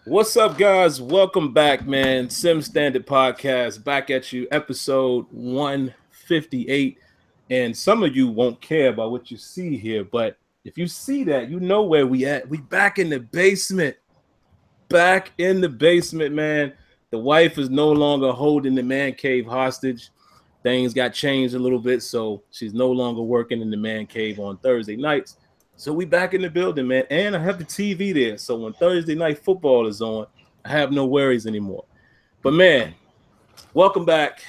What's up, guys? Welcome back, man. Sim Standard Podcast back at you, episode 158. And some of you won't care about what you see here, but if you see that, you know where we at. We back in the basement. Back in the basement, man. The wife is no longer holding the man cave hostage. Things got changed a little bit, so she's no longer working in the man cave on Thursday nights. So we back in the building, man. And I have the TV there. So when Thursday night football is on, I have no worries anymore. But man, welcome back.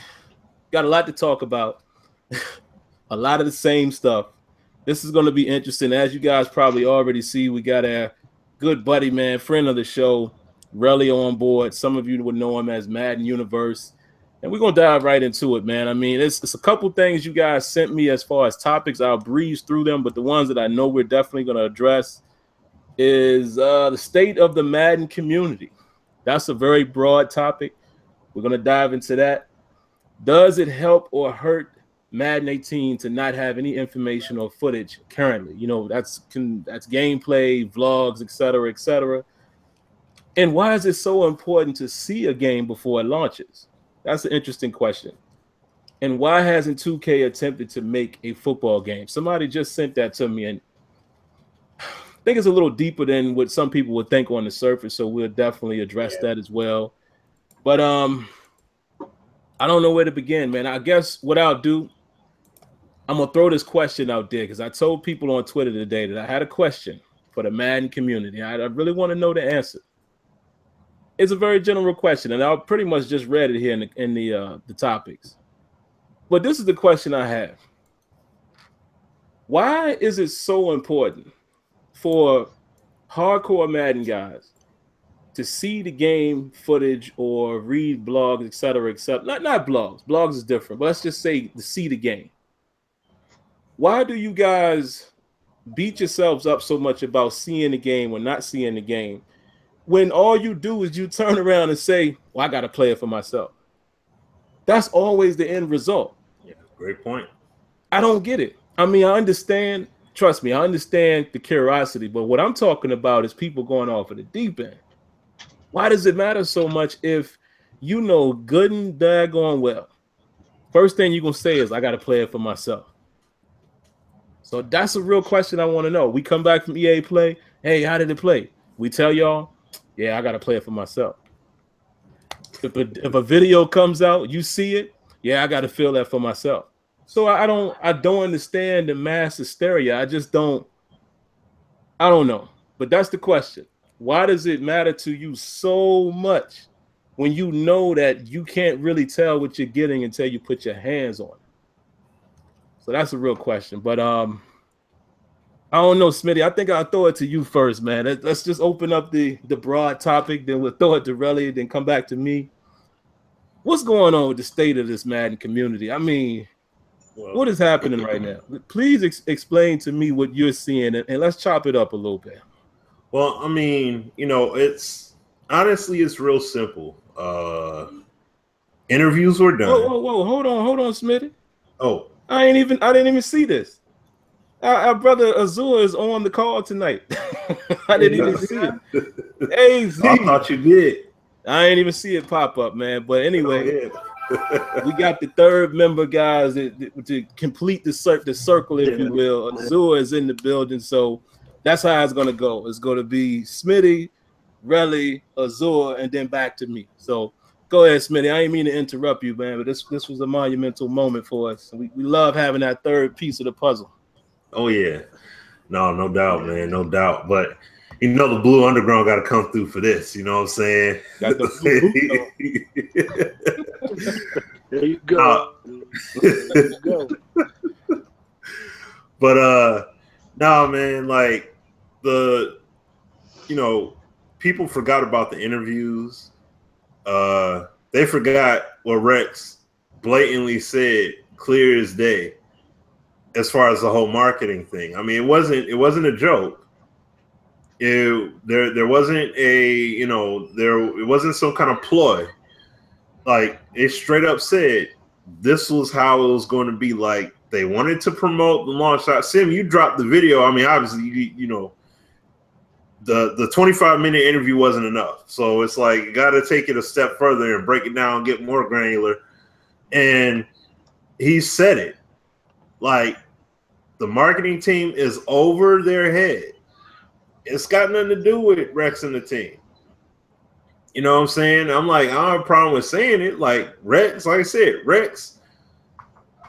Got a lot to talk about. A lot of the same stuff. This is going to be interesting. As you guys probably already see, we got a good buddy, man, friend of the show, Relly on board. Some of you would know him as Madden Universe. And we're going to dive right into it, man. I mean, it's a couple things you guys sent me as far as topics. I'll breeze through them, but the ones that I know we're definitely going to address is the state of the Madden community. That's a very broad topic. We're going to dive into that. Does it help or hurt Madden 18 to not have any information or footage currently? You know, that's gameplay, vlogs, etc., etc. And why is it so important to see a game before it launches? That's an interesting question. And why hasn't 2K attempted to make a football game? Somebody just sent that to me, and I think it's a little deeper than what some people would think on the surface, so we'll definitely address that as well. But I don't know where to begin, man. I guess what I'll do, I'm going to throw this question out there because I told people on Twitter today that I had a question for the Madden community. I really want to know the answer. It's a very general question, and I pretty much just read it here in the topics. But this is the question I have. Why is it so important for hardcore Madden guys to see the game footage or read blogs, etc., etc.? Not blogs. Blogs is different, but let's just say to see the game. Why do you guys beat yourselves up so much about seeing the game or not seeing the game, when all you do is you turn around and say, well, I got to play it for myself? That's always the end result. Yeah, great point. I don't get it. I mean, I understand. Trust me, I understand the curiosity. But what I'm talking about is people going off of the deep end. Why does it matter so much if you know good and daggone well? First thing you're going to say is, I got to play it for myself. So that's a real question I want to know. We come back from EA Play. Hey, how did it play? We tell y'all, yeah, I got to play it for myself. If a video comes out, you see it, yeah, I got to feel that for myself. So I don't understand the mass hysteria. I don't know. But that's the question. Why does it matter to you so much when you know that you can't really tell what you're getting until you put your hands on it? So that's a real question. But I don't know, Smitty. I think I'll throw it to you first, man. Let's just open up the broad topic, then we'll throw it to Relly, then come back to me. What's going on with the state of this Madden community? I mean, what is happening right now? Please explain to me what you're seeing, and let's chop it up a little bit. Well, I mean, you know, it's real simple. Interviews were done. Whoa, hold on, Smitty. Oh, I didn't even see this. Our brother Azure is on the call tonight. I didn't even see it. Hey, Z. I thought you did. I ain't even see it pop up, man. But anyway, we got the third member, guys, to complete the circle, if you will. Azure is in the building, so that's how it's gonna go. It's gonna be Smitty, Relly, Azure, and then back to me. So go ahead, Smitty. I ain't mean to interrupt you, man, but this was a monumental moment for us. We love having that third piece of the puzzle. Oh yeah, no doubt, man, no doubt. But you know, the Blue Underground got to come through for this. You know what I'm saying? Got the There you go. There you go. But no, man, like people forgot about the interviews. They forgot what Rex blatantly said, clear as day, as far as the whole marketing thing. I mean, it wasn't a joke. There wasn't it wasn't some kind of ploy. Like, it straight up said this was how it was going to be. Like, they wanted to promote the launch. Sim, you dropped the video. I mean, obviously, the 25-minute interview wasn't enough. So it's like you got to take it a step further and break it down, get more granular. And he said it. Like, the marketing team is over their head. It's got nothing to do with Rex and the team. You know what I'm saying? I'm like, I don't have a problem with saying it. Like, Rex, like I said, Rex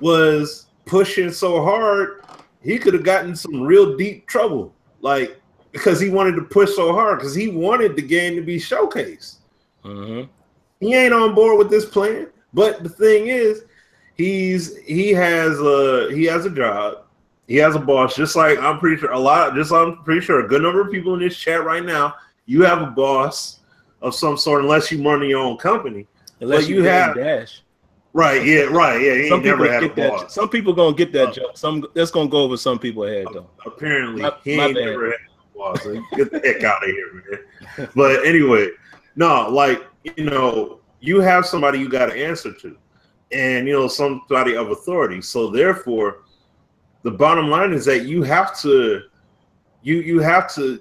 was pushing so hard, he could have gotten some real deep trouble. Like, because he wanted to push so hard, because he wanted the game to be showcased. Mm-hmm. He ain't on board with this plan. But the thing is, he has a job. He has a boss, just like I'm pretty sure a good number of people in this chat right now, you have a boss of some sort, unless you run your own company. Unless you have Dash. Right, yeah. He ain't never had a boss. Some people gonna get that joke. That's gonna go over some people's head though. Apparently, he ain't never had a boss. So get the heck out of here, man. But anyway, no, like, you know, you have somebody you got to answer to, and you know, somebody of authority. So therefore, the bottom line is that you have to got to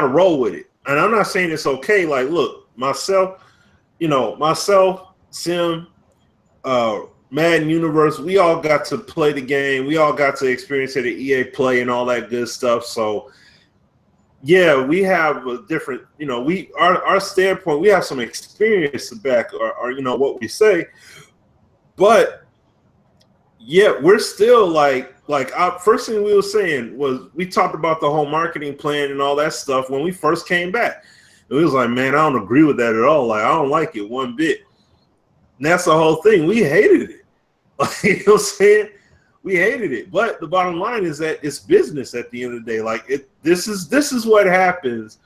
roll with it. And I'm not saying it's okay. Like, look, myself, Sim, Madden Universe, we all got to play the game. We all got to experience it at EA Play and all that good stuff. So, yeah, we have a different, you know, our standpoint, we have some experience to back or you know, what we say. But, yeah, we're still like first thing we were saying was we talked about the whole marketing plan and all that stuff when we first came back. It was like, man, I don't agree with that at all. Like, I don't like it one bit. And that's the whole thing. We hated it. Like, you know what I'm saying? We hated it. But the bottom line is that it's business at the end of the day. Like, this is what happens.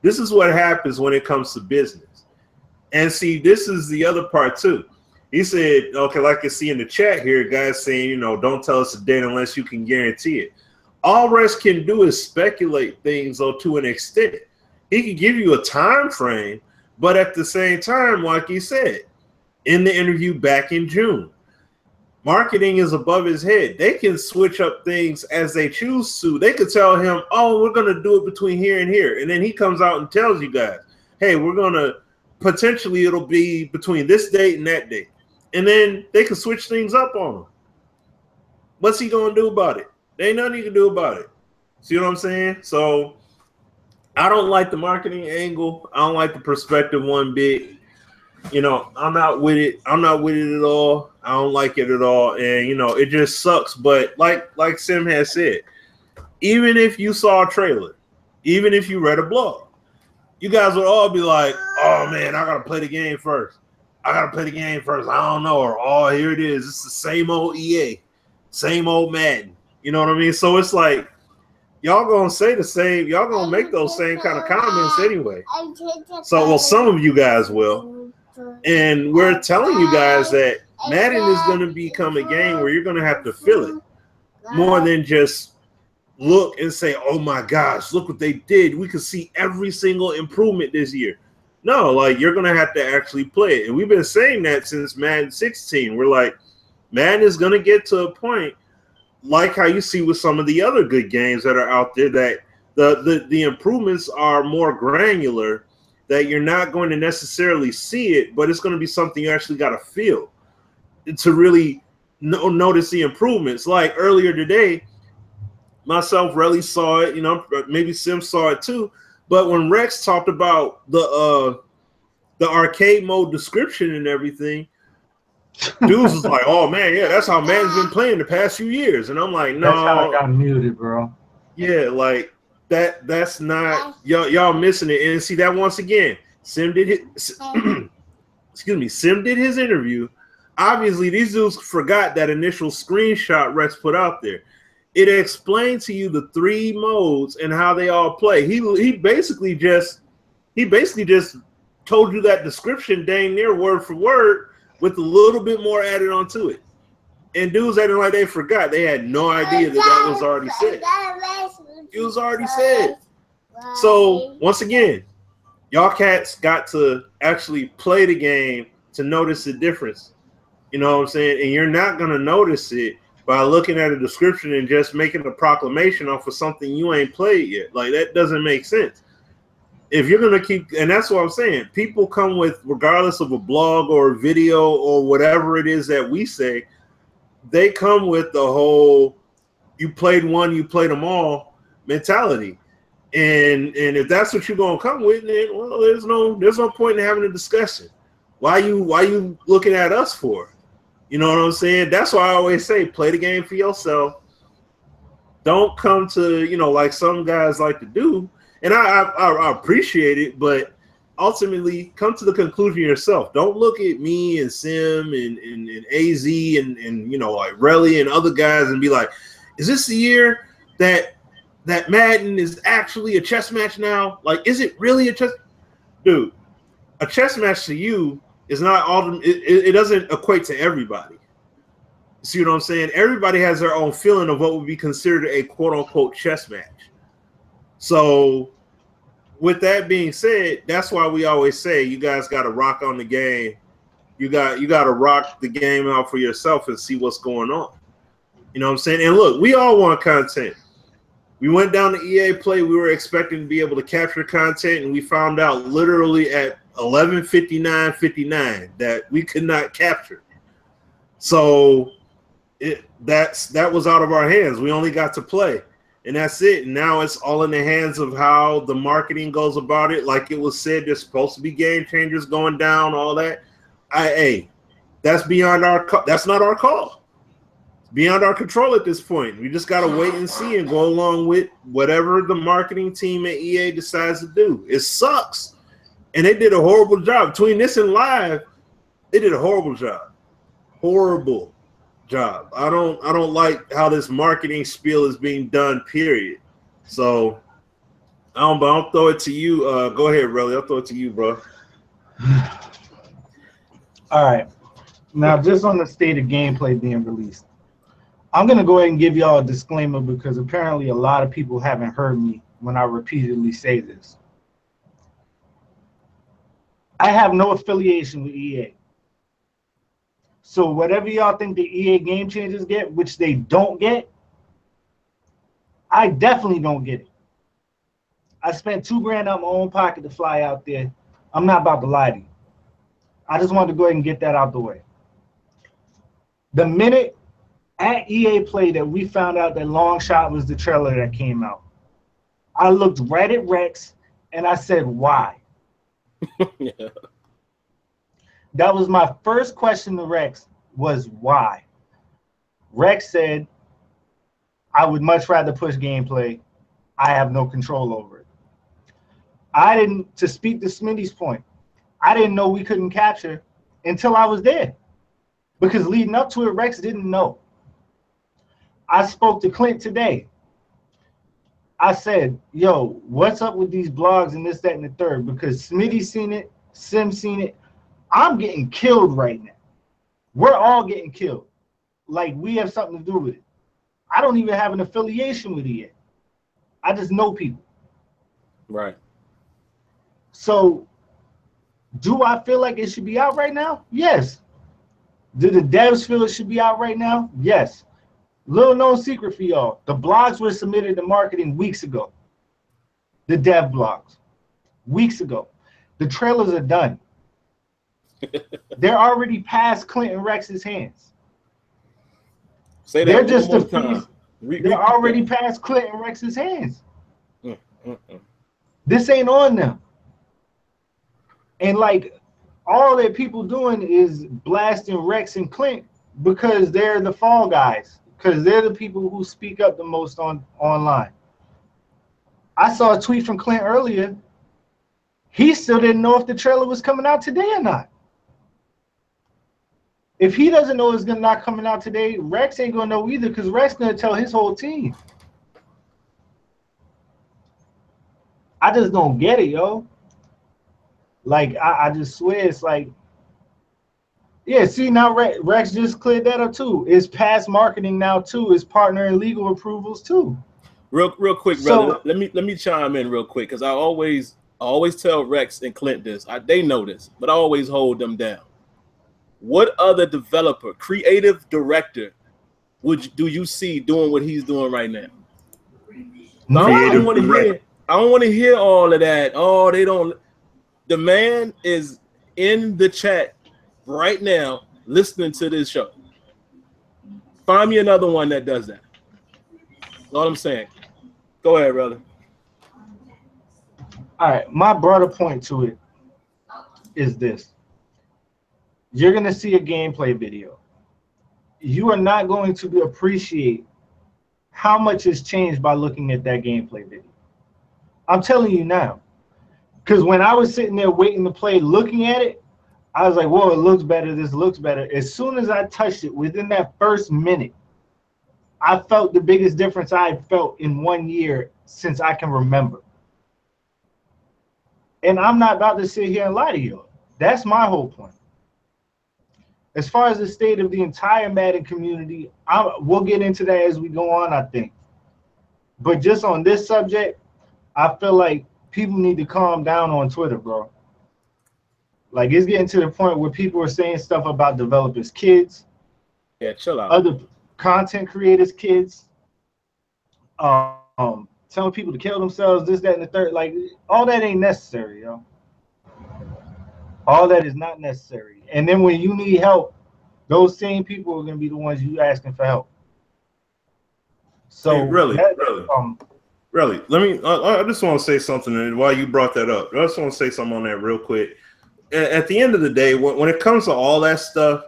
This is what happens when it comes to business. And see, this is the other part too. He said, okay, like I see in the chat here, guys saying, you know, don't tell us a date unless you can guarantee it. All Rex can do is speculate things, though, to an extent. He can give you a time frame, but at the same time, like he said, in the interview back in June, marketing is above his head. They can switch up things as they choose to. They could tell him, oh, we're going to do it between here and here. And then he comes out and tells you guys, hey, we're going to potentially it'll be between this date and that date. And then they can switch things up on him. What's he going to do about it? There ain't nothing he can do about it. See what I'm saying? So I don't like the marketing angle. I don't like the perspective one bit. You know, I'm not with it. I'm not with it at all. I don't like it at all. And, you know, it just sucks. But like Sim has said, even if you saw a trailer, even if you read a blog, you guys would all be like, oh, man, I got to play the game first. I got to play the game first. I don't know. Or, oh, here it is. It's the same old EA, same old Madden. You know what I mean? So it's like, y'all going to say the same. Y'all going to make those same kind of comments anyway. So, well, some of you guys will. And we're telling you guys that Madden is going to become a game where you're going to have to feel it more than just look and say, oh, my gosh, look what they did. We could see every single improvement this year. No, like, you're going to have to actually play it. And we've been saying that since Madden 16. We're like, Madden is going to get to a point like how you see with some of the other good games that are out there that the improvements are more granular, that you're not going to necessarily see it, but it's going to be something you actually got to feel to really notice the improvements. Like earlier today, myself, Relly saw it, you know, maybe Sim saw it too. But when Rex talked about the arcade mode description and everything, dudes was like, "Oh man, yeah, that's how Madden's been playing the past few years." And I'm like, "No, that's how I got muted, bro." Yeah, like that's not y'all missing it. And see that once again, Sim did his Sim did his interview. Obviously, these dudes forgot that initial screenshot Rex put out there. It explained to you the 3 modes and how they all play. He basically just told you that description dang near word for word with a little bit more added onto it. And dudes acting like they forgot. They had no idea that was already said. It was already said. So once again, y'all cats got to actually play the game to notice the difference. You know what I'm saying? And you're not gonna notice it by looking at a description and just making a proclamation off of something you ain't played yet. Like, that doesn't make sense. If you're going to keep, and that's what I'm saying, people come with, regardless of a blog or a video or whatever it is that we say, they come with the whole, you played one, you played them all mentality. And if that's what you're going to come with, then, well, there's no point in having a discussion. Why you looking at us for? You know what I'm saying? That's why I always say, play the game for yourself. Don't come to, like some guys like to do. And I appreciate it, but ultimately come to the conclusion yourself. Don't look at me and Sim and AZ and like Relly and other guys and be like, is this the year that Madden is actually a chess match now? Like, is it really a chess? Dude, a chess match to you is not all. It doesn't equate to everybody. See what I'm saying? Everybody has their own feeling of what would be considered a quote unquote chess match. So, with that being said, that's why we always say you guys got to rock on the game. You got to rock the game out for yourself and see what's going on. You know what I'm saying? And look, we all want content. We went down to EA Play. We were expecting to be able to capture content, and we found out literally at 11:59:59 that we could not capture. So that was out of our hands. We only got to play. And that's it. And now it's all in the hands of how the marketing goes about it. Like it was said, there's supposed to be game changers going down, all that. That's beyond that's not our call. It's beyond our control at this point. We just got to wait and see and go along with whatever the marketing team at EA decides to do. It sucks. And they did a horrible job. Between this and live, they did a horrible job. Horrible job. I don't like how this marketing spiel is being done, period. So I'll throw it to you. Go ahead, Relly. I'll throw it to you, bro. All right. Now, just on the state of gameplay being released, I'm going to go ahead and give y'all a disclaimer because apparently a lot of people haven't heard me when I repeatedly say this. I have no affiliation with EA. So whatever y'all think the EA game changers get, which they don't get, I definitely don't get it. I spent $2,000 out of my own pocket to fly out there. I'm not about to lie to you. I just wanted to go ahead and get that out the way. The minute at EA Play that we found out that Long Shot was the trailer that came out, I looked right at Rex and I said, why? Yeah. That was my first question to Rex, was why? Rex said, I would much rather push gameplay. I have no control over it. To speak to Smitty's point, I didn't know we couldn't capture until I was there. Because leading up to it, Rex didn't know. I spoke to Clint today. I said, yo, what's up with these blogs and this, that, and the third? Because Smitty's seen it, Sim's seen it. I'm getting killed right now. We're all getting killed. Like we have something to do with it. I don't even have an affiliation with it yet. I just know people. Right. So do I feel like it should be out right now? Yes. Do the devs feel it should be out right now? Yes. Little known secret for y'all. The blogs were submitted to marketing weeks ago. The dev blogs. Weeks ago. The trailers are done. They're already past Clint and Rex's hands. Say that they're just one a more time. They're already past Clint and Rex's hands. This ain't on them. And like all that people doing is blasting Rex and Clint because they're the fall guys. Because they're the people who speak up the most online. I saw a tweet from Clint earlier. He still didn't know if the trailer was coming out today or not. If he doesn't know it's not coming out today, Rex ain't gonna know either because Rex gonna tell his whole team. I just don't get it, yo. Like I just swear it's like, yeah. See now, Rex just cleared that up too. It's past marketing now too. It's partner and legal approvals too. Real quick, brother. Let me chime in real quick because I always tell Rex and Clint this. They know this, but I always hold them down. What other developer, creative director do you see doing what he's doing right now? No, I don't want to hear. I don't want to hear all of that. Oh, they don't. The man is in the chat right now, listening to this show. Find me another one that does that. That's all I'm saying. Go ahead, brother. All right, my broader point to it is this. You're going to see a gameplay video. You are not going to appreciate how much has changed by looking at that gameplay video. I'm telling you now. Because when I was sitting there waiting to play, looking at it, I was like, whoa, it looks better. This looks better. As soon as I touched it, within that first minute, I felt the biggest difference I felt in 1 year since I can remember. And I'm not about to sit here and lie to you. That's my whole point. As far as the state of the entire Madden community, we'll get into that as we go on, I think. But just on this subject, I feel like people need to calm down on Twitter, bro. Like, it's getting to the point where people are saying stuff about developers' kids. Yeah, chill out. Other content creators' kids. Telling people to kill themselves, this, that, and the third. Like, all that ain't necessary, yo. All that is not necessary. And then when you need help, those same people are going to be the ones you asking for help. So hey, really. Let me. I just want to say something. And while you brought that up, I just want to say something on that real quick. At the end of the day, when it comes to all that stuff,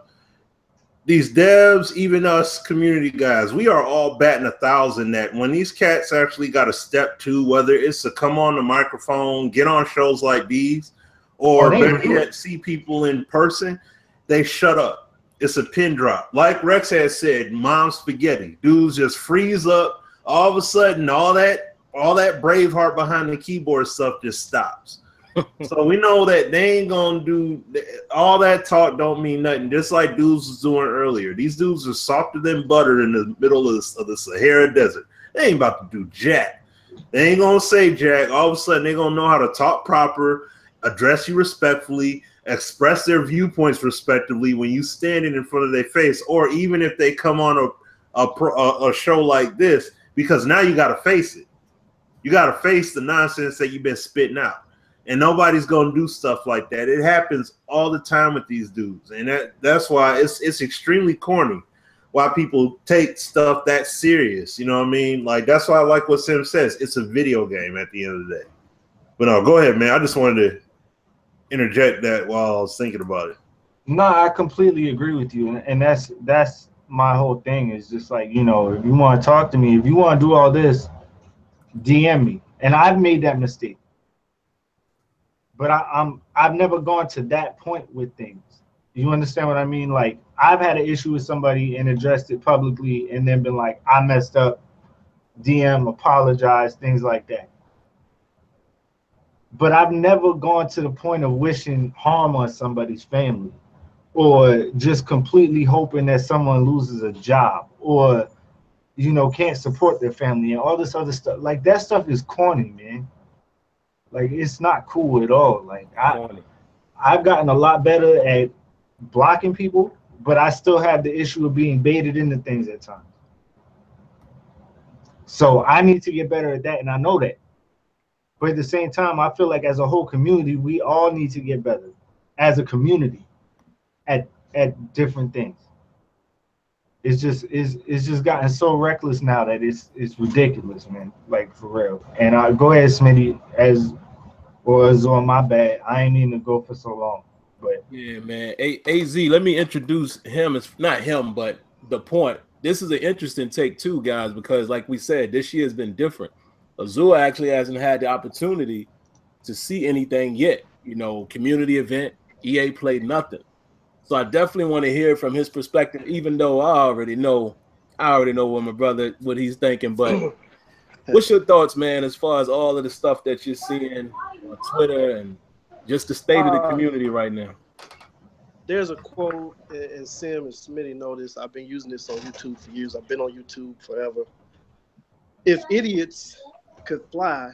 these devs, even us community guys, we are all batting 1,000 that when these cats actually got a step to, whether it's to come on the microphone, get on shows like these, or better yet, see people in person, they shut up. It's a pin drop. Like Rex has said, mom spaghetti. Dudes just freeze up. All of a sudden, all that Braveheart behind the keyboard stuff just stops. So we know that they ain't gonna do all that talk. Don't mean nothing. Just like dudes was doing earlier. These dudes are softer than butter in the middle of the Sahara Desert. They ain't about to do jack. They ain't gonna say jack. All of a sudden, they gonna know how to talk proper, address you respectfully, express their viewpoints respectively when you standing in front of their face, or even if they come on a show like this, because now you got to face it. You got to face the nonsense that you've been spitting out. And nobody's going to do stuff like that. It happens all the time with these dudes. And that's why it's extremely corny why people take stuff that serious. You know what I mean? Like, that's why I like what Sim says. It's a video game at the end of the day. But no, go ahead, man. I just wanted to interject that while I was thinking about it. No, I completely agree with you. And that's my whole thing is just like, you know, if you want to talk to me, if you want to do all this, DM me. And I've made that mistake. But I've never gone to that point with things. You understand what I mean? Like, I've had an issue with somebody and addressed it publicly and then been like, I messed up, DM, apologize, things like that. But I've never gone to the point of wishing harm on somebody's family or just completely hoping that someone loses a job or, you know, can't support their family and all this other stuff. Like, that stuff is corny, man. Like, it's not cool at all. Like, I've gotten a lot better at blocking people, but I still have the issue of being baited into things at times. So I need to get better at that, and I know that. But at the same time, I feel like as a whole community, we all need to get better as a community at different things. It's just gotten so reckless now that it's ridiculous, man. Like, for real. And go ahead, Smitty, as on my bad. I ain't even go for so long. But yeah, man. AZ, let me introduce him. It's not him, but the point. This is an interesting take too, guys, because like we said, this year has been different. Azure actually hasn't had the opportunity to see anything yet. You know, community event, EA played nothing. So I definitely want to hear from his perspective, even though I already know what my brother, what he's thinking. But what's your thoughts, man, as far as all of the stuff that you're seeing on Twitter and just the state of the community right now? There's a quote, and Sim and Smitty know this. I've been using this on YouTube for years. I've been on YouTube forever. If idiots could fly,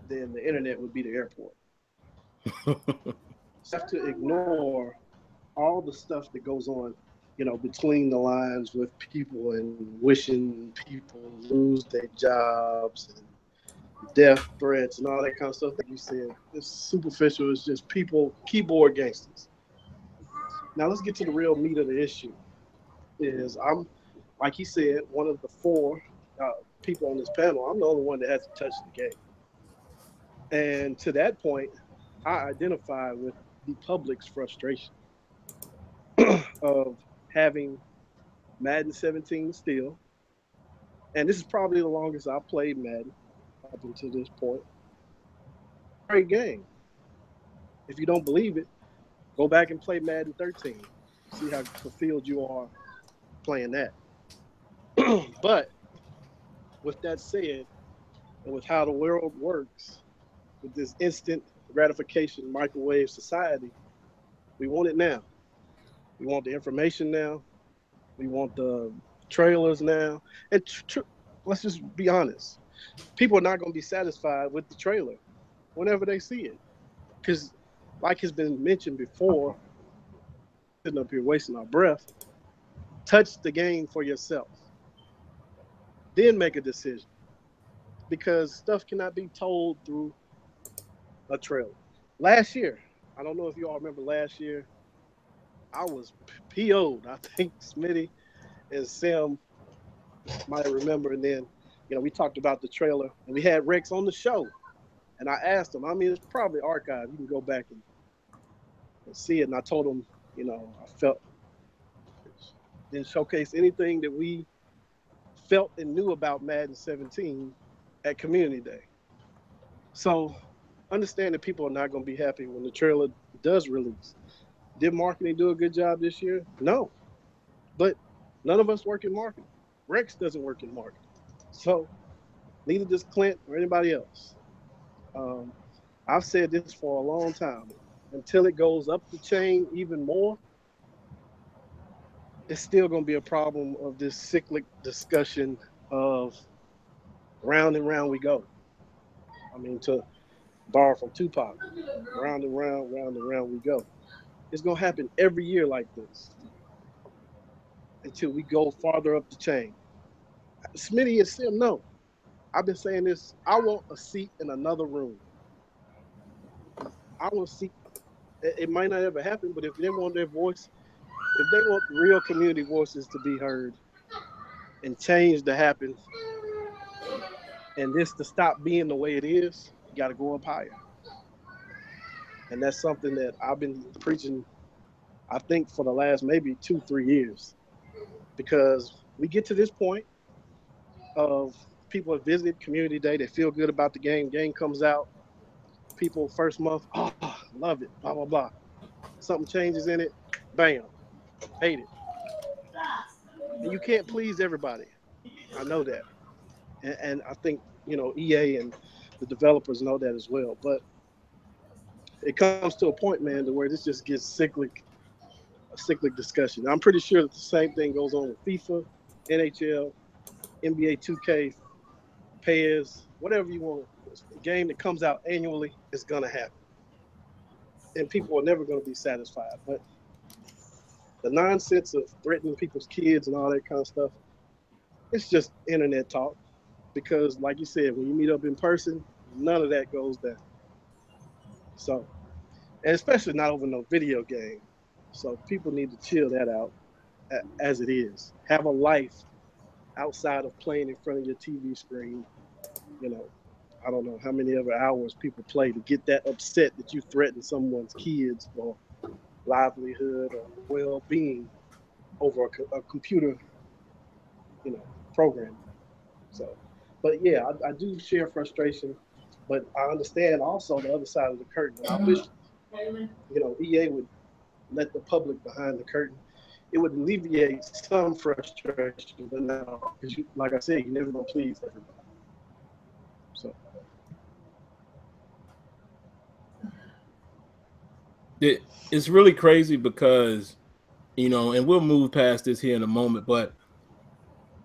then the internet would be the airport. You have to ignore all the stuff that goes on between the lines with people and wishing people lose their jobs and death threats and all that kind of stuff that you said. It's superficial. It's just people, keyboard gangsters. Now let's get to the real meat of the issue. I'm, like he said, one of the four people on this panel. I'm the only one that hasn't touched the game. And to that point, I identify with the public's frustration of having Madden 17 still. And this is probably the longest I've played Madden up until this point. Great game. If you don't believe it, go back and play Madden 13. See how fulfilled you are playing that. But with that said, and with how the world works, with this instant gratification microwave society, we want it now. We want the information now. We want the trailers now. And let's just be honest. People are not going to be satisfied with the trailer whenever they see it. Because like has been mentioned before, sitting up here wasting our breath, touch the game for yourself. Then make a decision. Because stuff cannot be told through a trailer. Last year, I don't know if you all remember last year, I was PO'd. I think Smitty and Sim might remember. And then, we talked about the trailer, and we had Rex on the show. And I asked him, it's probably archived. You can go back and see it. And I told him, I felt didn't showcase anything that we felt and knew about Madden 17 at Community Day. So understand that people are not going to be happy when the trailer does release. Did marketing do a good job this year? No. But none of us work in marketing. Rex doesn't work in marketing. So neither does Clint or anybody else. I've said this for a long time. Until it goes up the chain even more, it's still going to be a problem of this cyclic discussion of round and round we go. To borrow from Tupac, round and round we go. It's going to happen every year like this until we go farther up the chain. Smitty and Sim, no. I've been saying this. I want a seat in another room. I want a seat. It might not ever happen, but if they want their voice, if they want real community voices to be heard and change to happen and this to stop being the way it is, you got to go up higher. And that's something that I've been preaching, I think, for the last maybe 2-3 years. Because we get to this point of people have visited Community Day, they feel good about the game comes out, people first month, love it, blah, blah, blah. Something changes in it, bam, hate it. And you can't please everybody. I know that. And I think, EA and the developers know that as well. But it comes to a point, man, to where this just gets a cyclic discussion. I'm pretty sure that the same thing goes on with FIFA, NHL, NBA 2K, PES, whatever you want. The game that comes out annually is going to happen. And people are never going to be satisfied. But the nonsense of threatening people's kids and all that kind of stuff, it's just internet talk. Because, like you said, when you meet up in person, none of that goes down. So, and especially not over no video game. So people need to chill that out as it is. Have a life outside of playing in front of your TV screen. I don't know how many other hours people play to get that upset that you threaten someone's kids or livelihood or well-being over a computer, program. So, but yeah, I do share frustration, but I understand also the other side of the curtain. I wish, EA would let the public behind the curtain. It would alleviate some frustration, but now, because like I said, you're never gonna please everybody. So. It's really crazy because, and we'll move past this here in a moment, but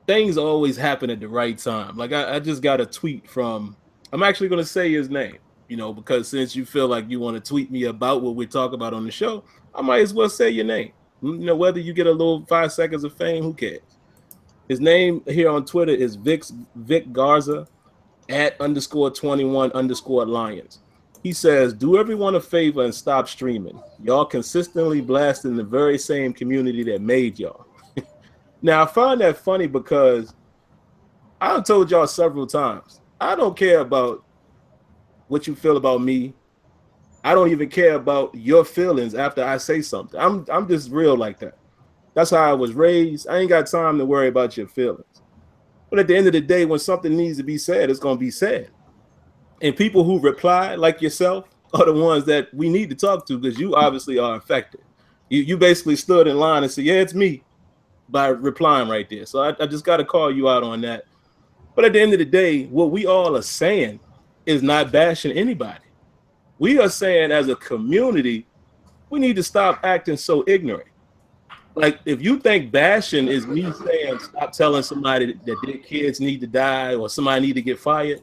things always happen at the right time. Like I just got a tweet from, I'm actually going to say his name, because since you feel like you want to tweet me about what we talk about on the show, I might as well say your name. You know, whether you get a little 5 seconds of fame, who cares? His name here on Twitter is Vic Garza @_21_Lions. He says, do everyone a favor and stop streaming. Y'all consistently blasting the very same community that made y'all. Now, I find that funny because I've told y'all several times, I don't care about what you feel about me. I don't even care about your feelings after I say something. I'm just real like that. That's how I was raised. I ain't got time to worry about your feelings. But at the end of the day, when something needs to be said, it's going to be said. And people who reply, like yourself, are the ones that we need to talk to, because you obviously are affected. You basically stood in line and said, yeah, it's me, by replying right there. So I just got to call you out on that. But at the end of the day, what we all are saying is not bashing anybody. We are saying as a community, we need to stop acting so ignorant. Like, if you think bashing is me saying stop telling somebody that their kids need to die or somebody need to get fired,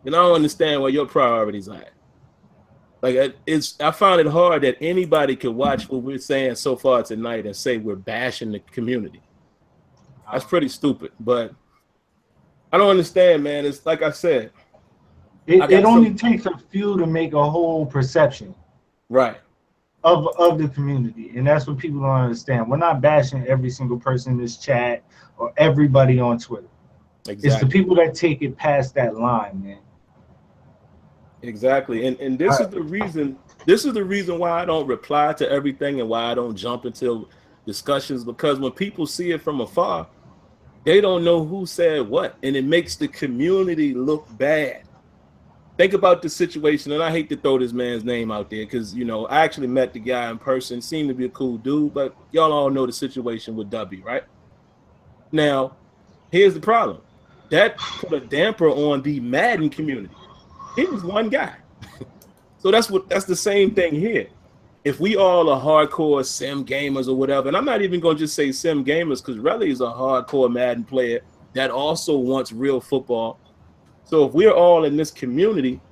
then I don't understand where your priorities are at. Like, I find it hard that anybody can watch what we're saying so far tonight and say we're bashing the community. That's pretty stupid. But I don't understand, man. It's like I said. It only takes a few to make a whole perception. Right. Of the community, and that's what people don't understand. We're not bashing every single person in this chat or everybody on Twitter. Exactly. It's the people that take it past that line, man. Exactly. And this is the reason. This is the reason why I don't reply to everything and why I don't jump into discussions, because when people see it from afar, they don't know who said what, and it makes the community look bad. Think about the situation, and I hate to throw this man's name out there because, you know, I actually met the guy in person, seemed to be a cool dude, but y'all all know the situation with W, right? Now, here's the problem. That put a damper on the Madden community. He was one guy. So that's the same thing here. If we all are hardcore sim gamers or whatever, and I'm not even going to just say sim gamers, because Relly is a hardcore Madden player that also wants real football. So if we're all in this community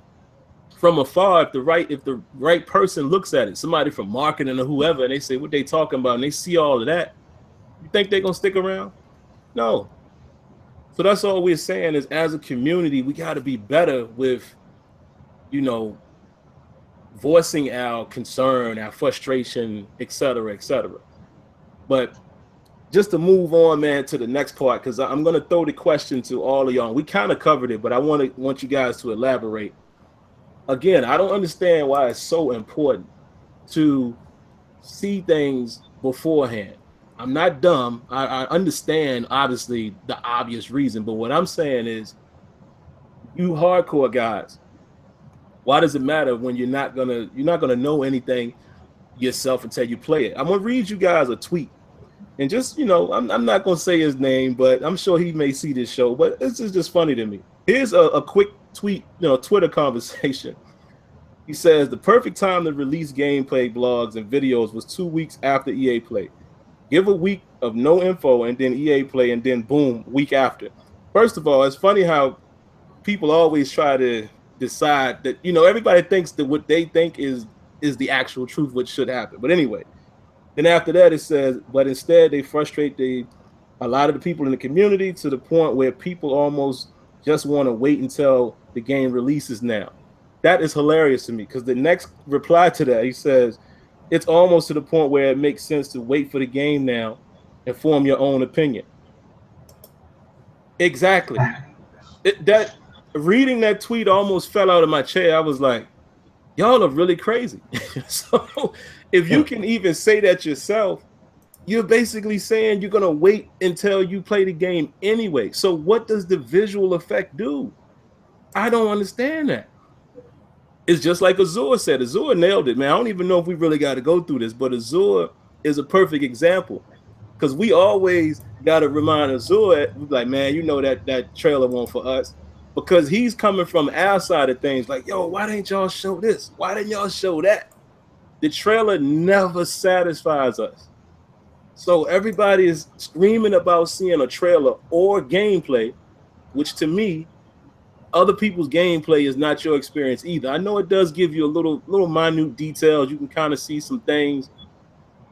from afar, if the right person looks at it, somebody from marketing or whoever, and they say what they talking about, and they see all of that, you think they're gonna stick around? No. So that's all we're saying is, as a community, we got to be better with, you know, voicing our concern, our frustration, etc., etc. But just to move on, man, to the next part, because I'm going to throw the question to all of y'all. We kind of covered it, but I want you guys to elaborate. Again, I don't understand why it's so important to see things beforehand. I'm not dumb. I understand, obviously, the obvious reason. But what I'm saying is, you hardcore guys, why does it matter when you're not gonna know anything yourself until you play it? I'm going to read you guys a tweet. And just, you know, I'm not going to say his name, but I'm sure he may see this show. But this is just funny to me. Here's a quick tweet, you know, Twitter conversation. He says, the perfect time to release gameplay blogs and videos was 2 weeks after EA Play. Give a week of no info and then EA Play, and then boom, week after. First of all, it's funny how people always try to decide that, you know, everybody thinks that what they think is the actual truth, what should happen. But anyway. Then after that, it says, but instead they frustrate a lot of the people in the community to the point where people almost just want to wait until the game releases now. That is hilarious to me, because the next reply to that, he says, it's almost to the point where it makes sense to wait for the game now and form your own opinion. Exactly. Reading that tweet almost fell out of my chair. I was like, y'all are really crazy. So if you can even say that yourself, you're basically saying you're going to wait until you play the game anyway. So what does the visual effect do? I don't understand that. It's just like Azure said. Azure nailed it, man. I don't even know if we really got to go through this, but Azure is a perfect example, because we always got to remind Azure, like, man, you know that trailer won't for us, because he's coming from our side of things, like, yo, why didn't y'all show this? Why didn't y'all show that? The trailer never satisfies us. So everybody is screaming about seeing a trailer or gameplay, which to me, other people's gameplay is not your experience either. I know it does give you a little minute details. You can kind of see some things,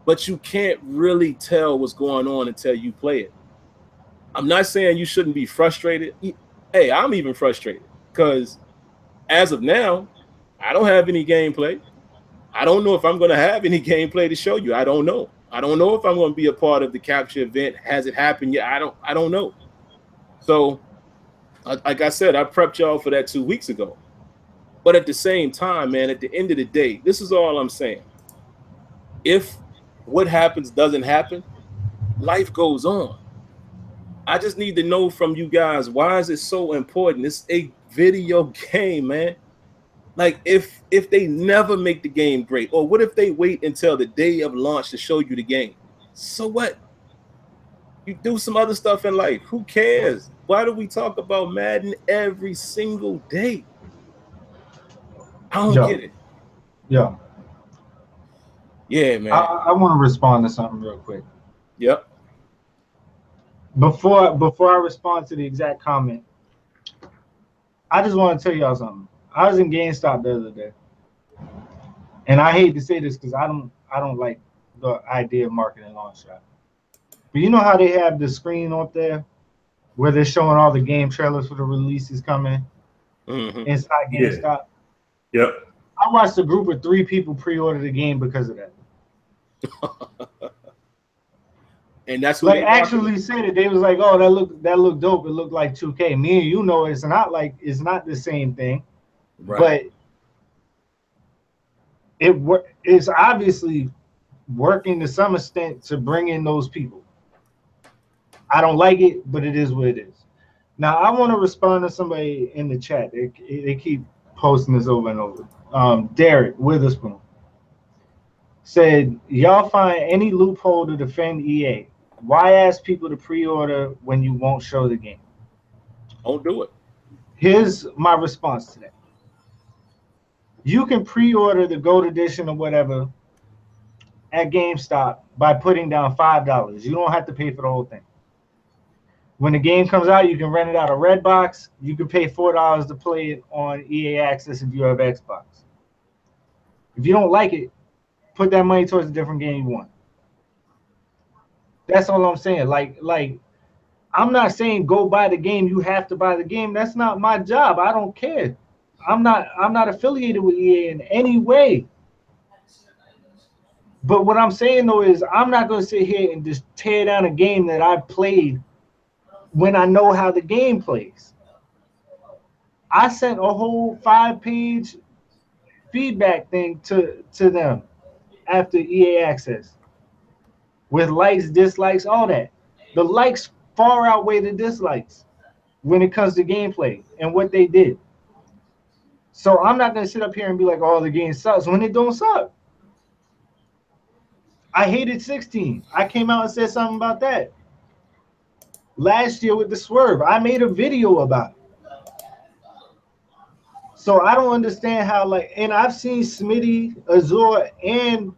but you can't really tell what's going on until you play it. I'm not saying you shouldn't be frustrated. Hey, I'm even frustrated because as of now, I don't have any gameplay. I don't know if I'm going to have any gameplay to show you. I don't know. I don't know if I'm going to be a part of the capture event. Has it happened yet? I don't know. So, like I said, I prepped y'all for that 2 weeks ago. But at the same time, man, at the end of the day, this is all I'm saying. If what happens doesn't happen, life goes on. I just need to know from you guys, why is it so important? It's a video game, man. Like, if they never make the game great, or what if they wait until the day of launch to show you the game? So what? You do some other stuff in life. Who cares? Why do we talk about Madden every single day? I don't get it. Yeah. Yeah, man. I want to respond to something real quick. Yep. Before I respond to the exact comment, I just want to tell y'all something. I was in GameStop the other day, and I hate to say this because I don't like the idea of marketing launch shop. But you know how they have the screen up there where they're showing all the game trailers for the releases coming inside GameStop? Yep. I watched a group of 3 people pre-order the game because of that. And that's like actually said it. They was like, "Oh, that looked dope. It looked like 2K." Me and you know, it's not the same thing, right. But it's obviously working to some extent to bring in those people. I don't like it, but it is what it is. Now I want to respond to somebody in the chat. They keep posting this over and over. Derek Witherspoon said, "Y'all find any loophole to defend EA? Why ask people to pre-order when you won't show the game? Don't do it." Here's my response to that. You can pre-order the Gold Edition or whatever at GameStop by putting down $5. You don't have to pay for the whole thing. When the game comes out, you can rent it out of Redbox. You can pay $4 to play it on EA Access if you have Xbox. If you don't like it, put that money towards a different game you want. That's all I'm saying. Like I'm not saying go buy the game. You have to buy the game. That's not my job. I don't care. I'm not affiliated with EA in any way. But what I'm saying though is I'm not going to sit here and just tear down a game that I played when I know how the game plays. I sent a whole 5-page feedback thing to them after EA Access with likes, dislikes, all that. The likes far outweigh the dislikes when it comes to gameplay and what they did. So I'm not going to sit up here and be like, "Oh, the game sucks," when it don't suck. I hated 16. I came out and said something about that. Last year with the Swerve, I made a video about it. So I don't understand how, and I've seen Smitty, Azure, and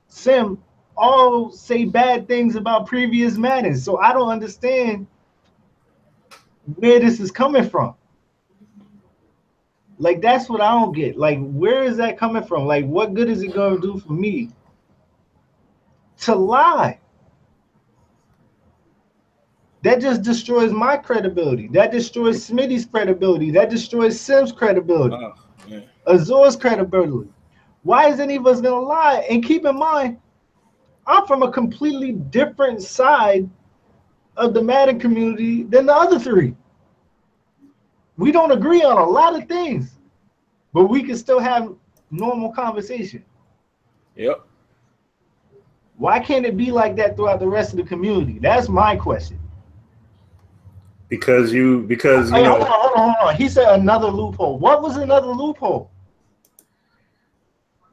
Sim all say bad things about previous Madden. So I don't understand where this is coming from. Like, that's what I don't get. Like, where is that coming from? Like, what good is it going to do for me to lie? That just destroys my credibility. That destroys Smitty's credibility. That destroys Sim's credibility. Oh, Azure's credibility. Why is any of us going to lie? And keep in mind, I'm from a completely different side of the Madden community than the other 3. We don't agree on a lot of things, but we can still have normal conversation. Yep. Why can't it be like that throughout the rest of the community? That's my question. Because you know. Hold on. He said another loophole. What was another loophole?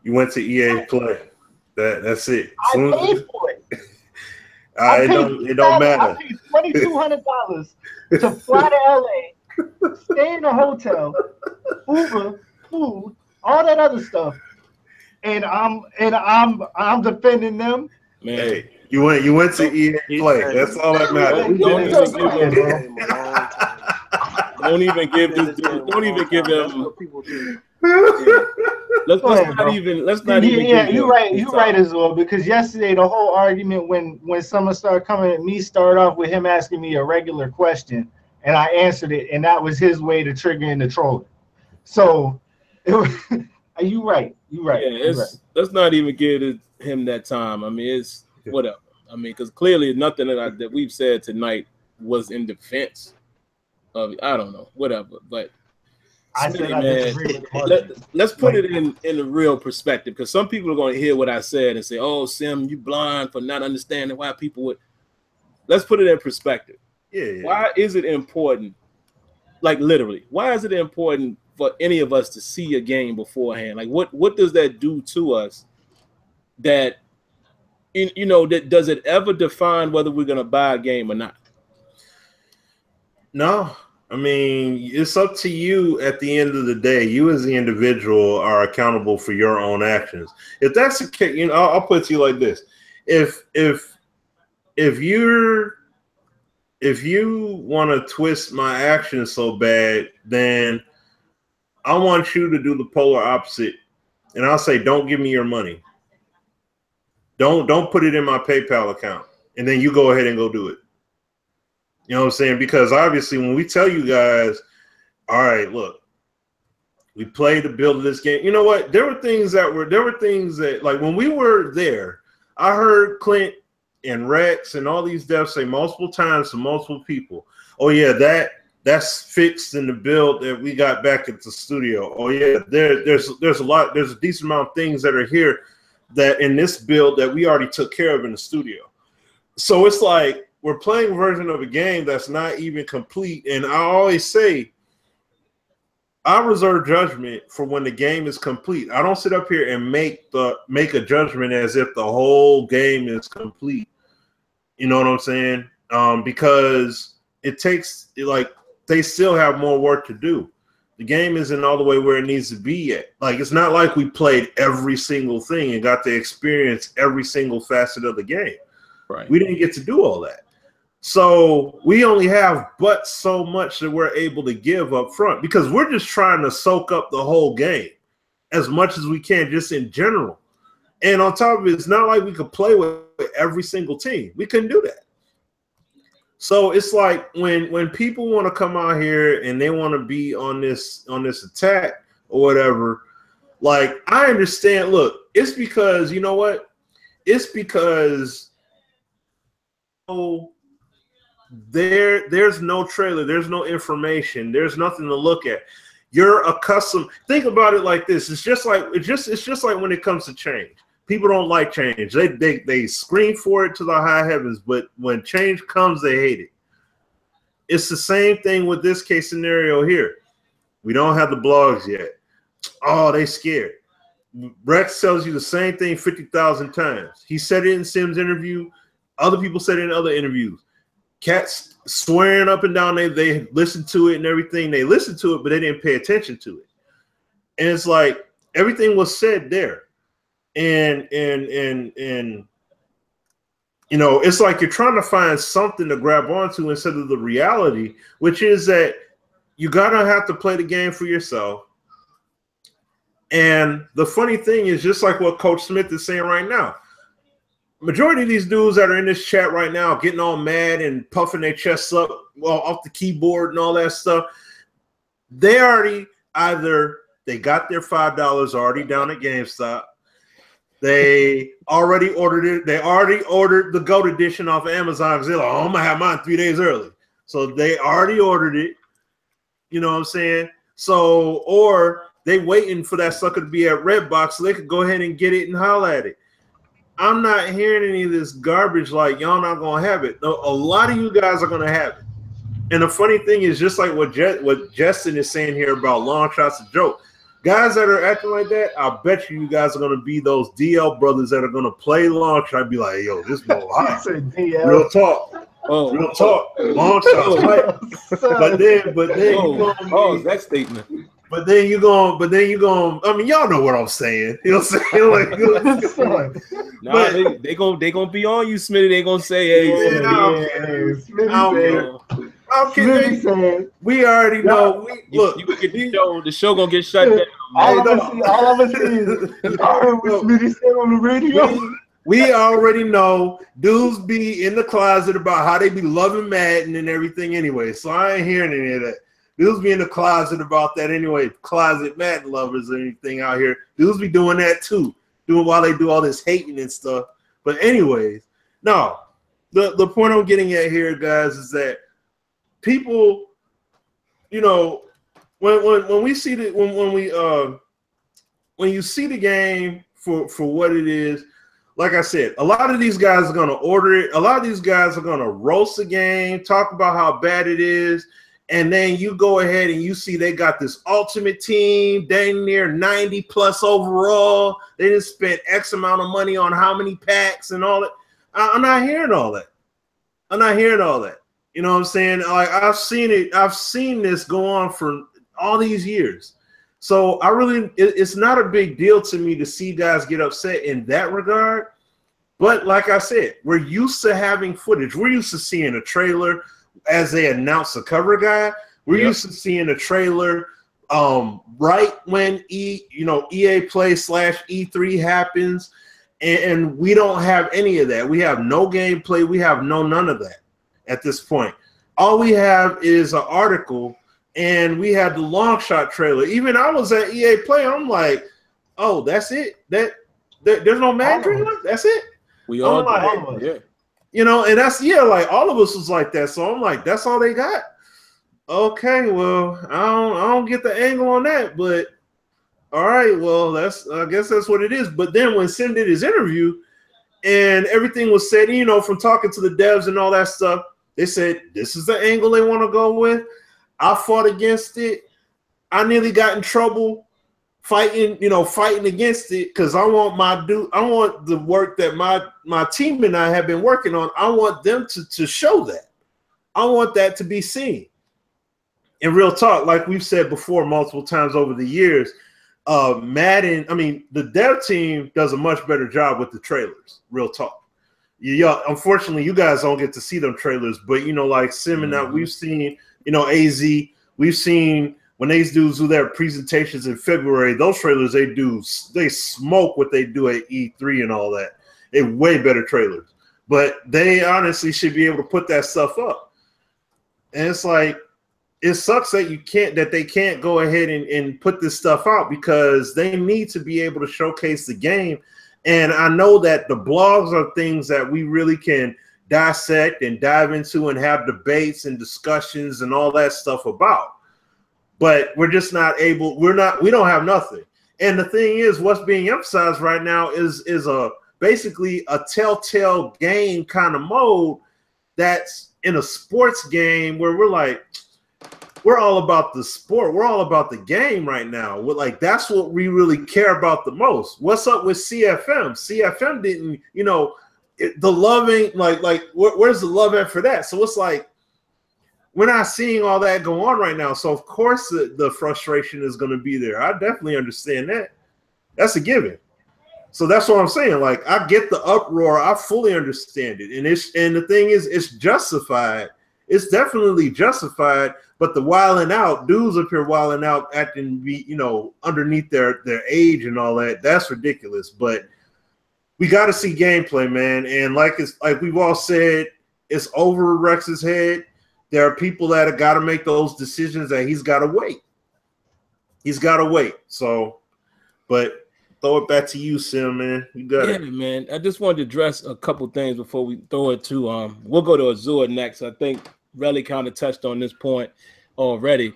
You went to EA Play. That's it. I paid for it. It don't matter. I paid $2,200 to fly to LA, stay in a hotel, Uber, food, all that other stuff, and I'm defending them. Man. Hey, you went to EA Play. That's all that matters. Don't even give this dude. Don't even give him. That's what people do. Yeah. Let's not even. Yeah, you're right. You're You're right as well. Because yesterday the whole argument when someone started coming at me started off with him asking me a regular question, and I answered it, and that was his way to trigger in the trolling. So, you right. Yeah, let's not even give him that time. I mean, it's whatever. I mean, because clearly nothing that we've said tonight was in defense of, I don't know, whatever. But Smitty, man, let's put it in the real perspective, because some people are going to hear what I said and say, "Oh, Sim, you blind for not understanding why people would." Let's put it in perspective. Yeah. Why is it important? Like literally, why is it important for any of us to see a game beforehand? Like, what does that do to us? That that does it ever define whether we're going to buy a game or not? No, I mean, it's up to you at the end of the day. You as the individual are accountable for your own actions. If that's the case, I'll put it to you like this: if you want to twist my actions so bad, then I want you to do the polar opposite, and I'll say, don't give me your money. Don't put it in my PayPal account, and then you go ahead and go do it. You know what I'm saying? Because obviously when we tell you guys, all right, look, we played to build this game. You know what? There were things that like when we were there, I heard Clint and Rex and all these devs say multiple times to multiple people, oh yeah, that's fixed in the build that we got back at the studio. Oh yeah, there's a decent amount of things that are here that in this build that we already took care of in the studio. So it's like we're playing a version of a game that's not even complete. And I always say, I reserve judgment for when the game is complete. I don't sit up here and make a judgment as if the whole game is complete. You know what I'm saying? Because it takes, like, they still have more work to do. The game isn't all the way where it needs to be yet. Like, it's not like we played every single thing and got to experience every single facet of the game. Right. We didn't get to do all that. So we only have but so much that we're able to give up front, because we're just trying to soak up the whole game as much as we can, just in general. And on top of it, it's not like we could play with every single team. We couldn't do that. So it's like when people want to come out here and they want to be on this attack or whatever, like, I understand. Look, it's because, you know what? It's because there's no trailer, there's no information, there's nothing to look at. You're accustomed. Think about it like this. It's just like when it comes to change. People don't like change. They scream for it to the high heavens, but when change comes, they hate it. It's the same thing with this case scenario here. We don't have the blogs yet. Oh, they scared. Rex tells you the same thing 50,000 times. He said it in Sim's interview. Other people said it in other interviews. Cats swearing up and down. They listened to it and everything. They listened to it, but they didn't pay attention to it. And it's like everything was said there. And you know, it's like you're trying to find something to grab onto instead of the reality, which is that you gotta have to play the game for yourself. And the funny thing is, just like what Coach Smith is saying right now, majority of these dudes that are in this chat right now getting all mad and puffing their chests up off the keyboard and all that stuff, they already they got their $5 already down at GameStop. They already ordered it. They already ordered the GOAT edition off of Amazon because they're like, oh, I'm going to have mine 3 days early. So they already ordered it. You know what I'm saying? So, or they waiting for that sucker to be at Redbox so they could go ahead and get it and holler at it. I'm not hearing any of this garbage like y'all not going to have it. A lot of you guys are going to have it. And the funny thing is, just like what Justin is saying here about long shots of joke, guys that are acting like that, I bet you guys are going to be those DL brothers that are going to play long shot and be like, yo, this is more hot. Real talk. Oh, real talk. Long shots, right? But then is that statement? But then you're going. I mean, y'all know what I'm saying. You know what I'm saying? They gonna be on you, Smitty. They gonna say, hey, Smitty. Okay, we already know. Look, you get the show gonna get shut down. All I'm gonna see is you heard what Smitty said on the radio. We already know dudes be in the closet about how they be loving Madden and everything anyway. So I ain't hearing any of that. Dudes be in the closet about that anyway. Closet Madden lovers or anything out here. Dudes be doing that too. Doing while they do all this hating and stuff. But anyways, no. The point I'm getting at here, guys, is that people, you know, when we see the when you see the game for what it is, like I said, a lot of these guys are gonna order it. A lot of these guys are gonna roast the game, talk about how bad it is, and then you go ahead and you see they got this ultimate team, dang near 90 plus overall. They just spent X amount of money on how many packs and all that. I'm not hearing all that. I'm not hearing all that. You know what I'm saying? Like I've seen it. I've seen this go on for all these years. So it's not a big deal to me to see guys get upset in that regard. But like I said, we're used to having footage. We're used to seeing a trailer as they announce a cover guy. We're used to seeing a trailer right when EA Play /E3 happens. And we don't have any of that. We have no gameplay. We have none of that at this point. All we have is an article, and we had the long shot trailer. Even I was at EA Play. I'm like, oh, that's it. There's no Madden trailer. That's it. We all like, yeah. You know, and that's like all of us was like that. So I'm like, that's all they got. Okay, well, I don't get the angle on that, but. All right, well, I guess that's what it is. But then when Sim did his interview and everything was said, you know, from talking to the devs and all that stuff, they said this is the angle they want to go with. I fought against it. I nearly got in trouble fighting against it because I want the work that my team and I have been working on. I want them to show that. I want that to be seen. In real talk, like we've said before multiple times over the years, Madden, the dev team does a much better job with the trailers. Real talk. Yeah, unfortunately, you guys don't get to see them trailers, but like Sim and that we've seen, AZ, we've seen when these dudes do their presentations in February, those trailers they smoke what they do at E3 and all that. They're way better trailers, but they honestly should be able to put that stuff up. And it's like, it sucks that they can't go ahead and put this stuff out because they need to be able to showcase the game. And I know that the blogs are things that we really can dissect and dive into and have debates and discussions and all that stuff about. But we're just not able. We don't have nothing. And the thing is, what's being emphasized right now is basically a telltale game kind of mode that's in a sports game where we're all about the sport. We're all about the game right now. That's what we really care about the most. What's up with CFM? CFM didn't, the loving, where's the love at for that? So it's like, we're not seeing all that go on right now. So of course the frustration is going to be there. I definitely understand that. That's a given. So that's what I'm saying. Like, I get the uproar. I fully understand it. And the thing is, it's justified. It's definitely justified. But the wilding out, dudes up here wilding out, acting underneath their age and all that, that's ridiculous. But we got to see gameplay, man. And like we've all said, it's over Rex's head. There are people that have got to make those decisions that he's got to wait. He's got to wait. So, but throw it back to you, Sim, man. You got it. Yeah, man. I just wanted to address a couple things before we throw it to we'll go to Azure next. I think Relly kind of touched on this point already.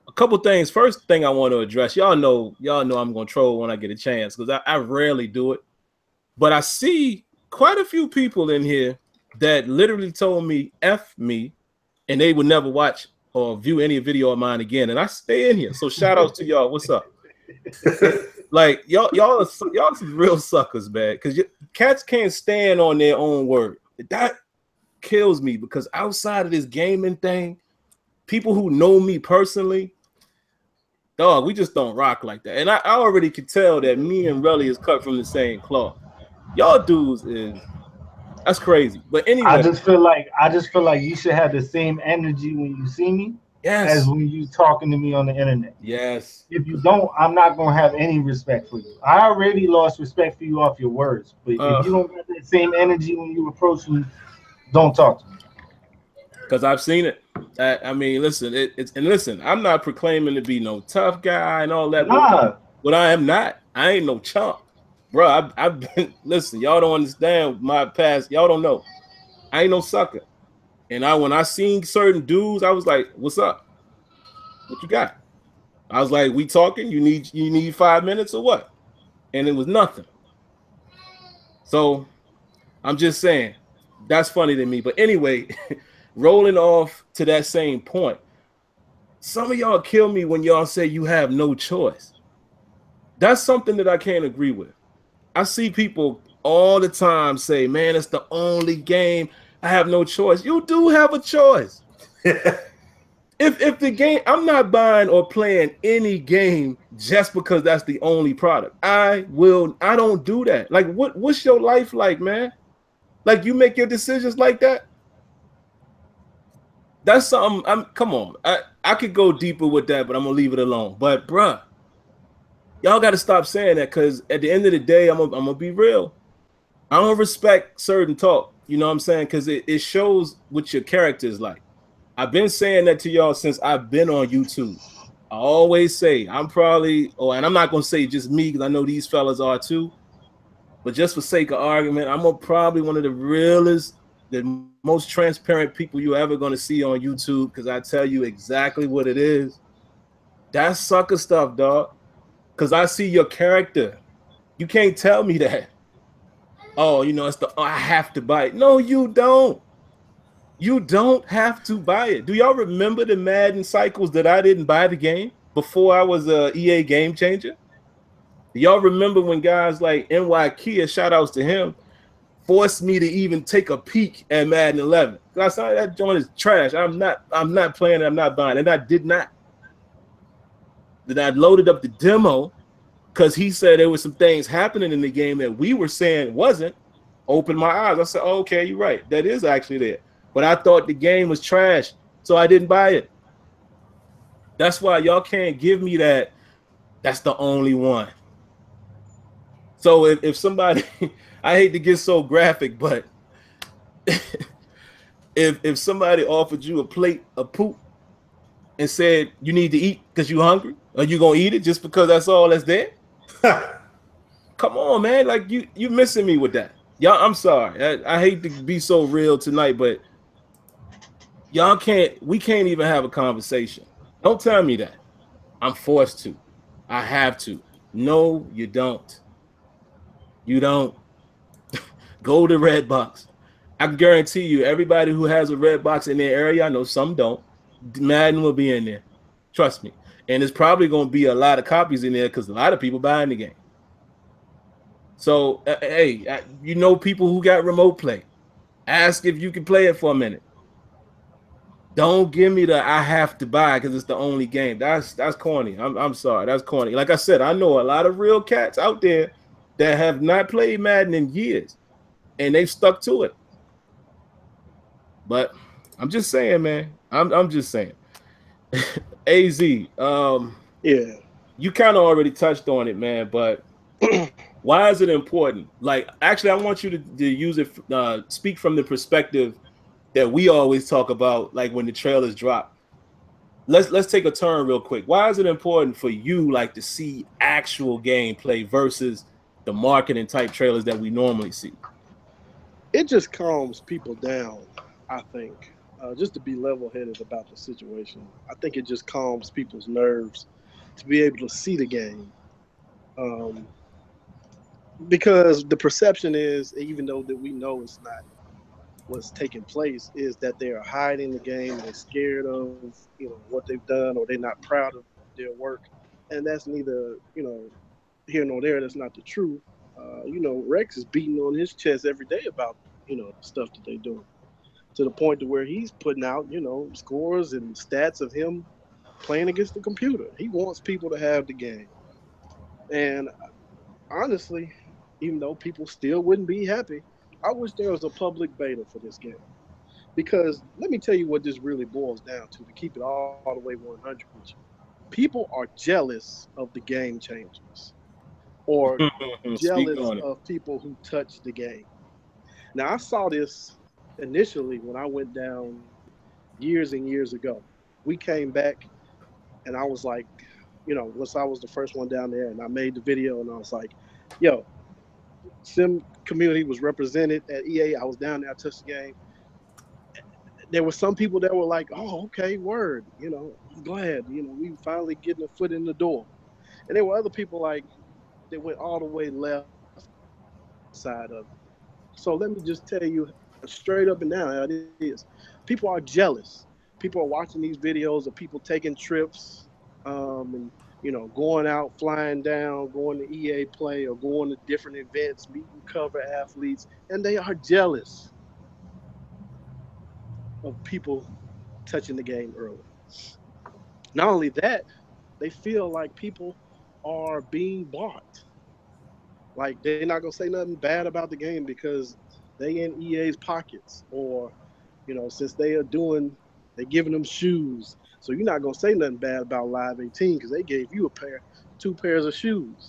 A couple things. First thing I want to address, y'all know I'm gonna troll when I get a chance because I rarely do it. But I see quite a few people in here that literally told me F me, and they would never watch or view any video of mine again. And I stay in here. So shout out to y'all. What's up? Like y'all are some real suckers, man. Because cats can't stand on their own word. That kills me because outside of this gaming thing, people who know me personally, dog, we just don't rock like that. And I already could tell that me and Relly is cut from the same cloth. Y'all dudes is That's crazy. But anyway, I just feel like you should have the same energy when you see me as yes, when you talking to me on the internet. yes. If you don't, I'm not gonna have any respect for you. I already lost respect for you off your words. But if you don't have that same energy when you approach me, don't talk to me. Because I've seen it. I mean, listen, and listen, I'm not proclaiming to be no tough guy and all that. Nah. But I am not. I ain't no chump, bro. I've been. Listen, y'all don't understand my past. Y'all don't know. I ain't no sucker. And when I seen certain dudes, I was like, "What's up? What you got?" I was like, "We talking? You need 5 minutes or what?" And it was nothing. So I'm just saying, that's funny to me. But anyway, rolling off to that same point, some of y'all kill me when y'all say you have no choice. That's something that I can't agree with. I see people all the time say, man, it's the only game. I have no choice. You do have a choice. If the game, I'm not buying or playing any game just because that's the only product. I don't do that. Like, what's your life like, man? Like, you make your decisions like that? That's something. Come on. I could go deeper with that, but I'm gonna leave it alone. But bruh, y'all got to stop saying that, because at the end of the day, I'm gonna be real. I don't respect certain talk. You know what I'm saying? Because it shows what your character is like. I've been saying that to y'all since I've been on YouTube. I always say I'm probably, and I'm not gonna say just me, because I know these fellas are too. But just for sake of argument, I'm probably one of the realest, the most transparent people you're ever gonna see on YouTube, because I tell you exactly what it is. That's sucker stuff, dog. Because I see your character. You can't tell me that. Oh, I have to buy it. No, you don't. You don't have to buy it. Do y'all remember the Madden cycles that I didn't buy the game before I was a EA game changer? Do y'all remember when guys like NY Kia, shout outs to him, forced me to even take a peek at Madden 11? I saw that joint is trash. I'm not playing it. I'm not buying it. And I did not. Then I loaded up the demo because he said there were some things happening in the game that we were saying wasn't. Opened my eyes. I said, oh, okay, you're right. That is actually there. But I thought the game was trash, so I didn't buy it. That's why y'all can't give me that. That's the only one. So if somebody, I hate to get so graphic, but if somebody offered you a plate of poop and said you need to eat because you're hungry, are you gonna eat it just because that's all that's there? Come on, man. Like you missing me with that. Y'all, I'm sorry. I hate to be so real tonight, but we can't even have a conversation. Don't tell me that. I'm forced to. I have to. No, you don't. You don't. Go to Redbox. I can guarantee you, everybody who has a Redbox in their area, I know some don't, Madden will be in there. Trust me. And there's probably going to be a lot of copies in there because a lot of people buying the game. So, hey, people who got remote play. Ask if you can play it for a minute. Don't give me the I have to buy because it's the only game. That's corny. I'm sorry. That's corny. Like I said, I know a lot of real cats out there that have not played Madden in years, and they've stuck to it. But I'm just saying, man. I'm just saying. AZ, yeah, you kind of already touched on it, man. But why is it important? Like, actually, I want you to use it. Speak from the perspective that we always talk about, like when the trailers drop. Let's take a turn real quick. Why is it important for you, like, to see actual gameplay versus the marketing type trailers that we normally see? it just calms people down, I think. Just to be level-headed about the situation. I think it just calms people's nerves to be able to see the game. Because the perception is, even though that we know it's not what's taking place, is that they are hiding the game, they're scared of, what they've done, or they're not proud of their work. And that's neither, here nor there. That's not the truth. Rex is beating on his chest every day about, the stuff that they're doing, to the point to where he's putting out, scores and stats of him playing against the computer. He wants people to have the game. And honestly, even though people still wouldn't be happy, I wish there was a public beta for this game. Because let me tell you what this really boils down to keep it all the way 100 with you. People are jealous of the game changers or Speak jealous on it. of people who touch the game. Now, I saw this initially when I went down years and years ago. We came back and I was like, once I was the first one down there and I made the video and I was like, yo, Sim community was represented at EA. I was down there, I touched the game. There were some people that were like, oh, okay, word. I'm glad, we finally getting a foot in the door. And there were other people like that went all the way left side of it. So let me just tell you straight up and down how it is. People are jealous. People are watching these videos of people taking trips and, going out, flying down, going to EA Play or going to different events, meeting cover athletes, and they are jealous of people touching the game early. Not only that, they feel like people are being bought. Like they're not gonna say nothing bad about the game because they in EA's pockets, or since they're giving them shoes, so you're not gonna say nothing bad about Live 18 because they gave you two pairs of shoes.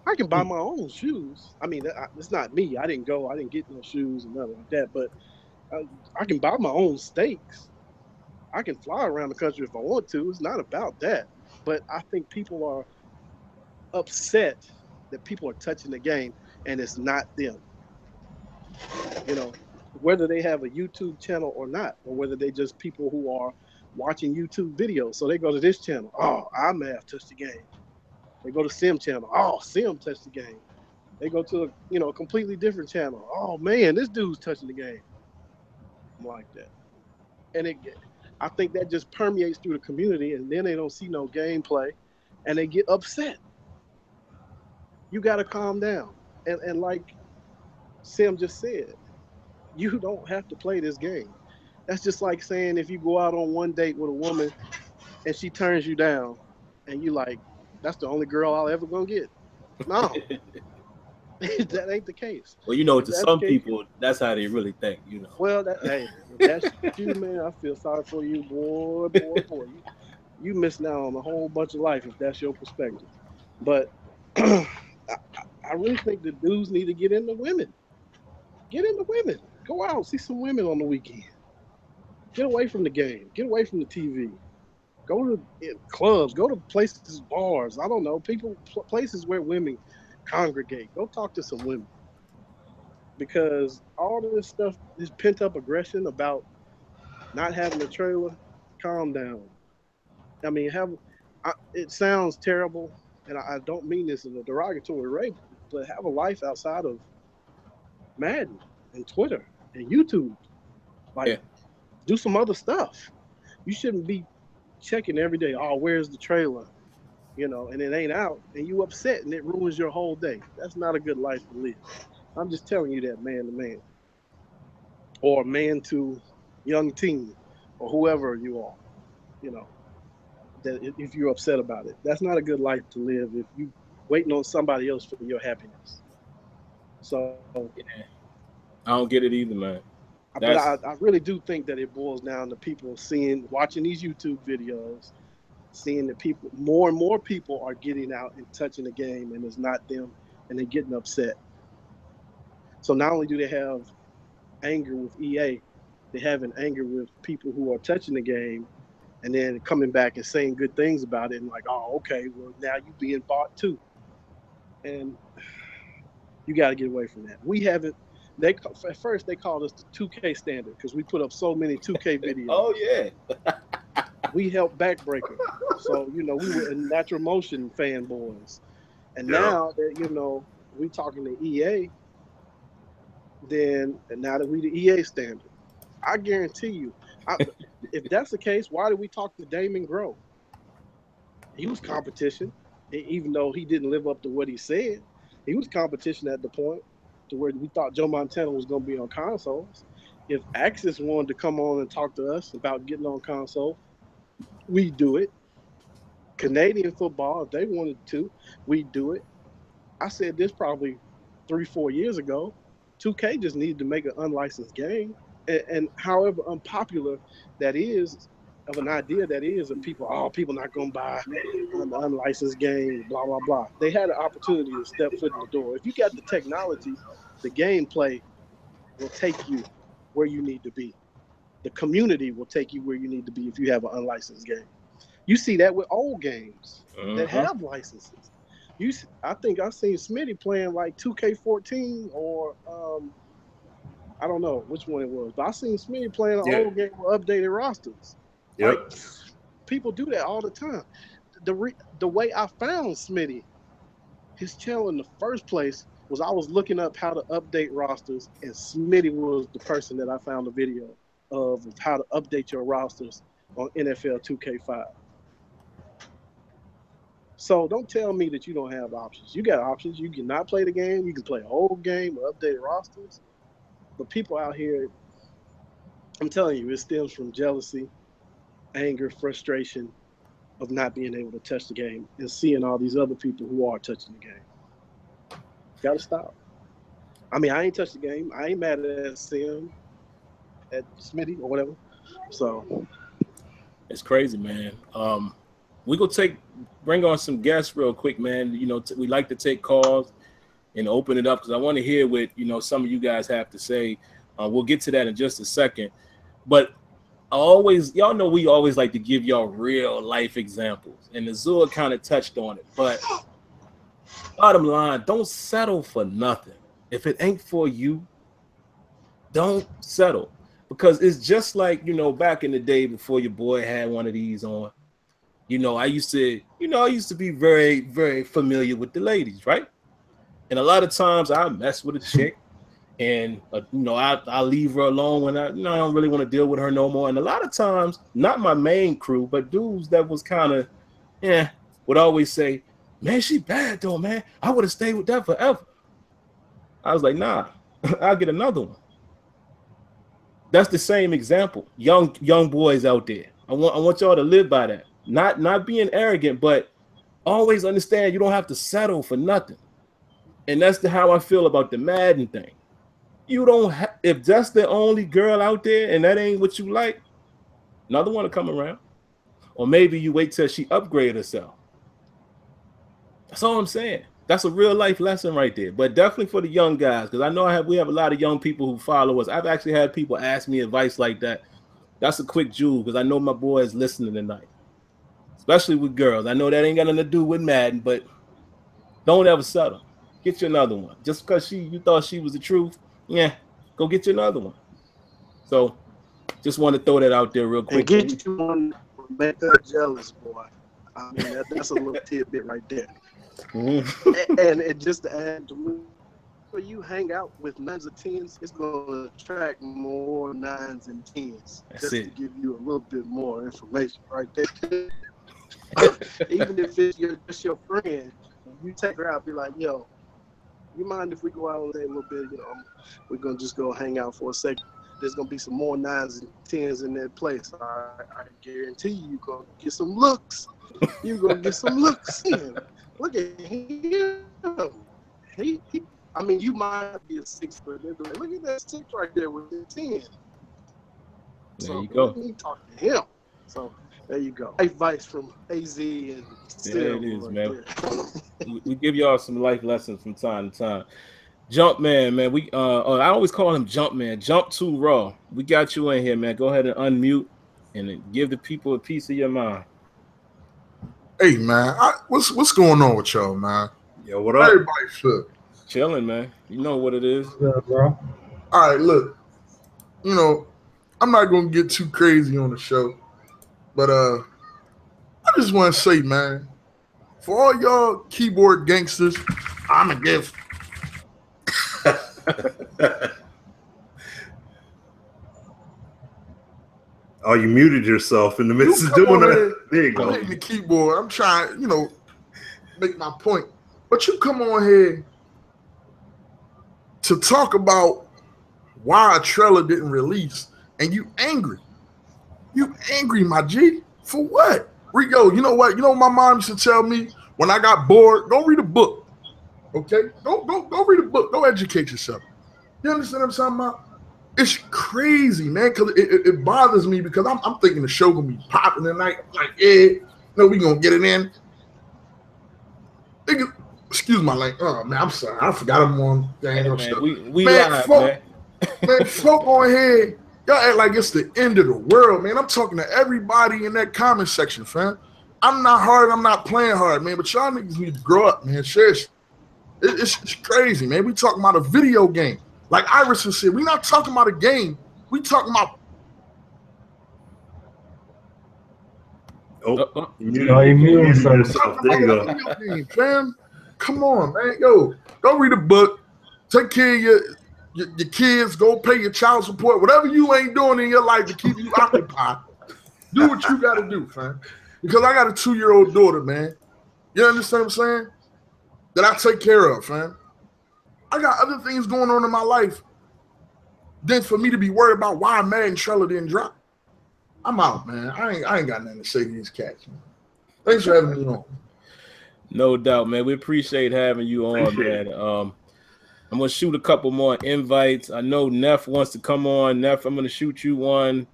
I can buy my own shoes. I mean, it's not me. I didn't get no shoes and nothing like that. But I can buy my own steaks. I can fly around the country if I want to. It's not about that. But I think people are upset that people are touching the game and it's not them. Whether they have a YouTube channel or not, or whether they just people who are watching YouTube videos. So they go to this channel. Oh, iMath touched the game. They go to Sim channel. Oh, Sim touched the game. They go to a completely different channel. Oh man, this dude's touching the game. I'm like that. And I think that just permeates through the community, and then they don't see no gameplay, and they get upset. You got to calm down. And like Sim just said, you don't have to play this game. That's just like saying if you go out on one date with a woman and she turns you down, and you like, that's the only girl I'll ever gonna get. No, that ain't the case. Well, If to that's some the case, people, that's how they really think. Well, if that's you, man, I feel sorry for you, boy. You missing out on a whole bunch of life if that's your perspective. But I really think the dudes need to get into women. Get into women. Go out, see some women on the weekend. Get away from the game. Get away from the TV. Go to clubs. Go to places, bars. I don't know, places where women congregate. Go talk to some women. Because all this stuff, this pent up aggression about not having a trailer, calm down. I mean, it sounds terrible, and I don't mean this in a derogatory way, but have a life outside of Madden and Twitter and YouTube. Like, do some other stuff. You shouldn't be checking every day. Oh, where's the trailer? And it ain't out, and you upset, and it ruins your whole day. That's not a good life to live. I'm just telling you that, man to man, or man to young teen, or whoever you are. That if you're upset about it, that's not a good life to live. If you waiting on somebody else for your happiness. So I don't get it either, man. But I really do think that it boils down to people watching these YouTube videos, seeing that more and more people are getting out and touching the game, and it's not them, and they're getting upset. So not only do they have anger with EA, they have an anger with people who are touching the game, and then coming back and saying good things about it, and like, oh, okay, well now you being bought too, and you got to get away from that. We haven't. At first they called us the 2K standard because we put up so many 2K videos. Oh yeah. We helped Backbreaker, so we were Natural Motion fanboys, and now that we talking to EA, and now that we the EA standard, I guarantee you, if that's the case, why did we talk to Damon Grow? He was competition, even though he didn't live up to what he said. He was competition at the point to where we thought Joe Montana was going to be on consoles. If Axis wanted to come on and talk to us about getting on console, we do it. Canadian football, if they wanted to, we do it. I said this probably 3-4 years ago. 2K just needed to make an unlicensed game, and however unpopular that is, of an idea that is, of people not gonna buy an unlicensed game, blah blah blah. They had an opportunity to step foot in the door. If you got the technology, the gameplay will take you where you need to be. The community will take you where you need to be if you have an unlicensed game. You see that with old games that have licenses. I think I've seen Smitty playing like 2K14 or I don't know which one it was, but I seen Smitty playing an old game with updated rosters. Yep. Like, people do that all the time. The way I found Smitty, his channel in the first place was I was looking up how to update rosters, and Smitty was the person that I found a video of how to update your rosters on NFL 2K5. So don't tell me that you don't have options. You got options. You can not play the game. You can play an old game with updated rosters. But people out here, I'm telling you, it stems from jealousy, anger, frustration of not being able to touch the game and seeing all these other people who are touching the game. Gotta stop. I mean, I ain't touched the game. I ain't mad at Sim, at Smitty or whatever. So it's crazy, man. We go bring on some guests real quick, man. You know, we like to take calls and open it up because I want to hear what, you know, some of you guys have to say. We'll get to that in just a second. But y'all know we always like to give y'all real life examples. And Azure kind of touched on it. But bottom line, don't settle for nothing. If it ain't for you, don't settle. Because it's just like, you know, back in the day before your boy had one of these on. You know, I used to be very, very familiar with the ladies, right? And a lot of times I mess with a chick and, you know, I leave her alone when I don't really want to deal with her no more. And a lot of times, not my main crew, but dudes that was kind of, would always say, man, she bad though, man. I would have stayed with that forever. I was like, nah, I'll get another one. That's the same example. Young boys out there. I want y'all to live by that. Not being arrogant, but always understand you don't have to settle for nothing. And that's how I feel about the Madden thing. You don't if that's the only girl out there and that ain't what you like, another one will come around. Or maybe you wait till she upgrade herself. That's all I'm saying. That's a real life lesson right there. But definitely for the young guys, because I know we have a lot of young people who follow us. I've actually had people ask me advice like that. That's a quick jewel because I know my boy is listening tonight. Especially with girls. I know that ain't got nothing to do with Madden, but don't ever settle. Get you another one. Just because you thought she was the truth, go get you another one. So just want to throw that out there real quick. And get you one, make her jealous, boy. I mean, that's a little tidbit right there. Mm-hmm. and just to add to when you hang out with 9s or 10s, it's going to attract more 9s and 10s. That's just it. To give you a little bit more information right there. Even if it's just your friend, you take her out, be like, yo, you mind if we go out a little bit? You know, we're going to just go hang out for a second. There's going to be some more 9s and 10s in that place. I guarantee you're going to get some looks. You're going to get some looks in. Look at him. I mean, you might be a 6, but they're like, look at that 6 right there with the 10. There you go. Let me talk to him. So there you go. Advice from AZ and there it is, right, man. We give y'all some life lessons from time to time. Jumpman, man. I always call him Jumpman. Jump Too Raw. We got you in here, man. Go ahead and unmute and give the people a piece of your mind. Hey, man. What's going on with y'all, man? Yo, what up? Everybody shook. Chilling, man. You know what it is. Yeah, bro. All right, look. You know, I'm not gonna get too crazy on the show, but I just want to say, man, for all y'all keyboard gangsters, I'm a gift. Oh, you muted yourself in the midst of doing that. There you go. I'm hitting the keyboard. I'm trying, make my point. But you come on here to talk about why a trailer didn't release, and you angry. You angry, my G. For what? Yo, you know what? You know what my mom used to tell me when I got bored? Go read a book. Okay? Go read a book. Go educate yourself. You understand what I'm talking about? It's crazy, man, because it bothers me because I'm thinking the show gonna be popping tonight. I'm like, yeah, no, we gonna get it in. Nigga, excuse my language. Oh man, I'm sorry. I forgot I'm on Hey, man, we man, live, folk, man. folk on here, y'all act like it's the end of the world, man. I'm talking to everybody in that comment section, fam. I'm not hard, I'm not playing hard, man, but y'all niggas need to grow up, man. Seriously. It's crazy, man. We talking about a video game. Like Iverson said, we not talking about a game. We talking about you muted yourself. There you go. Video game, fam. Come on, man. Yo, go read a book. Take care of your kids. Go pay your child support. Whatever you ain't doing in your life to keep you occupied, do what you got to do, fam. Because I got a 2-year-old daughter, man. You understand what I'm saying? That I take care of, fam. I got other things going on in my life than for me to be worried about why Madden Trailer didn't drop. I'm out, man. I ain't got nothing to say to these cats, man. Thanks for having me on. No doubt, man. We appreciate having you on, man. I'm gonna shoot a couple more invites. I know Neff wants to come on. Neff, I'm gonna shoot you one.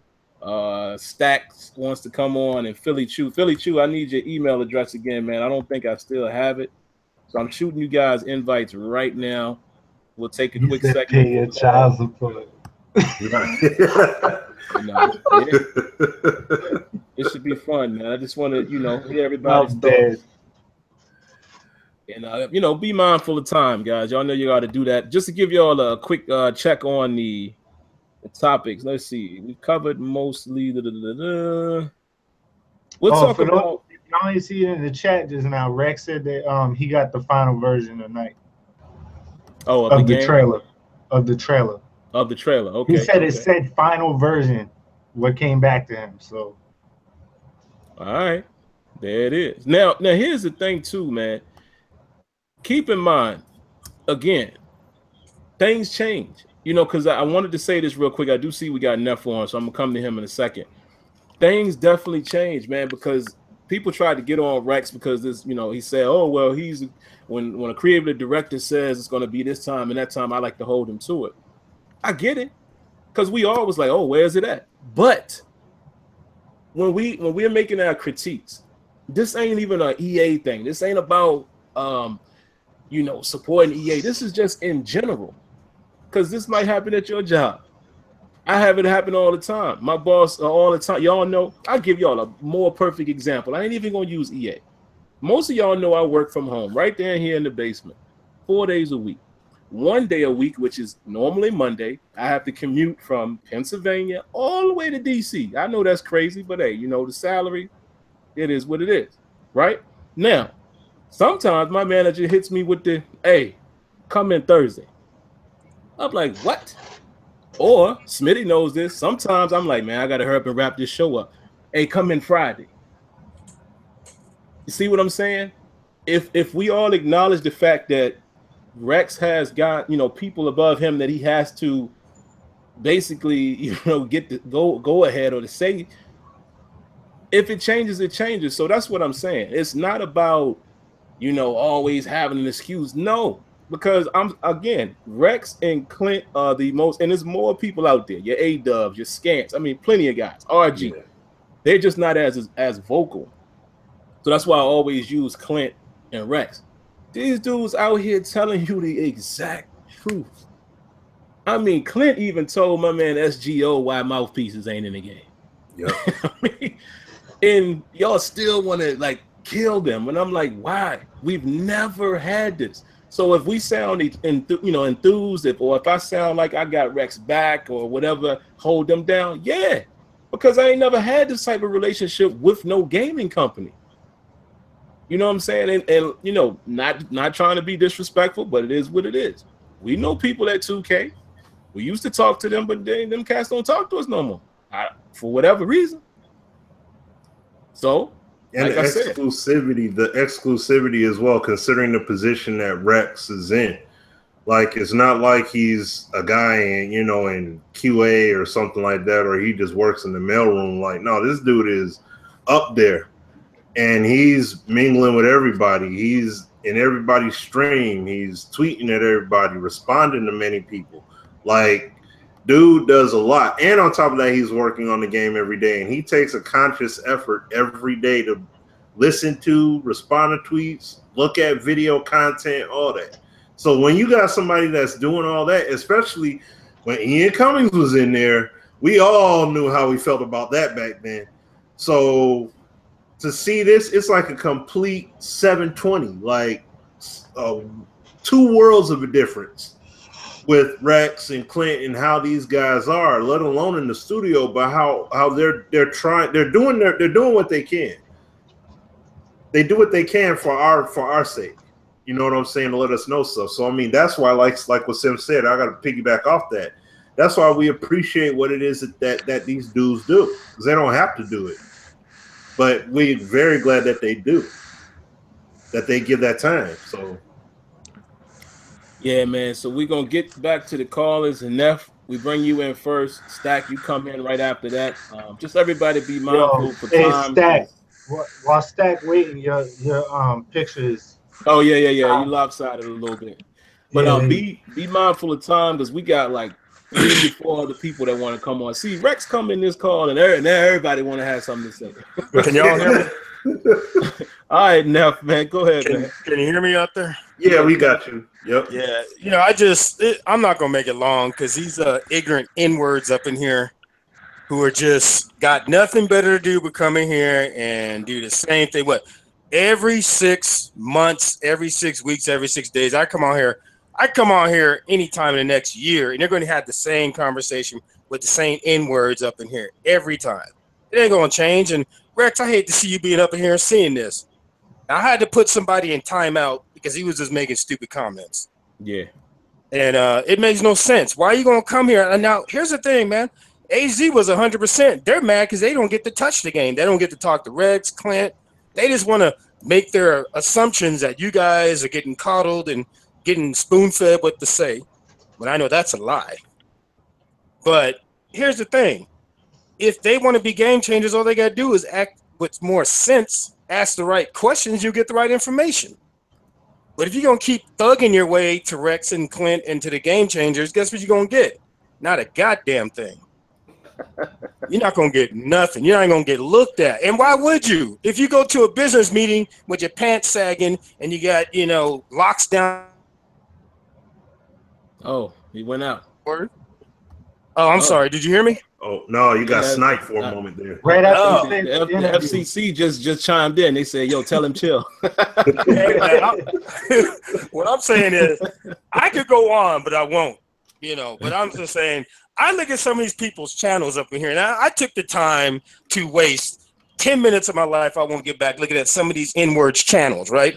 Stacks wants to come on, and Philly Chew. Philly Chew, I need your email address again, man. I don't think I still have it. So I'm shooting you guys invites right now. We'll take a quick second. Pay your child support. You know, yeah. It should be fun, man. I just want to, hear everybody's thoughts. And be mindful of time, guys. Y'all know you got to do that. Just to give y'all a quick check on the topics. Let's see. We covered mostly. We'll talk about. I only see it in the chat just now. Rex said that he got the final version tonight. Oh, of the trailer. Of the trailer. Of the trailer. Okay. He said it said final version. What came back to him? So. All right, there it is. Now here's the thing too, man. Keep in mind, again, things change. Because I wanted to say this real quick. I do see we got Neff on, so I'm gonna come to him in a second. Things definitely change, man, because people tried to get on Rex because this, he said, oh, well, when a creative director says it's going to be this time and that time, I like to hold him to it. I get it, because we always like, oh, where's it at? But when we're making our critiques, this ain't even an EA thing. This ain't about, supporting EA. This is just in general, because this might happen at your job. I have it happen all the time. My boss all the time. Y'all know, I'll give y'all a more perfect example. I ain't even going to use EA. Most of y'all know I work from home right there here in the basement, 4 days a week. 1 day a week, which is normally Monday, I have to commute from Pennsylvania all the way to DC. I know that's crazy, but hey, the salary, it is what it is, right? Now, sometimes my manager hits me with the, hey, come in Thursday. I'm like, what? Or Smitty knows this. Sometimes I'm like, man, I got to hurry up and wrap this show up. Hey, come in Friday. You see what I'm saying? If we all acknowledge the fact that Rex has got, people above him that he has to basically, get the go ahead or to say, if it changes, it changes. So that's what I'm saying. It's not about, always having an excuse. No. Because Rex and Clint are the most, and there's more people out there. Your A-Dubs, your Scants. I mean, plenty of guys. RG. Yeah. They're just not as vocal. So that's why I always use Clint and Rex. These dudes out here telling you the exact truth. I mean, Clint even told my man SGO why mouthpieces ain't in the game. Yep. And y'all still want to kill them. And I'm like, why? We've never had this. So if we sound enthused, or if I sound like I got Rex back or whatever, hold them down, yeah, because I ain't never had this type of relationship with no gaming company. You know what I'm saying? And not trying to be disrespectful, but it is what it is. We know people at 2K. We used to talk to them, but them cats don't talk to us no more for whatever reason. So. And the exclusivity as well, considering the position that Rex is in. It's not like he's a guy in QA or something like that, or he just works in the mailroom. No, this dude is up there, and he's mingling with everybody. He's in everybody's stream. He's tweeting at everybody, responding to many people. Like, dude does a lot. And on top of that, he's working on the game every day. And he takes a conscious effort every day to listen to, respond to tweets, look at video content, all that. So when you got somebody that's doing all that, especially when Ian Cummings was in there, we all knew how we felt about that back then. So to see this, it's like a complete 720, like 2 worlds of a difference with Rex and Clint and how these guys are, let alone in the studio, but how they're doing what they can. They do what they can for our sake. You know what I'm saying? To let us know stuff. So I mean, that's why, like what Sim said, I got to piggyback off that. That's why we appreciate what it is that these dudes do, because they don't have to do it, but we're very glad that they do, that they give that time. So yeah, man. So we're gonna get back to the callers, and Neff, we bring you in first. Stack, you come in right after that. Just everybody be mindful for time. Stack. While Stack waiting, your picture is. Oh yeah. You lopsided a little bit, but be mindful of time, because we got like 3 to 4 other people that want to come on. See, Rex come in this call, and now everybody want to have something to say. Can y'all hear me? All right, Neff, man, go ahead, man. Can you hear me out there? yeah, we got you. Yep. Yeah, I'm not gonna make it long, because these ignorant N-words up in here who are just got nothing better to do but come in here and do the same thing. What? Every 6 months, every 6 weeks, every 6 days, I come on here anytime in the next year, and they're going to have the same conversation with the same N-words up in here every time. It ain't going to change. And Rex, I hate to see you being up in here and seeing this. I had to put somebody in timeout because he was just making stupid comments. Yeah. And it makes no sense. Why are you going to come here? And now, here's the thing, man. AZ was 100%. They're mad because they don't get to touch the game. They don't get to talk to Rex, Clint. They just want to make their assumptions that you guys are getting coddled and getting spoon-fed what to say. But I know that's a lie. But here's the thing. If they want to be game changers, all they got to do is act with more sense, ask the right questions, you get the right information. But if you're going to keep thugging your way to Rex and Clint and to the game changers, guess what you're going to get? Not a goddamn thing. You're not going to get nothing. You're not going to get looked at. And why would you? If you go to a business meeting with your pants sagging and you got, locks down. Oh, he went out. Oh, I'm sorry. Did you hear me? Oh, no, you got sniped for a moment there. Right after the FCC just chimed in. They said, yo, tell him chill. Hey, man, what I'm saying is I could go on, but I won't. But I'm just saying, I look at some of these people's channels up in here, and I took the time to waste 10 minutes of my life. I won't get back looking at some of these N-words channels, right?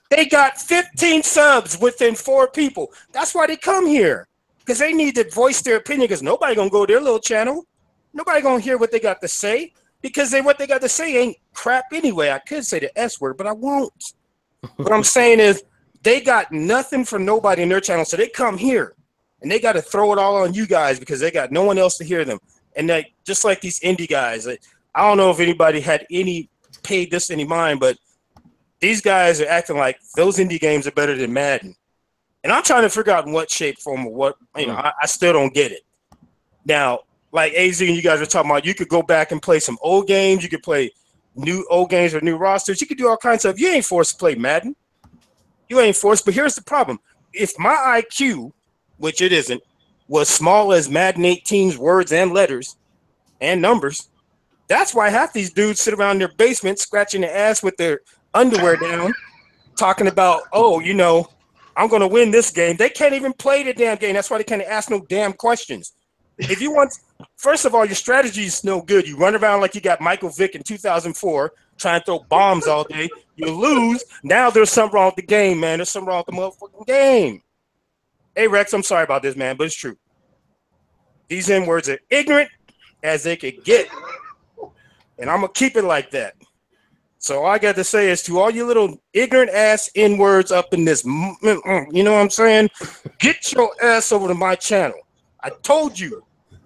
They got 15 subs within 4 people. That's why they come here, because they need to voice their opinion, because nobody going to go to their little channel. Nobody going to hear what they got to say, because what they got to say ain't crap anyway. I could say the S word, but I won't. What I'm saying is they got nothing for nobody in their channel, so they come here. And they got to throw it all on you guys because they got no one else to hear them. And just like these indie guys, I don't know if anybody had paid this any mind, but these guys are acting like those indie games are better than Madden. And I'm trying to figure out in what shape, form, or what, I still don't get it. Now, like AZ and you guys are talking about, you could go back and play some old games. You could play new old games or new rosters. You could do all kinds of stuff. You ain't forced to play Madden. You ain't forced. But here's the problem. If my IQ, which it isn't, was small as Madden 18's words and letters and numbers, that's why half these dudes sit around their basement scratching their ass with their underwear down, talking about, I'm going to win this game. They can't even play the damn game. That's why they can't ask no damn questions. If you want, first of all, your strategy is no good. You run around like you got Michael Vick in 2004, trying to throw bombs all day. You lose. Now there's something wrong with the game, man. There's something wrong with the motherfucking game. Hey, Rex, I'm sorry about this, man, but it's true. These N-words are ignorant as they could get, and I'm going to keep it like that. So all I got to say is to all you little ignorant-ass N-words up in this, you know what I'm saying? Get your ass over to my channel. I told you.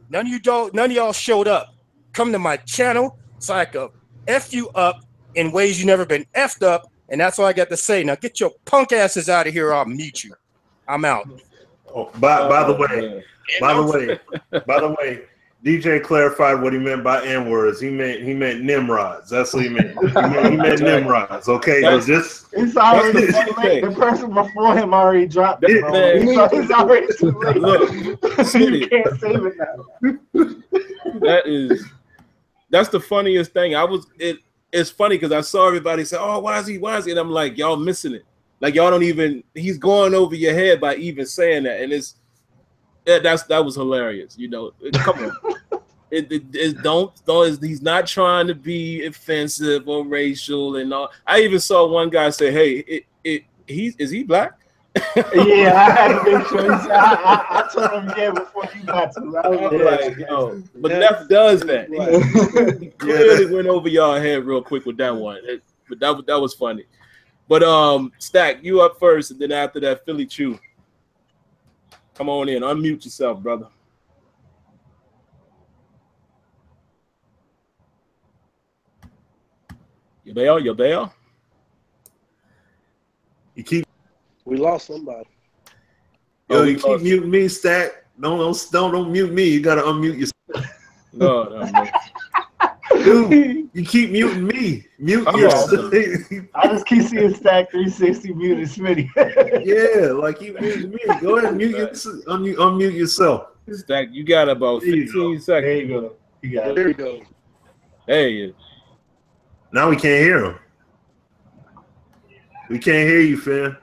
None of y'all showed up. Come to my channel so I can F you up in ways you never been F'd up, and that's all I got to say. Now get your punk asses out of here or I'll meet you. I'm out. By the way, DJ clarified what he meant by N-words. He meant Nimrods. That's what he meant. He meant Nimrods. Okay, it's already too late. The person before him already dropped it. So it's already too late. Look, you can't save it now. That's the funniest thing. It's funny because I saw everybody say, "Oh, why is he?" And I'm like, y'all missing it. Like y'all don't even. He's going over your head by even saying that, and that was hilarious. You know, come on. He's not trying to be offensive or racial and all. I even saw one guy say, "Hey, is he black?" Yeah, I had to make sure. I told him before you got to. I was like, yo, but Neff does that. He clearly went over y'all head real quick with that one. But that was funny. But Stack, you up first, and then after that, Philly Chew. Come on in, unmute yourself, brother. You there? We lost somebody. Yo, you keep muting me, Stack. Don't mute me. You gotta unmute yourself. No. Dude, you keep muting me. Mute yourself. I just keep seeing Stack 360 muted Smitty. Yeah, like you muted me. Go ahead and unmute yourself. Stack, you got about 15 seconds. There you go. There you go. There he is. Now we can't hear him. We can't hear you, fam.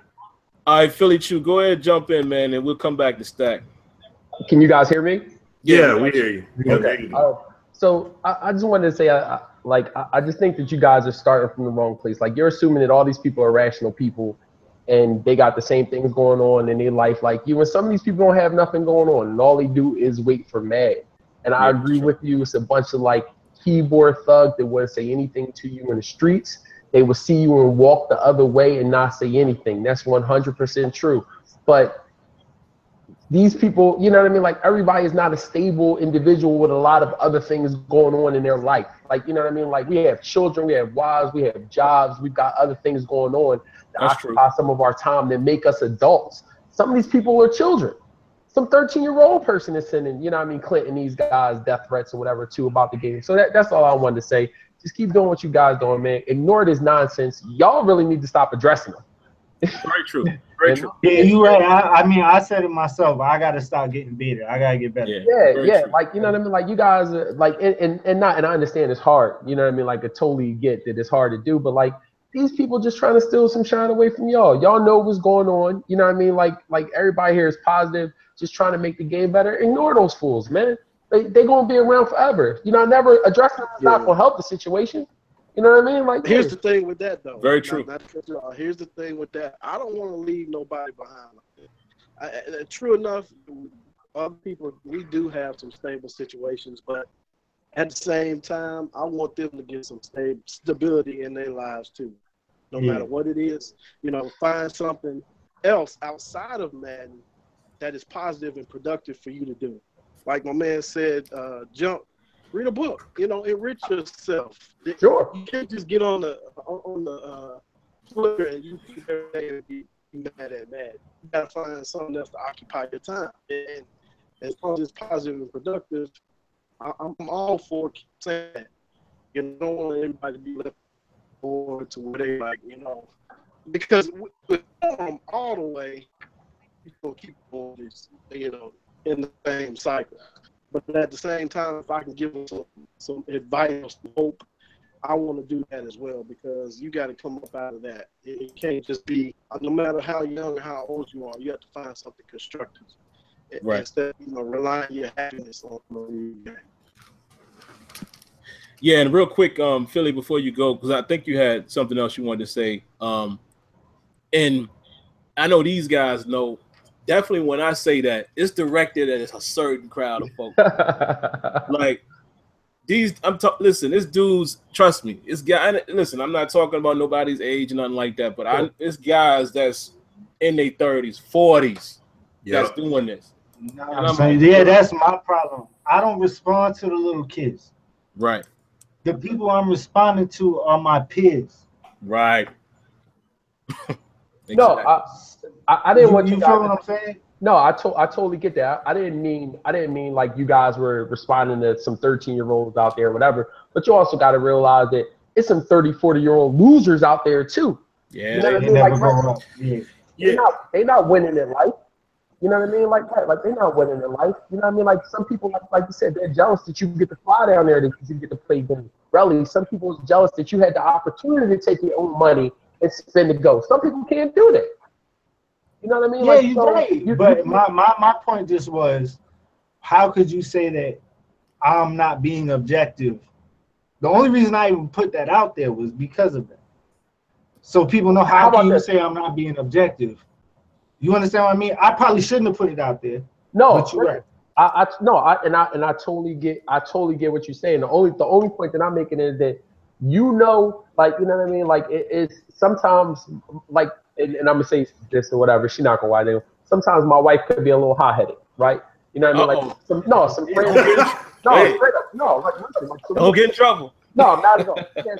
All right, Philly Chew, go ahead, jump in, man, and we'll come back to Stack. Can you guys hear me? Yeah, we hear you. Okay. So I just wanted to say, I just think that you guys are starting from the wrong place. Like, you're assuming that all these people are rational people and they got the same things going on in their life like you. And some of these people don't have nothing going on, and all they do is wait for Madden. And I agree with you. It's a bunch of like keyboard thugs that wouldn't say anything to you in the streets. They will see you and walk the other way and not say anything. That's 100% true. But these people, you know what I mean? Like, everybody is not a stable individual with a lot of other things going on in their life. Like, you know what I mean? Like, we have children, we have wives, we have jobs, we've got other things going on that occupy some of our time that make us adults. Some of these people are children. Some 13-year-old person is sending, you know what I mean, Clinton, these guys, death threats or whatever, too, about the game. So that's all I wanted to say. Just keep doing what you guys doing, man. Ignore this nonsense. Y'all really need to stop addressing them. Very true. Very true. Yeah, you're right. I mean, I said it myself. I got to stop getting better. I got to get better. Yeah. Like, you know what I mean? Like, you guys are like, and I understand it's hard. You know what I mean? Like, I totally get that it's hard to do, but like, these people just trying to steal some shine away from y'all. Y'all know what's going on. You know what I mean? Like everybody here is positive, just trying to make the game better. Ignore those fools, man. They going to be around forever. You know, never addressing them is not going to help the situation. You know what I mean? Like, here's the thing with that, though. Very true. Here's the thing with that. I don't want to leave nobody behind. True enough, other people, we do have some stable situations, but at the same time, I want them to get some stability in their lives too. No matter what it is, you know, find something else outside of Madden that is positive and productive for you to do. Like my man said, read a book, you know, enrich yourself. Sure. You can't just get on the Twitter and you keep every day and be mad at Madden. You gotta find something else to occupy your time. And as long as it's positive and productive, I'm all for saying that. You don't want anybody to be left forward to where they like, you know, because with them all the way, you're gonna keep going this, you know, in the same cycle. But at the same time, if I can give them some advice, some hope, I want to do that as well, because you got to come up out of that. It can't just be, no matter how young or how old you are, you have to find something constructive. Right. Instead of, you know, relying your happiness on the game. Yeah, and real quick, Philly, before you go, because I think you had something else you wanted to say. And I know these guys know, definitely when I say that, it's directed at a certain crowd of folks. Like, listen, this dude's, trust me, it's guy. Listen, I'm not talking about nobody's age and nothing like that, but it's guys that's in their 30s, 40s that's doing this. That's my problem. I don't respond to the little kids. Right. The people I'm responding to are my peers. Right. Exactly. No, I didn't want you you feel guys. what I'm saying? No, I totally get that. I didn't mean like you guys were responding to some 13-year-olds out there or whatever. But you also got to realize that it's some 30, 40-year-old losers out there too. Yeah, you know what I They mean? never Like, grow up. Yeah. they not winning in life. You know what I mean? Like that. Like they're not winning in life. You know what I mean? Like some people, like you said, they're jealous that you get to fly down there, that you get to play games. Really, some people are jealous that you had the opportunity to take your own money and spend it go. Some people can't do that. You know what I mean? Yeah, like, you're so right. But my point just was, how could you say that I'm not being objective? The only reason I even put that out there was because of that. So people know, how can you say I'm not being objective? You understand what I mean? I probably shouldn't have put it out there. No, but you're right. I totally get what you're saying. The only point that I'm making is that like, you know what I mean? Like it's sometimes like, and I'm gonna say this or whatever, she's not gonna lie to. Sometimes my wife could be a little hot-headed, right? You know what I mean? Like some friends. Don't get in trouble. No, not at all. We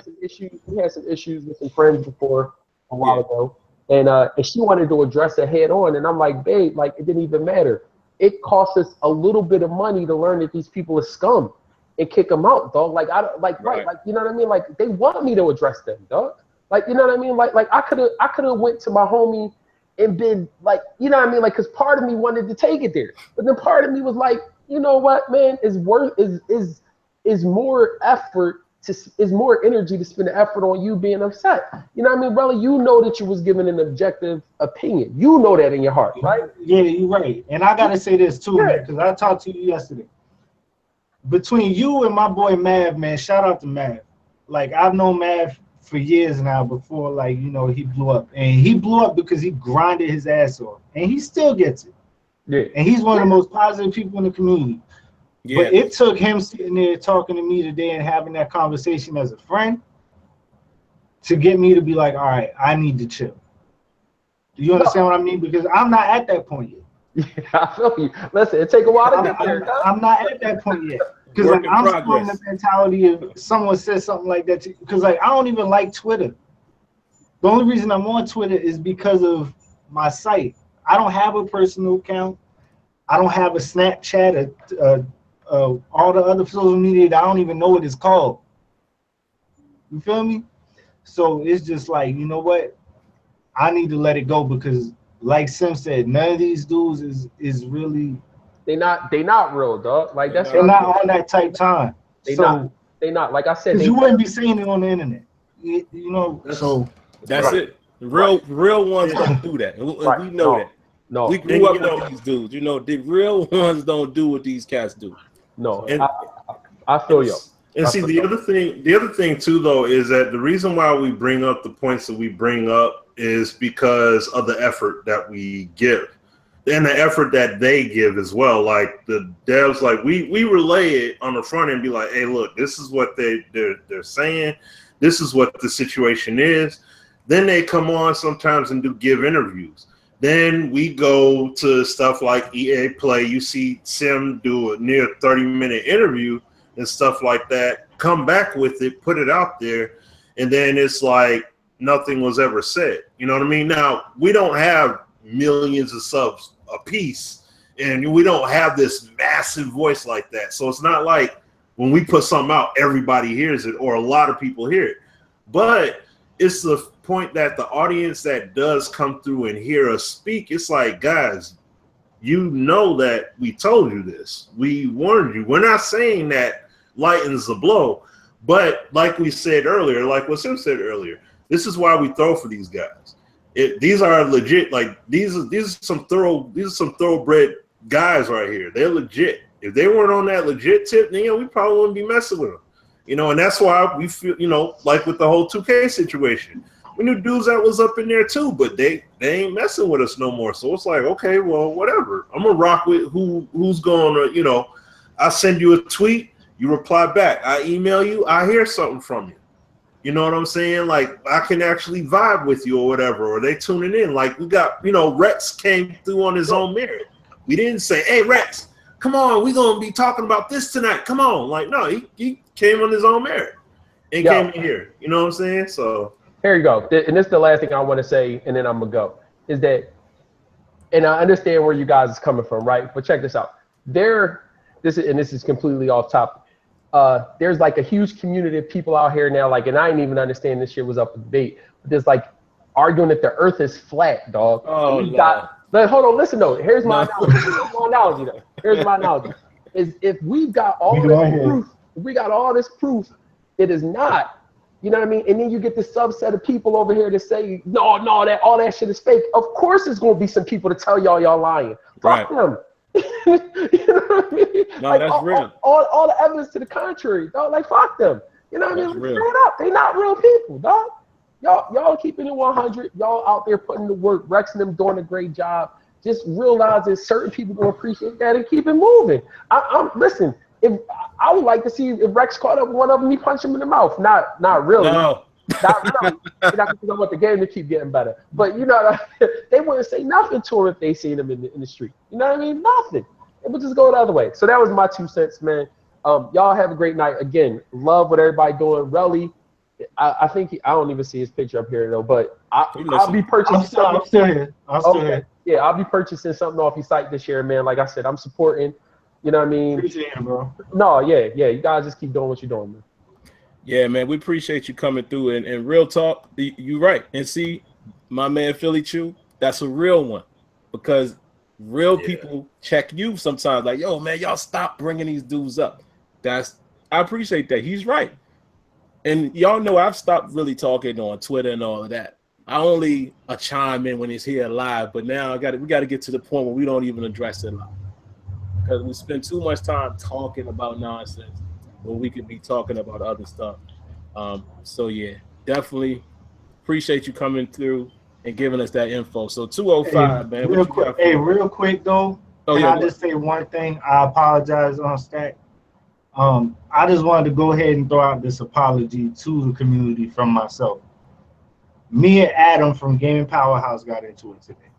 had some issues with some friends before a while ago. And she wanted to address it head on. And I'm like, babe, like it didn't even matter. It costs us a little bit of money to learn that these people are scum and kick them out, dog. Like I don't like right. Like you know what I mean? Like they want me to address them, dog. Like you know what I mean? Like I could have went to my homie and been like, you know what I mean? Like, cause part of me wanted to take it there, but then part of me was like, you know what, man, is more effort. Is more energy to spend the effort on you being upset. You know what I mean, brother? You know that you was given an objective opinion. You know that in your heart, right? Yeah, you're right. And I gotta say this too, man, because I talked to you yesterday. Between you and my boy Mav, man, shout out to Mav. Like I've known Mav for years now before, like, you know, he blew up. And he blew up because he grinded his ass off. And he still gets it. Yeah. And he's one of the most positive people in the community. Yeah. But it took him sitting there talking to me today and having that conversation as a friend to get me to be like, all right, I need to chill. Do you understand what I mean? Because I'm not at that point yet. Yeah, I feel you. Listen, it take a while to get there. I'm not at that point yet. Because like, I'm still in the mentality of someone says something like that. Because like I don't even like Twitter. The only reason I'm on Twitter is because of my site. I don't have a personal account. I don't have a Snapchat, all the other social media that I don't even know what it's called. You feel me? So it's just like, you know what? I need to let it go because, like Sim said, none of these dudes is really. They not real, dog. Like that's they're not on that type time. They not. Like I said, you wouldn't be seeing it on the internet. You know. So that's it. Real ones don't do that. We know that. No, we grew up with these dudes. You know, the real ones don't do what these cats do. No, and I feel you. And see, the other thing too, though, is that the reason why we bring up the points that we bring up is because of the effort that we give and the effort that they give as well. Like the devs, like we relay it on the front end and be like, hey, look, this is what they're saying. This is what the situation is. Then they come on sometimes and give interviews. Then we go to stuff like EA Play. You see Sim do a near 30-minute interview and stuff like that. Come back with it, put it out there, and then it's like nothing was ever said. You know what I mean? Now, we don't have millions of subs a piece, and we don't have this massive voice like that. So it's not like when we put something out, everybody hears it or a lot of people hear it. But it's the point that the audience that does come through and hear us speak, it's like, guys, you know that we told you this. We warned you. We're not saying that lightens the blow, but like we said earlier, like what Sim said earlier, this is why we throw for these guys. These are legit. Like these are some thoroughbred guys right here. They're legit. If they weren't on that legit tip, then we probably wouldn't be messing with them. And that's why we feel, like with the whole 2K situation. We knew dudes that was up in there too, but they ain't messing with us no more. So it's like, okay, well, whatever. I'm gonna rock with who's going to, I send you a tweet, you reply back. I email you, I hear something from you. You know what I'm saying? Like I can actually vibe with you or whatever, or they tuning in. Like we got, Rex came through on his own merit. We didn't say, hey Rex, come on, we're gonna be talking about this tonight. Come on. Like, no, he came on his own merit and came in here. You know what I'm saying? So here you go. And this is the last thing I want to say, and then I'm going to go, is that and I understand where you guys is coming from, right? But check this out. This is completely off topic. There's like a huge community of people out here now, like, and I didn't even understand this shit was up for debate. But there's like arguing that the Earth is flat, dog. Oh, But hold on, listen though. Here's my analogy. Here's my analogy. Is if we've got all this proof, if we got all this proof, it is not. You know what I mean? And then you get this subset of people over here to say, no, that all that shit is fake. Of course, there's gonna be some people to tell y'all lying. Fuck them. You know what I mean? No, like, that's real. All the evidence to the contrary, dog. Like, fuck them. You know what I mean? Straight up, they not real people, dog. Y'all keeping it 100. Y'all out there putting the work. Rex and them doing a great job. Just realize that certain people gonna appreciate that and keep it moving. Listen. If I would like to see if Rex caught up with one of them, he punched him in the mouth. Not really. No. Not really. Because I want the game to keep getting better. But you know, they wouldn't say nothing to him if they seen him in the street. You know what I mean? Nothing. It would just go the other way. So that was my 2 cents, man. Y'all have a great night. Again, love what everybody doing. Relly, I think I don't even see his picture up here though. But I'll be purchasing. I'm still here. Yeah, I'll be purchasing something off your site this year, man. Like I said, I'm supporting. You know what I mean? Appreciate it, bro. No, yeah. You guys just keep doing what you're doing, man. Yeah, man, we appreciate you coming through. And real talk, you're right. And see, my man Philly Chew, that's a real one. Because real people check you sometimes like, yo, man, y'all stop bringing these dudes up. I appreciate that. He's right. And y'all know I've stopped really talking on Twitter and all of that. I only chime in when he's here live, but now we got to get to the point where we don't even address it live. Because we spend too much time talking about nonsense when we could be talking about other stuff. So yeah, definitely appreciate you coming through and giving us that info. So 205, man. Real quick though. Can I just say one thing? I apologize on Stack. I just wanted to go ahead and throw out this apology to the community from myself. Me and Adam from Gaming Powerhouse got into it today,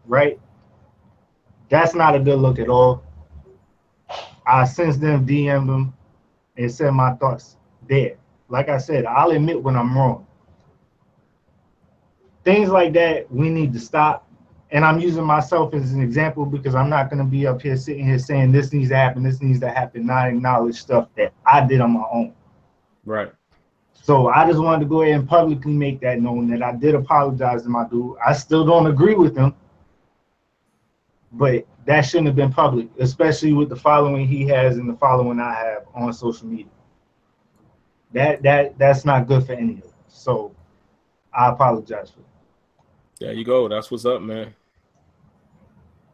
right? That's not a good look at all. I since then DM'd him and said my thoughts there. Like I said, I'll admit when I'm wrong. Things like that, we need to stop. And I'm using myself as an example because I'm not going to be up here sitting here saying this needs to happen, not acknowledge stuff that I did on my own. Right. So I just wanted to go ahead and publicly make that known that I did apologize to my dude. I still don't agree with him, but that shouldn't have been public, especially with the following he has and the following I have on social media. That's not good for any of us. So I apologize for that. There you go. That's what's up, man.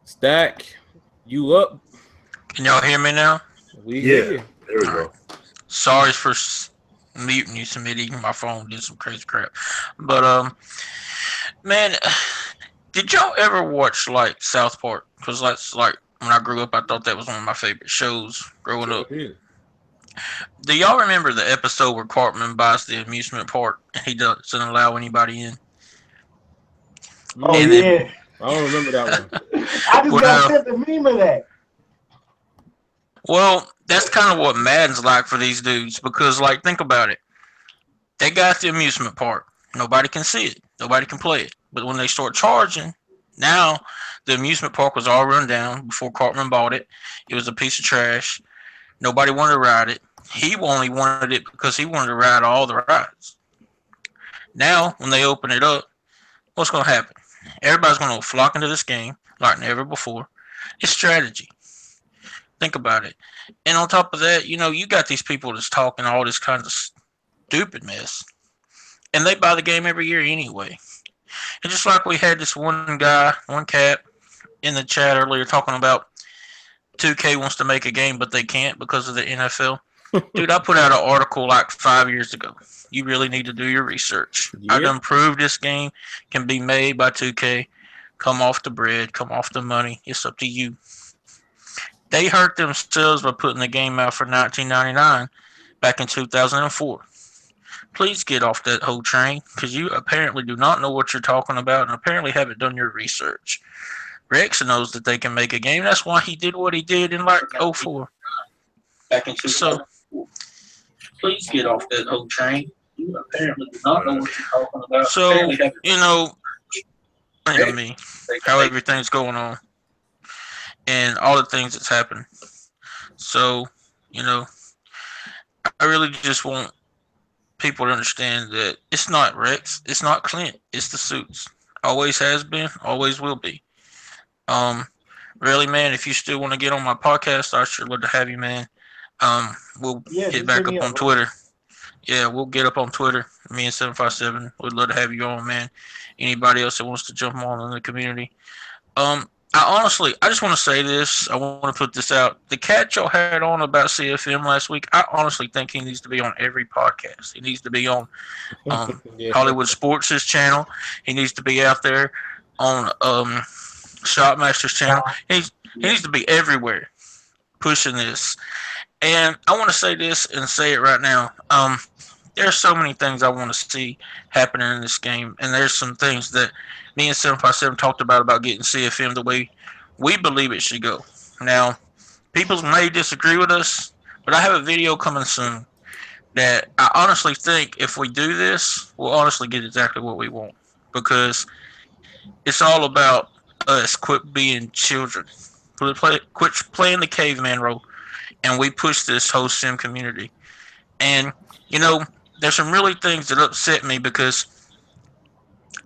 Stack, you up? Can y'all hear me now? We hear you. There we go. Sorry for muting you, Smitty. My phone did some crazy crap. But, man, did y'all ever watch, like, South Park? Because that's, like, when I grew up, I thought that was one of my favorite shows growing up. Yeah. Do y'all remember the episode where Cartman buys the amusement park and he doesn't allow anybody in? Oh, yeah. I don't remember that one. I just got sent the meme of that. Well, that's kind of what Madden's like for these dudes because, like, think about it. They got the amusement park. Nobody can see it. Nobody can play it. But when they start charging, now the amusement park was all run down before Cartman bought it. It was a piece of trash. Nobody wanted to ride it. He only wanted it because he wanted to ride all the rides. Now, when they open it up, what's going to happen? Everybody's going to flock into this game like never before. It's strategy. Think about it. And on top of that, you know, you got these people that's talking all this kind of stupid mess. And they buy the game every year anyway. And just like we had this one cat in the chat earlier talking about 2K wants to make a game, but they can't because of the NFL. Dude, I put out an article like 5 years ago. You really need to do your research. Yep. I done proved this game can be made by 2K. Come off the bread, come off the money. It's up to you. They hurt themselves by putting the game out for $19.99 back in 2004. Please get off that whole train because you apparently do not know what you're talking about and apparently haven't done your research. Rex knows that they can make a game. That's why he did what he did in like 04. Back in 2004. So, please get off that whole train. You apparently do not know what you're talking about. So, you know, explaining to me how everything's going on and all the things that's happening. So, I really just want people to understand that it's not Rex, it's not Clint, it's the suits. Always has been, always will be. Really, man, if you still want to get on my podcast, I sure love to have you, man. We'll get back up on Twitter. Yeah, we'll get up on Twitter. Me and 757 would love to have you on, man. Anybody else that wants to jump on in the community. I just want to say this. I want to put this out. The cat y'all had on about CFM last week, I honestly think he needs to be on every podcast. He needs to be on Hollywood Sports' channel. He needs to be out there on Shopmaster's channel. He needs to be everywhere pushing this. And I want to say this and say it right now. There's so many things I want to see happening in this game, and there's some things that me and 757 talked about getting CFM the way we believe it should go. Now, people may disagree with us, but I have a video coming soon that I honestly think if we do this, we'll honestly get exactly what we want, because it's all about us quit being children, quit playing the caveman role, and we push this whole sim community. And, there's some really things that upset me, because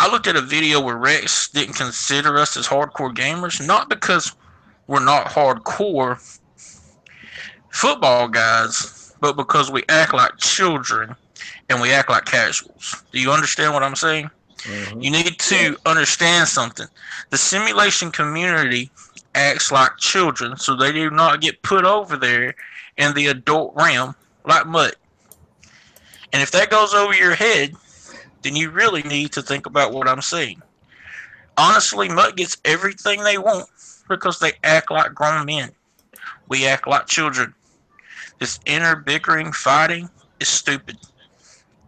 I looked at a video where Rex didn't consider us as hardcore gamers, not because we're not hardcore football guys, but because we act like children and we act like casuals. Do you understand what I'm saying? Mm-hmm. You need to understand something. The simulation community acts like children, so they do not get put over there in the adult realm like Mutt. And if that goes over your head, then you really need to think about what I'm saying. Honestly, Mutt gets everything they want because they act like grown men. We act like children. This inner bickering, fighting is stupid.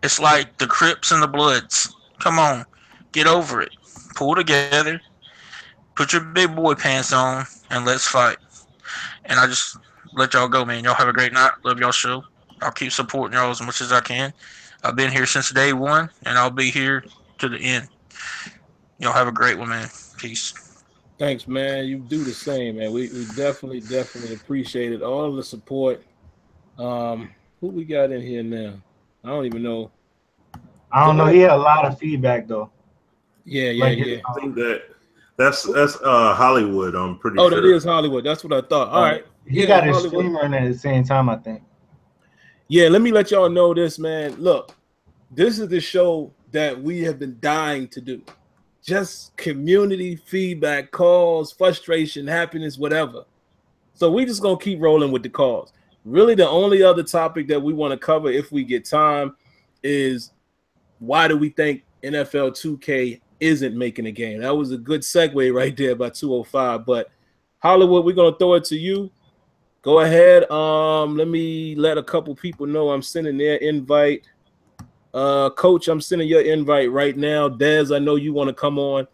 It's like the Crips and the Bloods. Come on, get over it. Pull together, put your big boy pants on, and let's fight. And I just let y'all go, man. Y'all have a great night. Love y'all show. I'll keep supporting y'all as much as I can. I've been here since day one, and I'll be here to the end. Y'all have a great one, man. Peace. Thanks, man. You do the same, man. We definitely appreciate it. All the support. Who we got in here now? I don't even know. I don't know. He had a lot of feedback, though. Yeah. I think that's Hollywood. I'm pretty sure. Oh, that is Hollywood. That's what I thought. All right. He got his streamer in at the same time, I think. Yeah, let me let y'all know this, man. Look, this is the show that we have been dying to do. Just community feedback, calls, frustration, happiness, whatever. So we just going to keep rolling with the calls. Really, the only other topic that we want to cover if we get time is why do we think NFL 2K isn't making a game? That was a good segue right there by 205. But Hollywood, we're going to throw it to you. Go ahead. Let me let a couple people know I'm sending their invite. Coach, I'm sending your invite right now. Dez, I know you want to come on.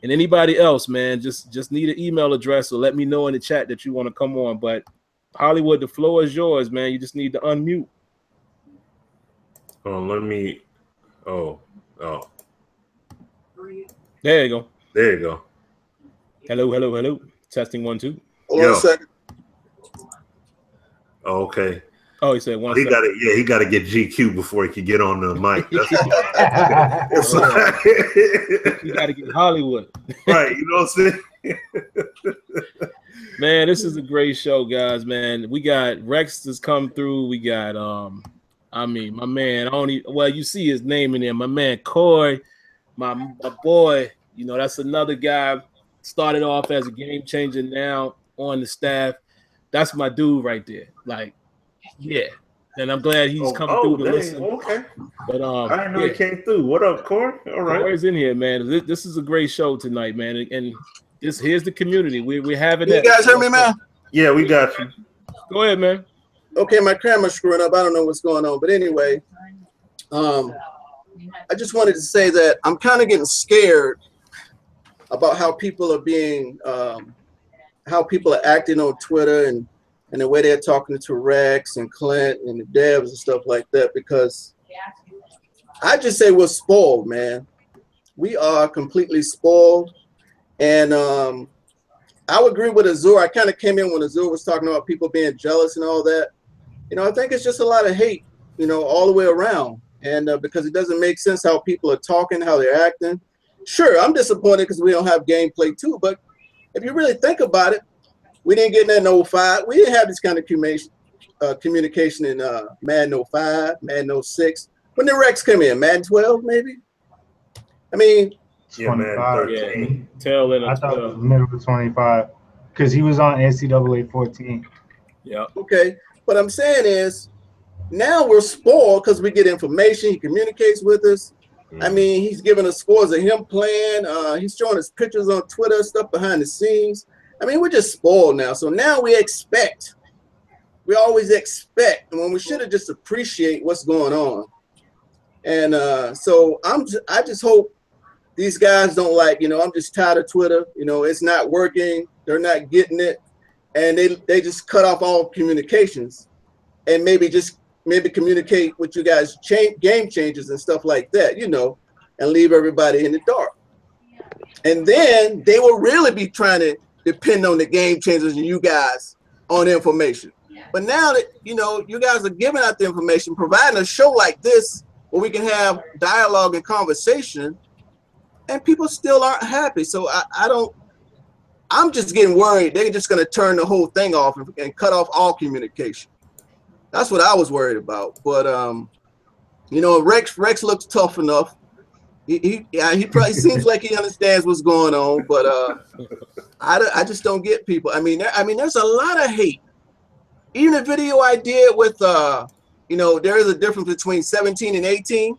And anybody else, man, just need an email address or let me know in the chat that you want to come on. But Hollywood, the floor is yours, man. You just need to unmute. Oh, let me. Oh. There you go. There you go. Hello. Testing 1 2. Hold on a second. Oh, okay. Oh, he said one. He got to get GQ before he can get on the mic. You got to get Hollywood. Right, you know what I'm saying? Man, this is a great show, guys, man. We got Rex has come through. We got my man, you see his name in there. My man Coy, my boy, that's another guy. Started off as a game changer, now on the staff. That's my dude right there. Like, yeah. And I'm glad he's coming through to listen. Okay. But I didn't know he came through. What up, Corey? All right. Corey's in here, man. This is a great show tonight, man. And here's the community. We're having that. You guys hear me, man? Yeah, we got you. Go ahead, man. Okay, my camera's screwing up. I don't know what's going on. But anyway, I just wanted to say that I'm kind of getting scared about how people are being how people are acting on Twitter and the way they're talking to Rex and Clint and the devs and stuff like that, because I just say we're spoiled, man. we are completely spoiled. And I would agree with Azure. I kind of came in when Azure was talking about people being jealous and all that. You know, I think it's just a lot of hate, you know, all the way around. And because it doesn't make sense how people are talking, how they're acting. Sure, I'm disappointed because we don't have gameplay too. But if you really think about it, we didn't get that in 05. We didn't have this kind of communication in Madden 05, Madden 06. When did Rex come in? Madden 12, maybe? I mean, Yeah, man. 13. Tail end I of thought it 12. was middle of 25 because he was on NCAA 14. Yeah. Okay. What I'm saying is now we're spoiled because we get information. He communicates with us. I mean, he's giving us scores of him playing. He's showing us pictures on Twitter, stuff behind the scenes. I mean, we're just spoiled now. So now we expect. We always expect, and when we should have just appreciate what's going on. And so I just hope these guys don't like, you know, I'm just tired of Twitter. You know, it's not working. They're not getting it. And they just cut off all communications and maybe communicate with you guys, game changes and stuff like that, you know, and leave everybody in the dark. And then they will really be trying to depend on the game changers and you guys on information. But now that, you know, you guys are giving out the information, providing a show like this where we can have dialogue and conversation, and people still aren't happy. So I'm just getting worried they're just going to turn the whole thing off and cut off all communication. That's what I was worried about. But you know, Rex looks tough enough. He probably seems like he understands what's going on. But I just don't get people. I mean, there's a lot of hate. Even the video I did with you know, there is a difference between 17 and 18.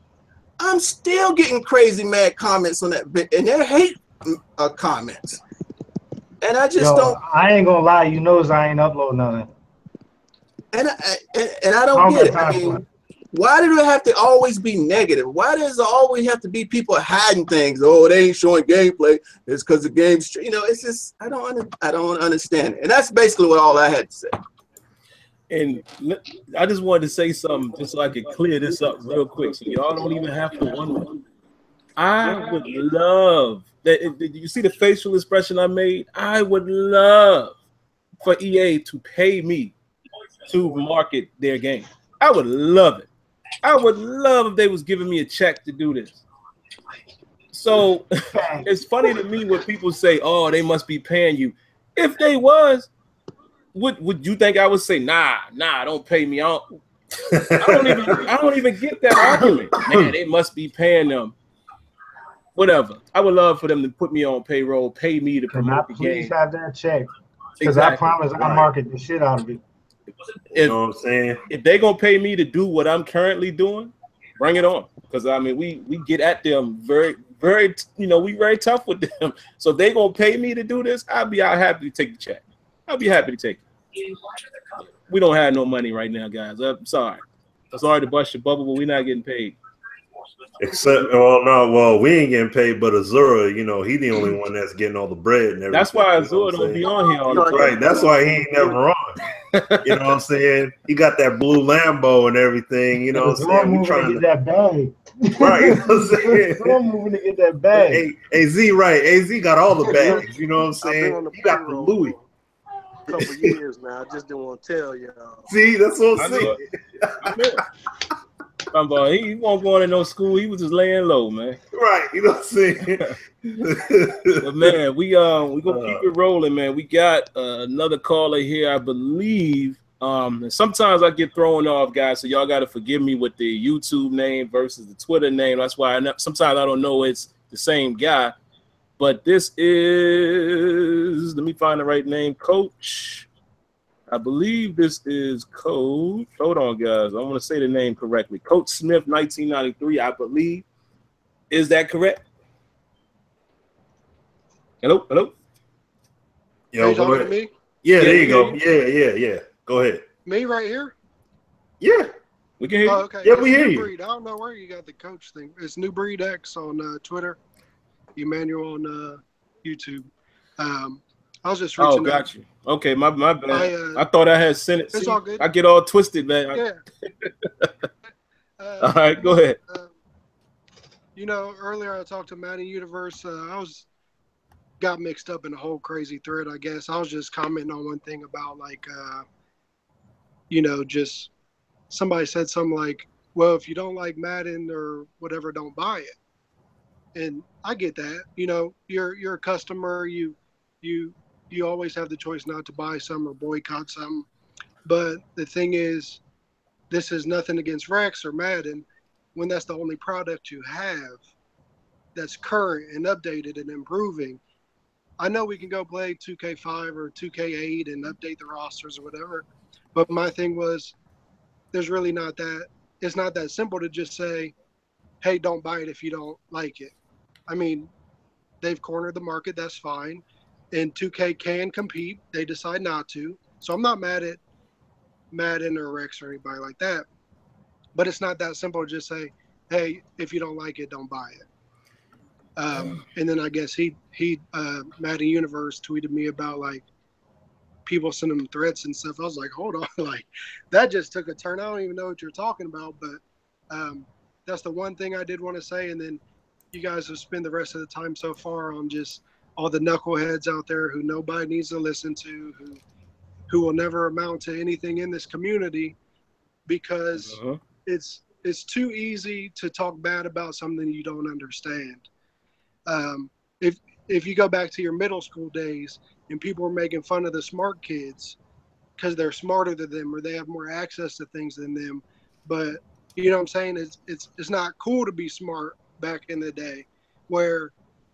I'm still getting crazy mad comments on that bit, and they're hate comments. And I just don't. I ain't gonna lie, you know, I ain't uploading nothing. And I don't get it. I mean, why do it have to always be negative? Why does it always have to be people hiding things? Oh, they ain't showing gameplay. It's because the game's, you know, it's just I don't understand it. And that's basically what all I had to say. And I just wanted to say something just so I could clear this up real quick, so y'all don't even have to wonder. I would love that. Did you see the facial expression I made? I would love for EA to pay me to market their game. I would love it. I would love if they was giving me a check to do this. So it's funny to me when people say, "Oh, they must be paying you." If they was, would you think I would say, "Nah, don't pay me"? I don't even get that argument. Man, they must be paying them. Whatever. I would love for them to put me on payroll, pay me to promote the game. Please have that check. Because Exactly. I promise I'll market the shit out of it. You know what I'm saying? If they're gonna pay me to do what I'm currently doing, bring it on. Because I mean, we get at them very, very, you know, we very tough with them. So if they're gonna pay me to do this, I'll be happy to take the check. I'll be happy to take it. We don't have no money right now, guys. I'm sorry. I'm sorry to bust your bubble, but we're not getting paid. Except, well, we ain't getting paid, but Azure, you know, he the only one that's getting all the bread and everything. That's why Azure don't be on here all the time. Right, that's why he ain't never on. You know what I'm saying? He got that blue Lambo and everything, you know what I'm saying? We trying to get that bag. Right, you know what I'm saying? I'm moving to get that bag. AZ, right. AZ got all the bags, you know what I'm saying? He got the Louis. A couple of years now. I just didn't want to tell y'all. See, that's what I'm saying. He won't go into no school. He was just laying low, man. Right, you know what I'm saying? But man, we gonna keep it rolling, man. We got another caller here, I believe. And sometimes I get thrown off, guys, so y'all gotta forgive me with the YouTube name versus the Twitter name. That's why sometimes I don't know it's the same guy. But this is, let me find the right name, Coach. I believe this is Coach. Hold on, guys. I want to say the name correctly. Coach Smith, 1993, I believe. Is that correct? Hello? Yo, you talking to me? Yeah, there you go. Yeah. Go ahead. Me right here? Yeah. We can hear you. Oh, okay. Yeah, It's we hear New you. Breed. I don't know where you got the coach thing. It's New Breed X on Twitter. Emmanuel on YouTube. I was just reaching out. Got you. Okay, my bad. I thought I had sent it. It's all good. I get all twisted, man. Yeah. All right, go ahead. You know, earlier I talked to Madden Universe. Got mixed up in a whole crazy thread, I guess. I was just commenting on one thing about like, you know, just somebody said something like, well, if you don't like Madden or whatever, don't buy it. And I get that. You know, you're a customer. You always have the choice not to buy some or boycott some. But the thing is, this is nothing against Rex or Madden when that's the only product you have that's current and updated and improving. I know we can go play 2K5 or 2K8 and update the rosters or whatever, but my thing was, there's really not that. It's not that simple to just say, hey, don't buy it if you don't like it. I mean, they've cornered the market. That's fine. And 2K can compete. They decide not to. So I'm not mad at Madden or Rex or anybody like that. But it's not that simple to just say, hey, if you don't like it, don't buy it. And then I guess he Madden Universe tweeted me about like people sending him threats and stuff. I was like, hold on, like that just took a turn. I don't even know what you're talking about, but that's the one thing I did want to say. And then you guys have spent the rest of the time so far on just all the knuckleheads out there who nobody needs to listen to, who will never amount to anything in this community because it's too easy to talk bad about something you don't understand. If you go back to your middle school days and people were making fun of the smart kids because they're smarter than them or they have more access to things than them, but you know what I'm saying? It's not cool to be smart back in the day, where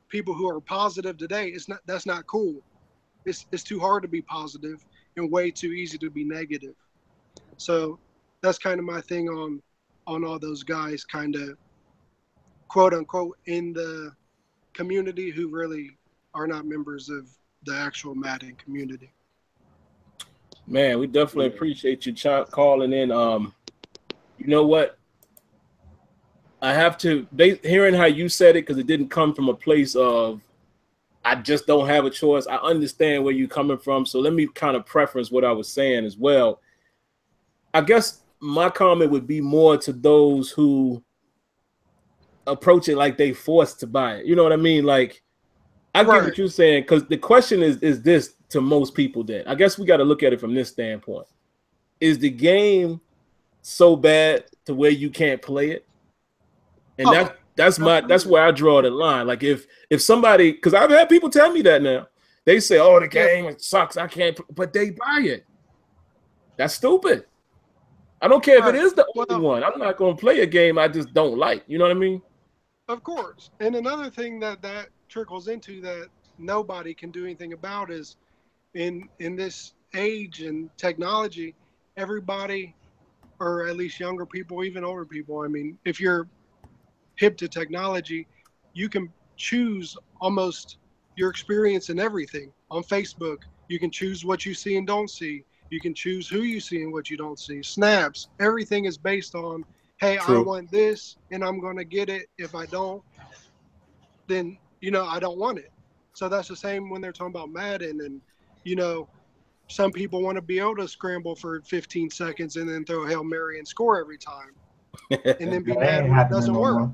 people who are positive today, that's not cool. It's too hard to be positive and way too easy to be negative. So that's kind of my thing on all those guys, kind of quote unquote in the community who really are not members of the actual Madden community. Man, we definitely appreciate you calling in. You know what? I have to hearing how you said it, because it didn't come from a place of I just don't have a choice. I understand where you're coming from. So let me kind of preference what I was saying as well. I guess my comment would be more to those who approach it like they forced to buy it. You know what I mean? Like, I get what you're saying, because the question is this to most people then. I guess we got to look at it from this standpoint. Is the game so bad to where you can't play it? And that's where I draw the line. Like if somebody, because I've had people tell me that now. They say, oh, the game sucks, I can't, but they buy it. That's stupid. I don't care if it is the only one. I'm not going to play a game I just don't like. You know what I mean? Of course. And another thing that trickles into that nobody can do anything about is in this age and technology, everybody, or at least younger people, even older people, I mean, if you're hip to technology, you can choose almost your experience in everything. On Facebook, you can choose what you see and don't see. You can choose who you see and what you don't see. Snaps, everything is based on, hey, I want this and I'm going to get it. If I don't, then, you know, I don't want it. So that's the same when they're talking about Madden. And, you know, some people want to be able to scramble for 15 seconds and then throw a Hail Mary and score every time. And then be mad when it doesn't work.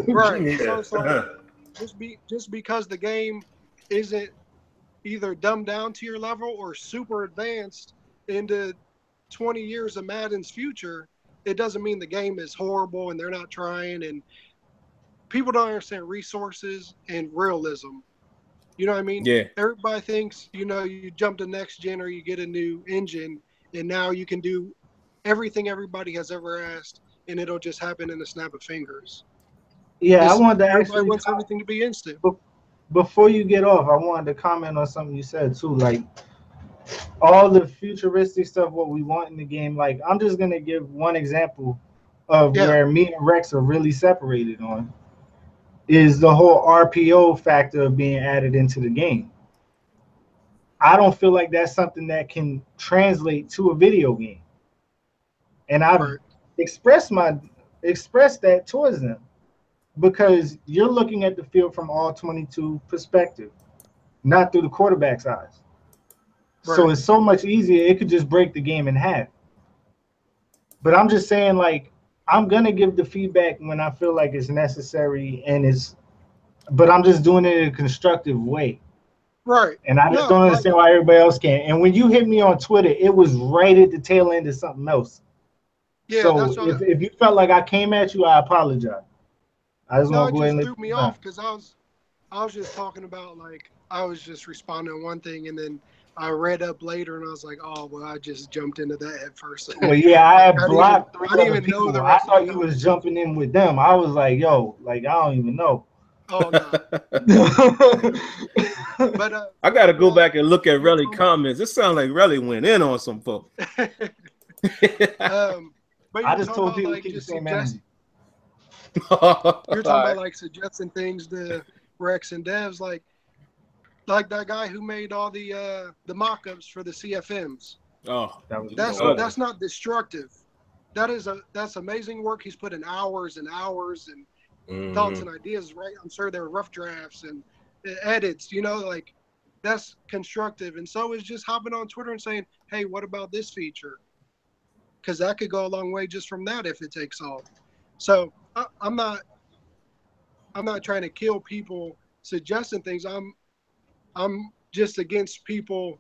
Right. So it's like, just because the game isn't either dumbed down to your level or super advanced into 20 years of Madden's future, it doesn't mean the game is horrible and they're not trying. And people don't understand resources and realism. You know what I mean? Yeah. Everybody thinks, you know, you jump to next gen or you get a new engine and now you can do everything everybody has ever asked and it'll just happen in a snap of fingers. Yeah, I wanted to everybody actually wants everything to be instant. Before you get off, I wanted to comment on something you said too, like all the futuristic stuff, what we want in the game. Like, I'm just gonna give one example of where me and Rex are really separated on is the whole RPO factor of being added into the game. I don't feel like that's something that can translate to a video game. And I've expressed that towards them, because you're looking at the field from all 22 perspective, not through the quarterback's eyes. So it's so much easier. It could just break the game in half. But I'm just saying, like, I'm gonna give the feedback when I feel like it's necessary, but I'm just doing it in a constructive way. Right. And I just don't understand why everybody else can't. And when you hit me on Twitter, it was right at the tail end of something else. Yeah, so if you felt like I came at you, I apologize. I just want to go ahead and threw me off because I was just talking about, like, I was just responding to one thing, and then I read up later and I was like, oh, well, I just jumped into that at first. Well, yeah, I had blocked I didn't even know the I rest. thought you was jumping in with them. I was like, yo, like, I don't even know. Oh, no. But I got to go back and look at Relly comments. It sounds like Relly went in on some folks. But I just told people to keep the same energy. You're talking about like suggesting things to Rex and devs, like that guy who made all the mock-ups for the CFMs. Oh, that's not destructive. That's amazing work. He's put in hours and hours and thoughts and ideas. Right? I'm sure there are rough drafts and edits. You know, like that's constructive. And so is just hopping on Twitter and saying, "Hey, what about this feature?" Because that could go a long way just from that if it takes off. So I'm not trying to kill people suggesting things. I'm just against people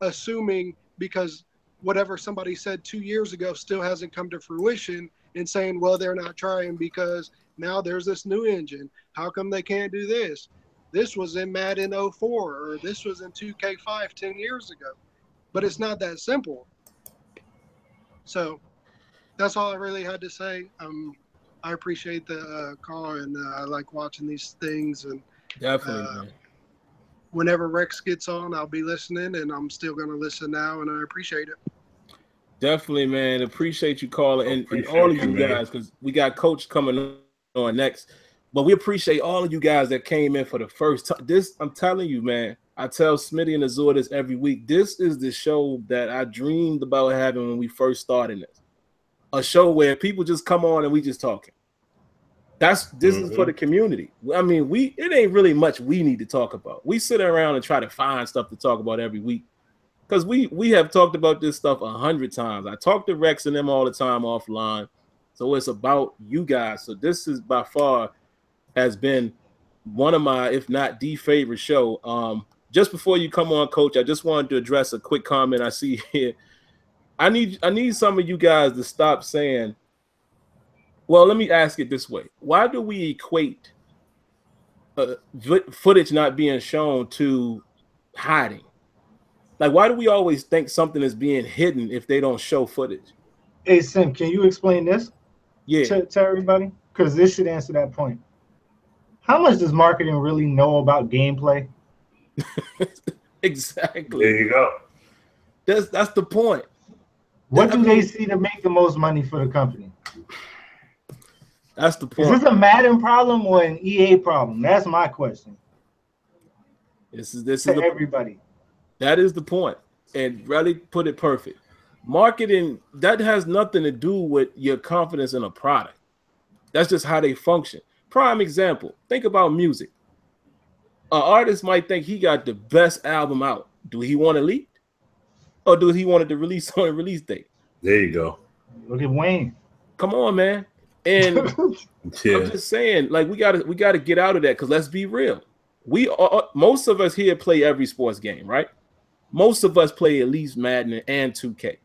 assuming because whatever somebody said 2 years ago still hasn't come to fruition and saying, well, they're not trying because now there's this new engine. How come they can't do this? This was in Madden 04 or this was in 2K5 10 years ago. But it's not that simple. So that's all I really had to say. I appreciate the call, and I like watching these things. And definitely, man. Whenever Rex gets on, I'll be listening, and I'm still going to listen now, and I appreciate it. Definitely, man. Appreciate you calling, and all of you guys, because we got Coach coming on next. But we appreciate all of you guys that came in for the first time. This, I'm telling you, man. I tell Smitty and Azure this every week. This is the show that I dreamed about having when we first started this. A show where people just come on and we just talking. This is for the community. I mean, it ain't really much we need to talk about. We sit around and try to find stuff to talk about every week because we have talked about this stuff 100 times. I talk to Rex and them all the time offline, so it's about you guys. So this is by far has been one of my, if not the favorite show. Just before you come on, Coach, I just wanted to address a quick comment I see here. I need some of you guys to stop saying, well, let me ask it this way. Why do we equate footage not being shown to hiding? Like, why do we always think something is being hidden if they don't show footage? Hey, Sim, can you explain this to everybody? Because this should answer that point. How much does marketing really know about gameplay? Exactly. There you go. That's the point. What do they see to make the most money for the company? That's the point. Is this a Madden problem or an EA problem? That's my question. This is everybody. That is the point. And really put it perfect. Marketing, that has nothing to do with your confidence in a product. That's just how they function. Prime example, think about music. An artist might think he got the best album out. Do he want to leak? Or do he want it to release on a release date? There you go. Look at Wayne. Come on, man. And I'm just saying, like, we gotta get out of that, because let's be real. Most of us here play every sports game, right? Most of us play at least Madden and 2K.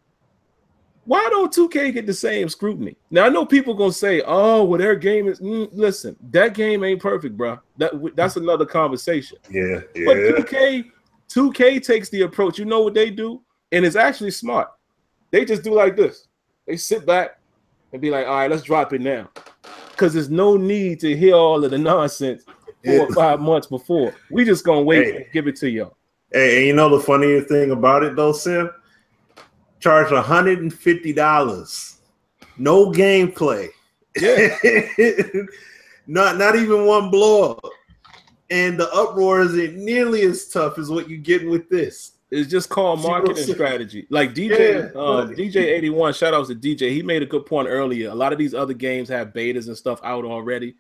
Why don't 2K get the same scrutiny? Now, I know people gonna say, oh, well, their game is listen, that game ain't perfect, bro. That's another conversation. Yeah. But 2K takes the approach. You know what they do? And it's actually smart. They just do like this. They sit back and be like, all right, let's drop it now. Because there's no need to hear all of the nonsense 4 or 5 months before. We just going to wait and give it to y'all. Hey, and you know the funniest thing about it, though, Sim? Charge $150. No gameplay. Yeah. not even one blow up. And the uproar isn't nearly as tough as what you get with this. It's just called marketing strategy. Like DJ81, shout outs to DJ. He made a good point earlier. A lot of these other games have betas and stuff out already.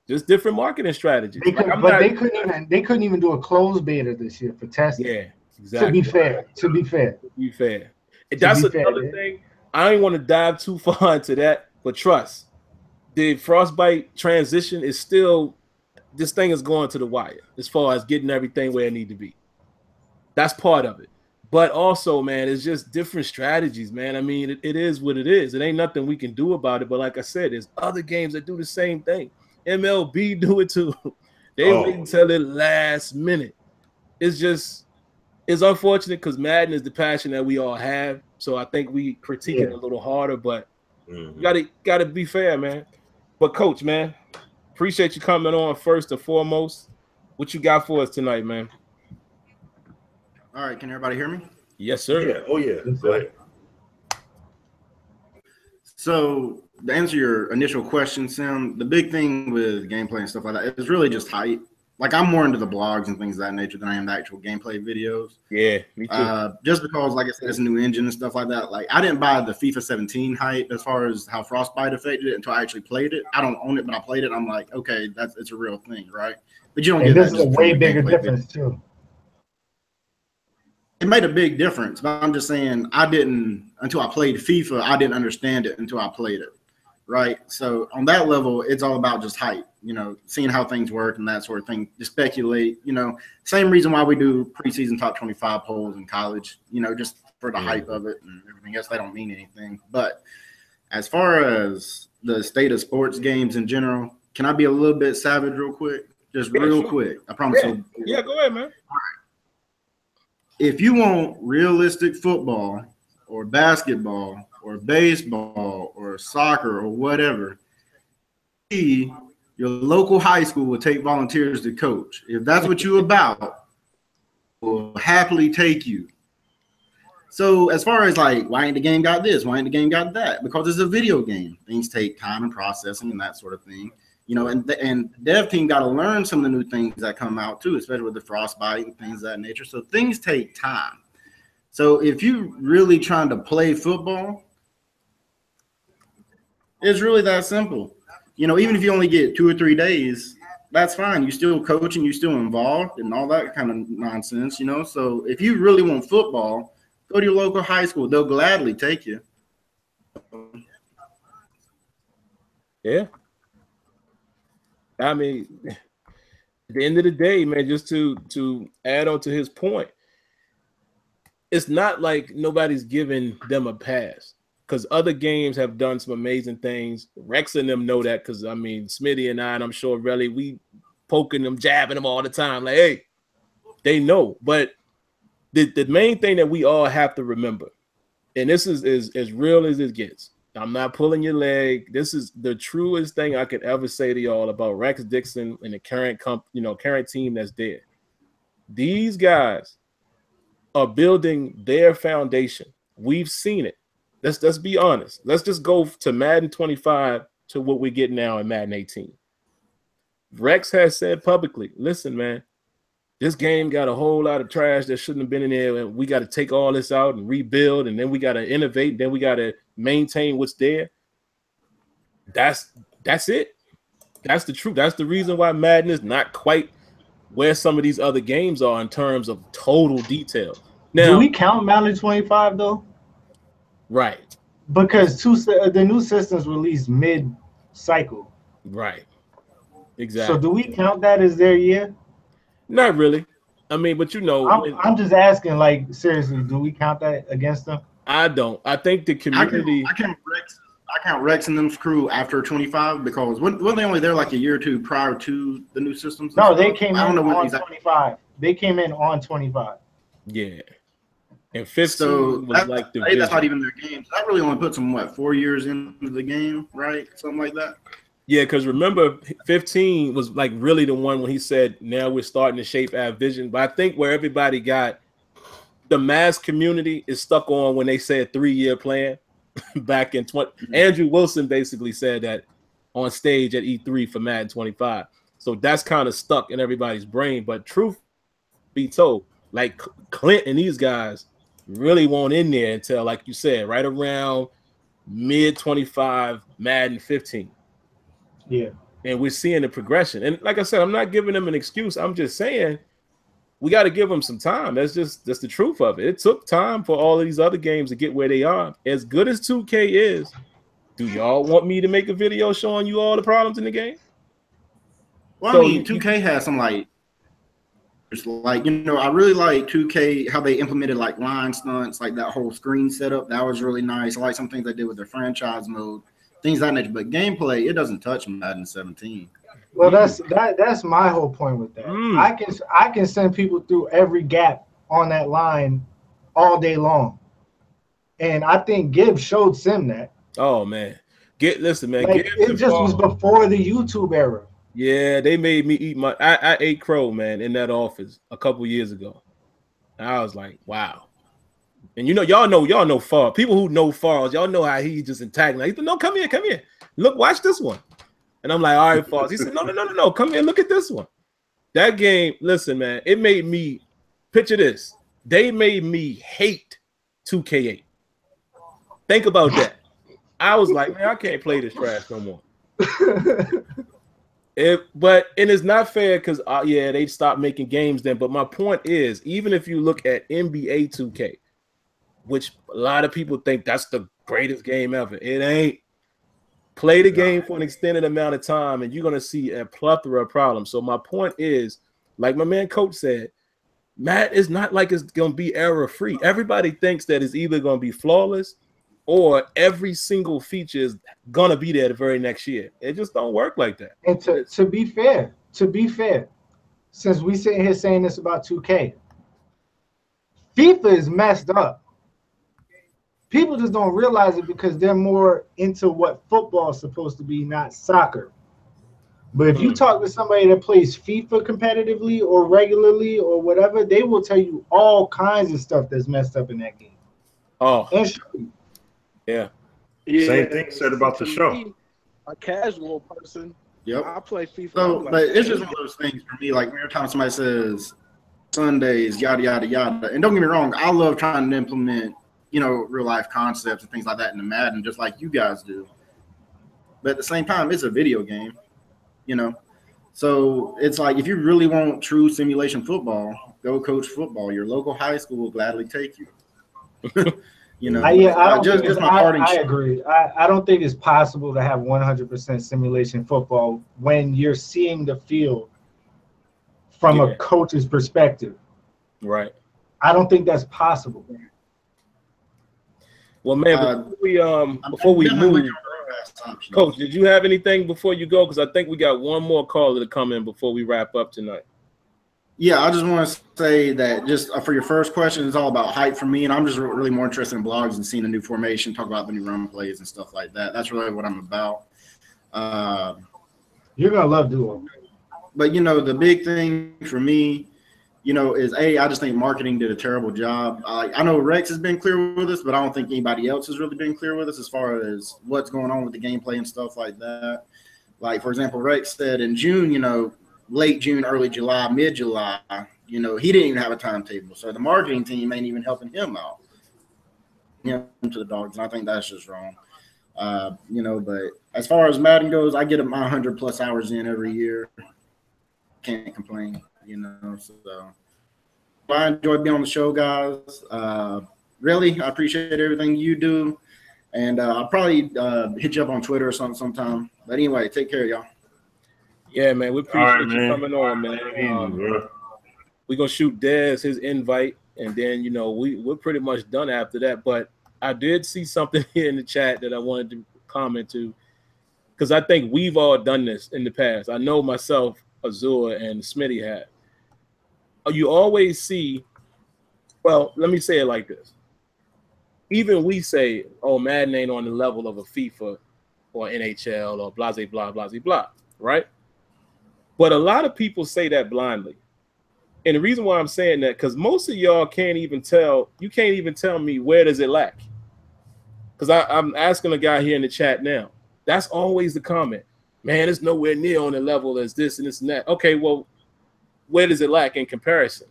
Just different marketing strategies. They couldn't even do a closed beta this year for testing. Yeah, exactly. To be fair. That's another thing. I ain't want to dive too far into that, but trust, the Frostbite transition is still, this thing is going to the wire as far as getting everything where it need to be. That's part of it. But also, man, it's just different strategies, man. I mean, it is what it is. It ain't nothing we can do about it. But like I said, there's other games that do the same thing. MLB do it too. They wait until the last minute. It's unfortunate because Madden is the passion that we all have. So I think we critique it a little harder, but you gotta be fair, man. But Coach, man, appreciate you coming on first and foremost. What you got for us tonight, man? All right, can everybody hear me? Yes, sir. Yeah. Oh, yeah. Go ahead. So to answer your initial question, Sim, the big thing with gameplay and stuff like that is really just hype. Like, I'm more into the blogs and things of that nature than I am the actual gameplay videos. Yeah, me too. Just because, like I said, it's a new engine and stuff like that. Like, I didn't buy the FIFA 17 hype as far as how Frostbite affected it until I actually played it. I don't own it, but I played it. I'm like, okay, it's a real thing, right? But you don't get this that. This is a way bigger difference too. It made a big difference, but I'm just saying until I played FIFA, I didn't understand it until I played it, right? So on that level, it's all about just hype, seeing how things work and that sort of thing. Just speculate, same reason why we do preseason top 25 polls in college, just for the hype of it and everything else. They don't mean anything. But as far as the state of sports games in general, can I be a little bit savage real quick? Just real quick. I promise you. Yeah, go ahead, man. All right. If you want realistic football or basketball or baseball or soccer or whatever, your local high school will take volunteers to coach. If that's what you're about, will happily take you. So as far as like, why ain't the game got this? Why ain't the game got that? Because it's a video game. Things take time and processing and that sort of thing. And the dev team got to learn some of the new things that come out too, especially with the Frostbite and things of that nature. So things take time. So if you really trying to play football, it's really that simple. Even if you only get 2 or 3 days, that's fine. You're still coaching, you're still involved and all that kind of nonsense, So if you really want football, go to your local high school. They'll gladly take you. Yeah. I mean, at the end of the day, man, just to add on to his point, it's not like nobody's giving them a pass because other games have done some amazing things. Rex and them know that because, I mean, Smitty and I'm sure really, we poking them, jabbing them all the time. Like, hey, they know. But the main thing that we all have to remember, and this is as real as it gets, I'm not pulling your leg. This is the truest thing I could ever say to y'all about Rex Dixon and the current current team that's there. These guys are building their foundation. We've seen it. Let's be honest. Let's just go to Madden 25 to what we get now in Madden 18. Rex has said publicly, listen, man, this game got a whole lot of trash that shouldn't have been in there, and we got to take all this out and rebuild, and then we got to innovate, and then we got to maintain what's there. That's it. That's the truth. That's the reason why Madden is not quite where some of these other games are in terms of total detail. Now, do we count Madden 25 though? Right. Because the new systems released mid-cycle. Right. Exactly. So do we count that as their year? Not really. I mean, but I'm just asking, like, seriously, do we count that against them? I don't. I think the community. I count Rex and them's crew after 25 because weren't they only there like a year or two prior to the new systems? No, they came in on 25. They came in on 25. Yeah. And 15 so was like the that's not even their game. So that really only puts them 4 years into the game, right? Something like that. Yeah, because remember, 15 was like really the one when he said, now we're starting to shape our vision. But I think where everybody got the mass community is stuck on when they said 3-year plan back in 20. Andrew Wilson basically said that on stage at E3 for Madden 25. So that's kind of stuck in everybody's brain. But truth be told, like Clint and these guys really weren't in there until, like you said, right around mid 25, Madden 15. Yeah. And we're seeing the progression. And like I said, I'm not giving them an excuse. I'm just saying we got to give them some time. That's the truth of it. It took time for all of these other games to get where they are. As good as 2K is, Do y'all want me to make a video showing you all the problems in the game? Well, So I mean, 2K has some like I really like 2K how they implemented like line stunts, like that whole screen setup. That was really nice. I like some things they did with their franchise mode, things like that nature. But gameplay, it doesn't touch Madden 17. Well, that's my whole point with that. I can send people through every gap on that line all day long, and I think Gibbs showed Sim that. Oh man, listen, man. Like, it just was before the YouTube era. Yeah, they made me eat I ate crow, man, in that office a couple years ago. And I was like, wow. And y'all know Fall. People who know Falls, y'all know how he just antagonized. He said, no, come here. Look, watch this one. And I'm like, all right, Falls. He said, no, come here, look at this one. That game, listen, man, it made me picture this. They made me hate 2K8. Think about that. I was like, man, I can't play this trash no more. But it's not fair because they stopped making games then. But my point is, even if you look at NBA 2K, which a lot of people think that's the greatest game ever, it ain't. Play the game for an extended amount of time, and you're gonna see a plethora of problems. So my point is, like my man Coach said, Matt is not like it's gonna be error free. Everybody thinks that it's either gonna be flawless or every single feature is gonna be there the very next year. It just don't work like that. And to be fair, since we sitting here saying this about 2K, FIFA is messed up. People just don't realize it because they're more into what football is supposed to be, not soccer. But if you talk to somebody that plays FIFA competitively or regularly or whatever, they will tell you all kinds of stuff that's messed up in that game. Oh, and yeah. Same thing said about the show. A casual person. Yep. I play FIFA. So, like, but it's just one of those things for me. Like every time somebody says Sundays, yada yada yada, and don't get me wrong, I love trying to implement, real life concepts and things like that in the Madden, just like you guys do. But at the same time, it's a video game, So it's like if you really want true simulation football, go coach football. Your local high school will gladly take you. I agree. I don't think it's possible to have 100% simulation football when you're seeing the field from a coach's perspective. Right. I don't think that's possible. Well, man, before we move, Coach, did you have anything before you go? Because I think we got one more caller to come in before we wrap up tonight. Yeah, I just want to say that just for your first question, it's all about hype for me, and I'm just really more interested in blogs and seeing the new formation, talk about the new run plays and stuff like that. That's really what I'm about. You're gonna love Duo. But the big thing for me, is I just think marketing did a terrible job. I know Rex has been clear with us, but I don't think anybody else has really been clear with us as far as what's going on with the gameplay and stuff like that. Like, for example, Rex said in June, late June, early July, mid-July, he didn't even have a timetable. So the marketing team ain't even helping him out, to the dogs. And I think that's just wrong. But as far as Madden goes, I get my 100+ hours in every year. Can't complain, So I enjoy being on the show, guys. Really, I appreciate everything you do. And I'll probably hit you up on Twitter or something sometime. But anyway, take care, y'all. Yeah, man, we appreciate you coming on, man. We're going to shoot Dez his invite, and then, we're pretty much done after that. But I did see something here in the chat that I wanted to comment to, because I think we've all done this in the past. I know myself, Azure, and Smitty have. You always see, well, let me say it like this. Even we say, oh, Madden ain't on the level of a FIFA or NHL or blah, blah, blah, blah, right? But a lot of people say that blindly. And the reason why I'm saying that, because most of y'all can't even tell me where does it lack. Because I'm asking a guy here in the chat now. That's always the comment. Man, it's nowhere near on the level as this and this and that. Okay, well, where does it lack in comparison?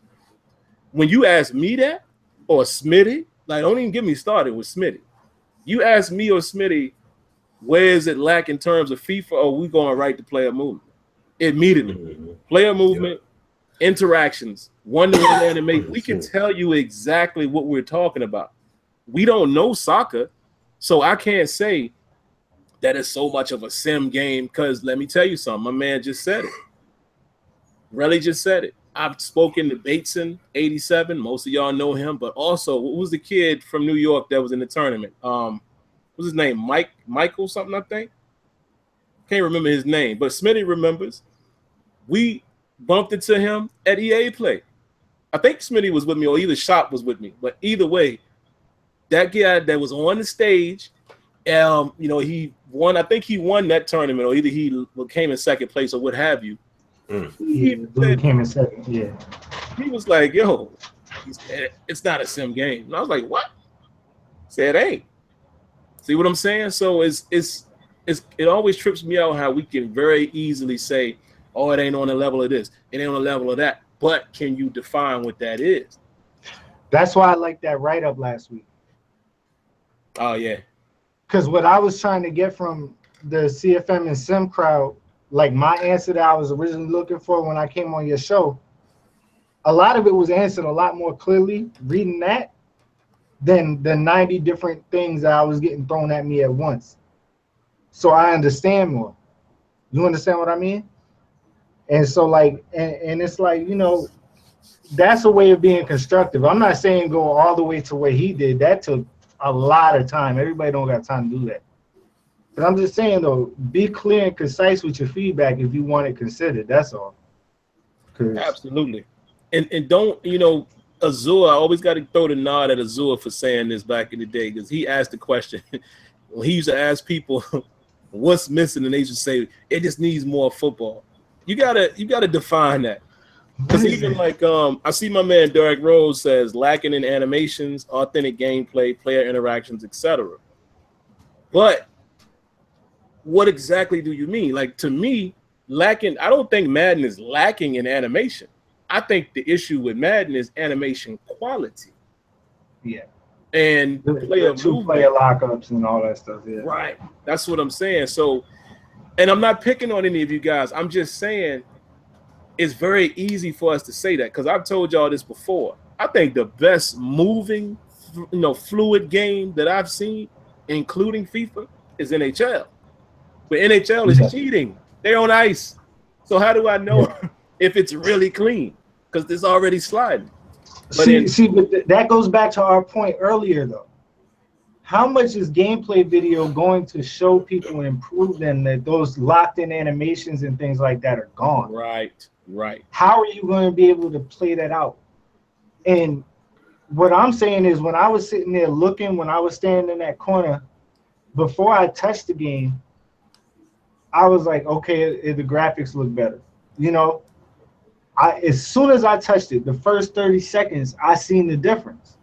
When you ask me that, or Smitty, like, don't even get me started with Smitty. You ask me or Smitty, where is it lack in terms of FIFA, or we going right to player movement? Immediately. Player movement, interactions, one-to-one animation. We can tell you exactly what we're talking about. We don't know soccer, so I can't say that is so much of a sim game. Because let me tell you something, my man just said it. Relly just said it. I've spoken to Bateson, 87. Most of y'all know him, but also, what was the kid from New York that was in the tournament? What's his name? Michael something, I think. Can't remember his name, but Smitty remembers. We bumped into him at EA Play. I think Smitty was with me, or either Shop was with me. But either way, that guy that was on the stage, you know, he won. I think he won that tournament, or either he came in second place or what have you. He came in second. Yeah. He was like, "Yo, it's not a sim game." And I was like, "What?" Said, "Ain't." See what I'm saying? So it always trips me out how we can very easily say, "Oh, it ain't on the level of this. It ain't on the level of that." But can you define what that is? That's why I like that write-up last week. Oh, yeah. Because what I was trying to get from the CFM and Sim crowd, like my answer that I was originally looking for when I came on your show, a lot of it was answered a lot more clearly reading that than the 90 different things that I was getting thrown at me at once. So I understand more. You understand what I mean? And so like, and it's like, you know, that's a way of being constructive. I'm not saying go all the way to what he did. That took a lot of time. Everybody don't got time to do that. But I'm just saying though, be clear and concise with your feedback if you want it considered. That's all. Absolutely. And don't, you know, Azure, I always got to throw the nod at Azure for saying this back in the day, because he asked the question. When he used to ask people what's missing, and they used to say it just needs more football. You gotta define that. Because even like I see my man Derek Rose says lacking in animations, authentic gameplay, player interactions, etc. But what exactly do you mean? Like, to me, lacking, I don't think Madden is lacking in animation. I think the issue with Madden is animation quality. Yeah. And player lockups and all that stuff. Yeah. Right. That's what I'm saying. So, and I'm not picking on any of you guys. I'm just saying it's very easy for us to say that, because I've told y'all this before. I think the best moving, you know, fluid game that I've seen, including FIFA, is NHL. But NHL is cheating. They're on ice. So how do I know if it's really clean? Because it's already sliding. But but that goes back to our point earlier, though. How much is gameplay video going to show people and improve them that those locked-in animations and things like that are gone? Right, right. How are you going to be able to play that out? And what I'm saying is, when I was sitting there looking, when I was standing in that corner, before I touched the game, I was like, okay, the graphics look better. You know, as soon as I touched it, the first 30 seconds, I seen the difference.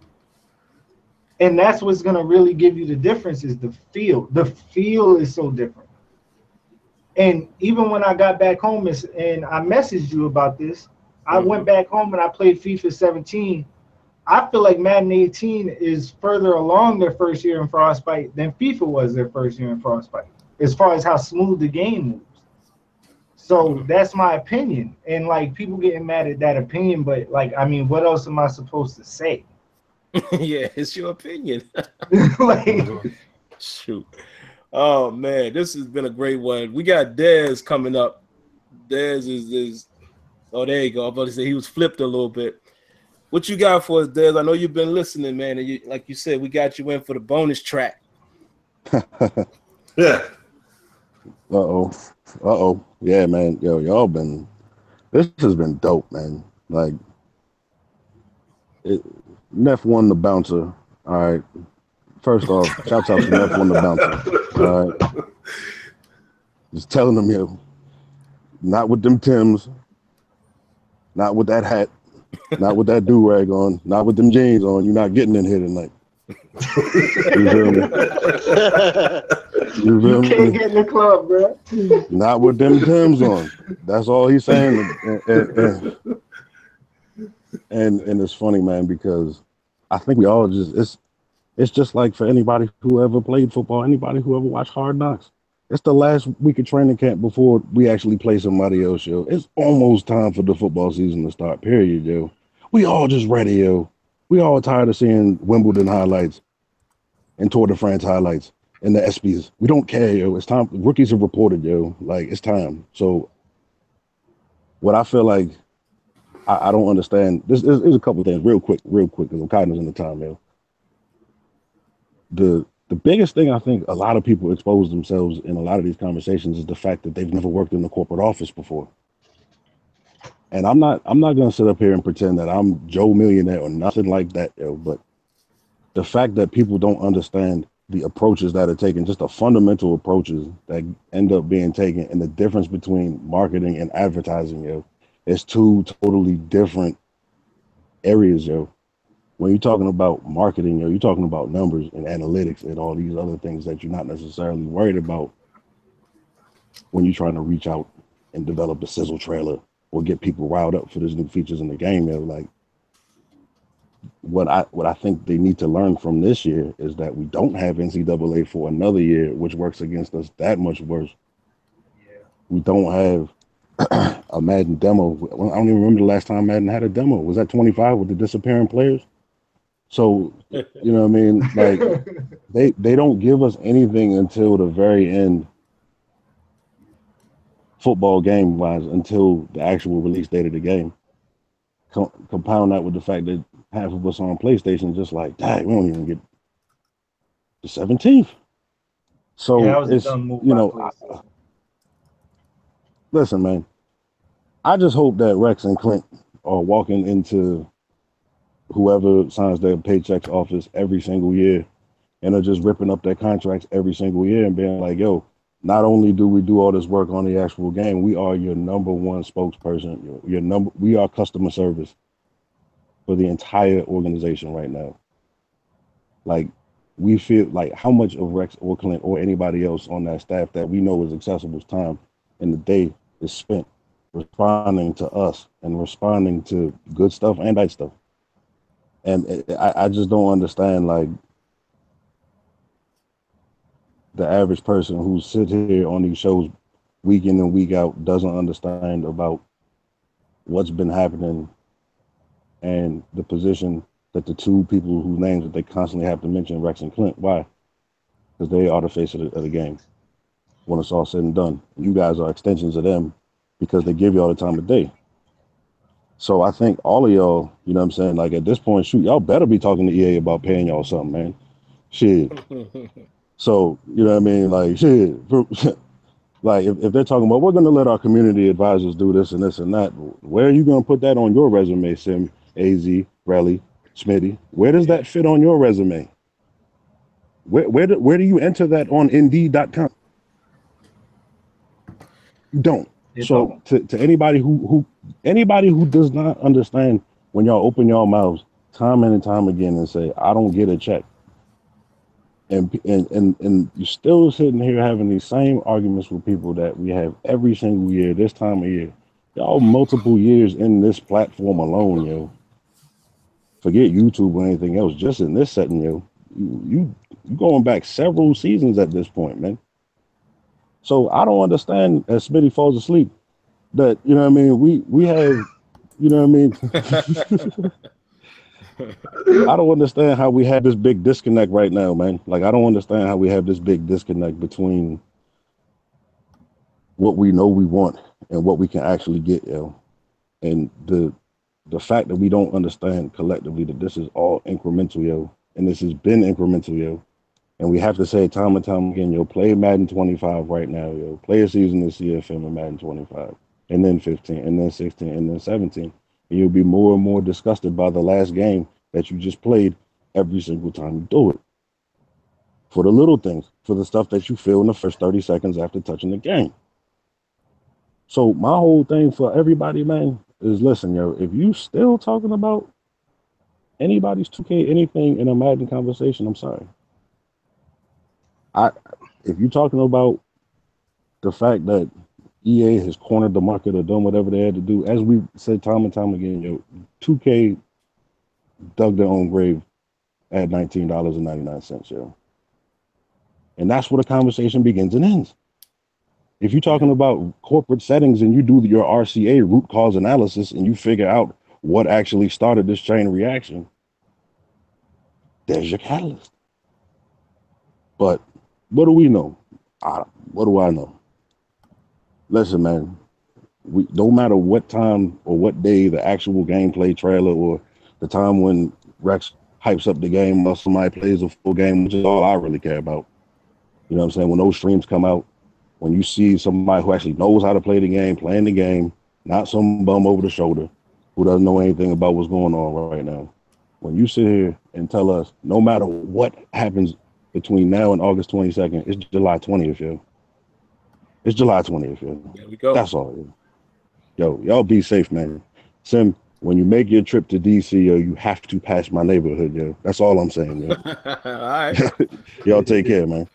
And that's what's going to really give you the difference is the feel. The feel is so different. And even when I got back home and I messaged you about this, I went back home and I played FIFA 17. I feel like Madden 18 is further along their first year in Frostbite than FIFA was their first year in Frostbite, as far as how smooth the game moves. So that's my opinion. And like, people getting mad at that opinion, but like, I mean, what else am I supposed to say? Yeah, it's your opinion. Like, shoot. Oh man, this has been a great one. We got Dez coming up. Dez is oh, there you go. I'm about to say he was flipped a little bit. What you got for us, Dez? I know you've been listening, man. And like you said, we got you in for the bonus track. Yeah. Uh-oh. Yeah, man. Yo, this has been dope, man. Like, Neff won the bouncer. All right. First off, shouts out to Neff won the bouncer. All right. Just telling them, yo, not with them Timbs, not with that hat, not with that do-rag on, not with them jeans on. You're not getting in here tonight. You feel me? You can't get in the club, bro. Not with them Timbs on. That's all he's saying. And it's funny, man, because I think we all it's just like for anybody who ever played football, anybody who ever watched Hard Knocks. It's the last week of training camp before we actually play somebody else, yo. It's almost time for the football season to start, period, yo. We all just ready, yo. We all tired of seeing Wimbledon highlights and Tour de France highlights. and the SPs. We don't care, yo. It's time. Rookies have reported, yo. Like, it's time. So what I feel like I don't understand. There's a couple of things real quick, because I'm cognizant of the time, yo. The biggest thing I think a lot of people expose themselves in a lot of these conversations is the fact that they've never worked in the corporate office before. And I'm not gonna sit up here and pretend that I'm Joe Millionaire or nothing like that, yo. But the fact that people don't understand the approaches that are taken, just the fundamental approaches that end up being taken, and the difference between marketing and advertising, yo, it's two totally different areas, yo. When you're talking about marketing, you're talking about numbers and analytics and all these other things that you're not necessarily worried about when you're trying to reach out and develop a sizzle trailer or get people riled up for these new features in the game. Like, what I think they need to learn from this year is that we don't have NCAA for another year, which works against us that much worse. Yeah. We don't have a Madden demo. I don't even remember the last time Madden had a demo. Was that 25 with the disappearing players? So, you know what I mean? Like, they don't give us anything until the very end, football game wise, until the actual release date of the game. Compound that with the fact that half of us on PlayStation just like, dang, we don't even get the 17th. So yeah, that was it's, a dumb move you by know, PlayStation. listen, man, I just hope that Rex and Clint are walking into whoever signs their paychecks office every single year and are just ripping up their contracts every single year and being like, yo, not only do we do all this work on the actual game, we are your number one spokesperson. We are customer service for the entire organization right now. Like, we feel like how much of Rex or Clint or anybody else on that staff that we know is accessible time in the day is spent responding to us and responding to good stuff and bad stuff. And I just don't understand, like, the average person who sits here on these shows week in and week out doesn't understand about what's been happening and the position that the two people whose names that they constantly have to mention, Rex and Clint. Why? Because they are the face of the game when it's all said and done. You guys are extensions of them because they give you all the time of day. So I think all of y'all, you know what I'm saying, like, at this point, shoot, y'all better be talking to EA about paying y'all something, man. Shit. So, you know what I mean? Like, shit. Like, if they're talking about, we're going to let our community advisors do this and this and that, where are you going to put that on your resume, Sim, AZ, Relly, Smitty? Where does that fit on your resume? Where do you enter that on Indeed.com? You don't. So to anybody who does not understand, when y'all open your mouths time and time again and say, I don't get a check, and you're still sitting here having these same arguments with people that we have every single year, this time of year. Y'all multiple years in this platform alone, yo. Forget YouTube or anything else. Just in this setting, yo, you going back several seasons at this point, man. So I don't understand, as Smitty falls asleep, that, you know what I mean, we have, you know what I mean. I don't understand how we have this big disconnect right now, man. Like, I don't understand how we have this big disconnect between what we know we want and what we can actually get, yo. And the fact that we don't understand collectively that this is all incremental, yo, and this has been incremental, yo. And we have to say time and time again, yo, play Madden 25 right now, yo. Play a season of CFM in Madden 25, and then 15, and then 16, and then 17. And you'll be more and more disgusted by the last game that you just played every single time you do it. For the little things, for the stuff that you feel in the first 30 seconds after touching the game. So my whole thing for everybody, man, is listen, yo, if you still talking about anybody's 2K anything in a Madden conversation, I'm sorry. If you're talking about the fact that EA has cornered the market or done whatever they had to do, as we said time and time again, yo, 2K dug their own grave at $19.99, yo. And that's where the conversation begins and ends. If you're talking about corporate settings and you do your RCA, root cause analysis, and you figure out what actually started this chain reaction, there's your catalyst. But What do we know? What do I know? Listen, man, we no matter what time or what day the actual gameplay trailer or the time when Rex hypes up the game or somebody plays a full game, which is all I really care about. You know what I'm saying? When those streams come out, when you see somebody who actually knows how to play the game, playing the game, not some bum over the shoulder who doesn't know anything about what's going on right now. When you sit here and tell us no matter what happens between now and August 22nd, it's July 20th, yo. It's July 20th, yo. There we go. That's all. Yo, y'all be safe, man. Sim, when you make your trip to DC, yo, you have to pass my neighborhood, yo. That's all I'm saying, yo. All right. Y'all take care, man.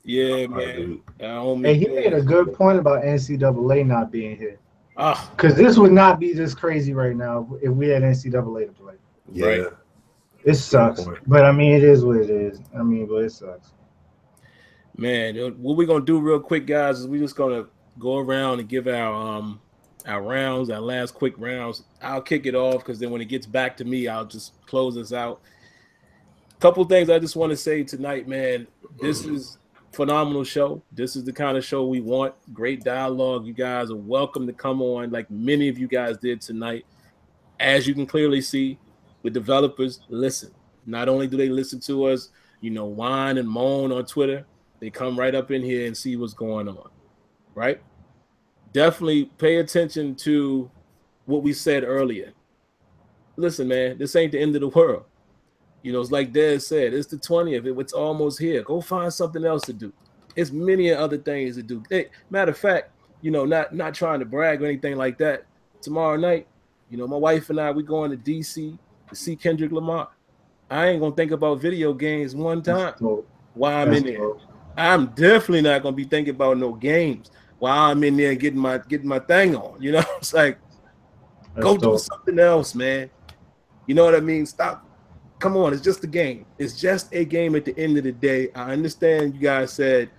Yeah, man. Hey, he made a good point about NCAA not being here. Ah, Because this would not be this crazy right now if we had NCAA to play. Yeah. Right. It sucks. But I mean, it is what it is. I mean, but it sucks. man, what we're gonna do real quick, guys, is we're just gonna go around and give our rounds, our last quick rounds. I'll kick it off because then when it gets back to me, I'll just close us out. Couple things I just want to say tonight, man. This is phenomenal show. This is the kind of show we want. Great dialogue. You guys are welcome to come on, like many of you guys did tonight. As you can clearly see, with developers, listen. Not only do they listen to us, whine and moan on Twitter, they come right up in here and see what's going on, right? Definitely pay attention to what we said earlier. Listen, man, this ain't the end of the world. It's like Dad said, it's the 20th. It's almost here. Go find something else to do. It's many other things to do. Hey, matter of fact, not trying to brag or anything like that. Tomorrow night, my wife and I, we going to DC to see Kendrick Lamar. I ain't gonna think about video games one time while I'm in there. I'm definitely not gonna be thinking about no games while I'm in there getting my thing on. It's like, go do something else, man. You know what I mean? Stop. Come on, it's just a game. It's just a game at the end of the day. I understand you guys said,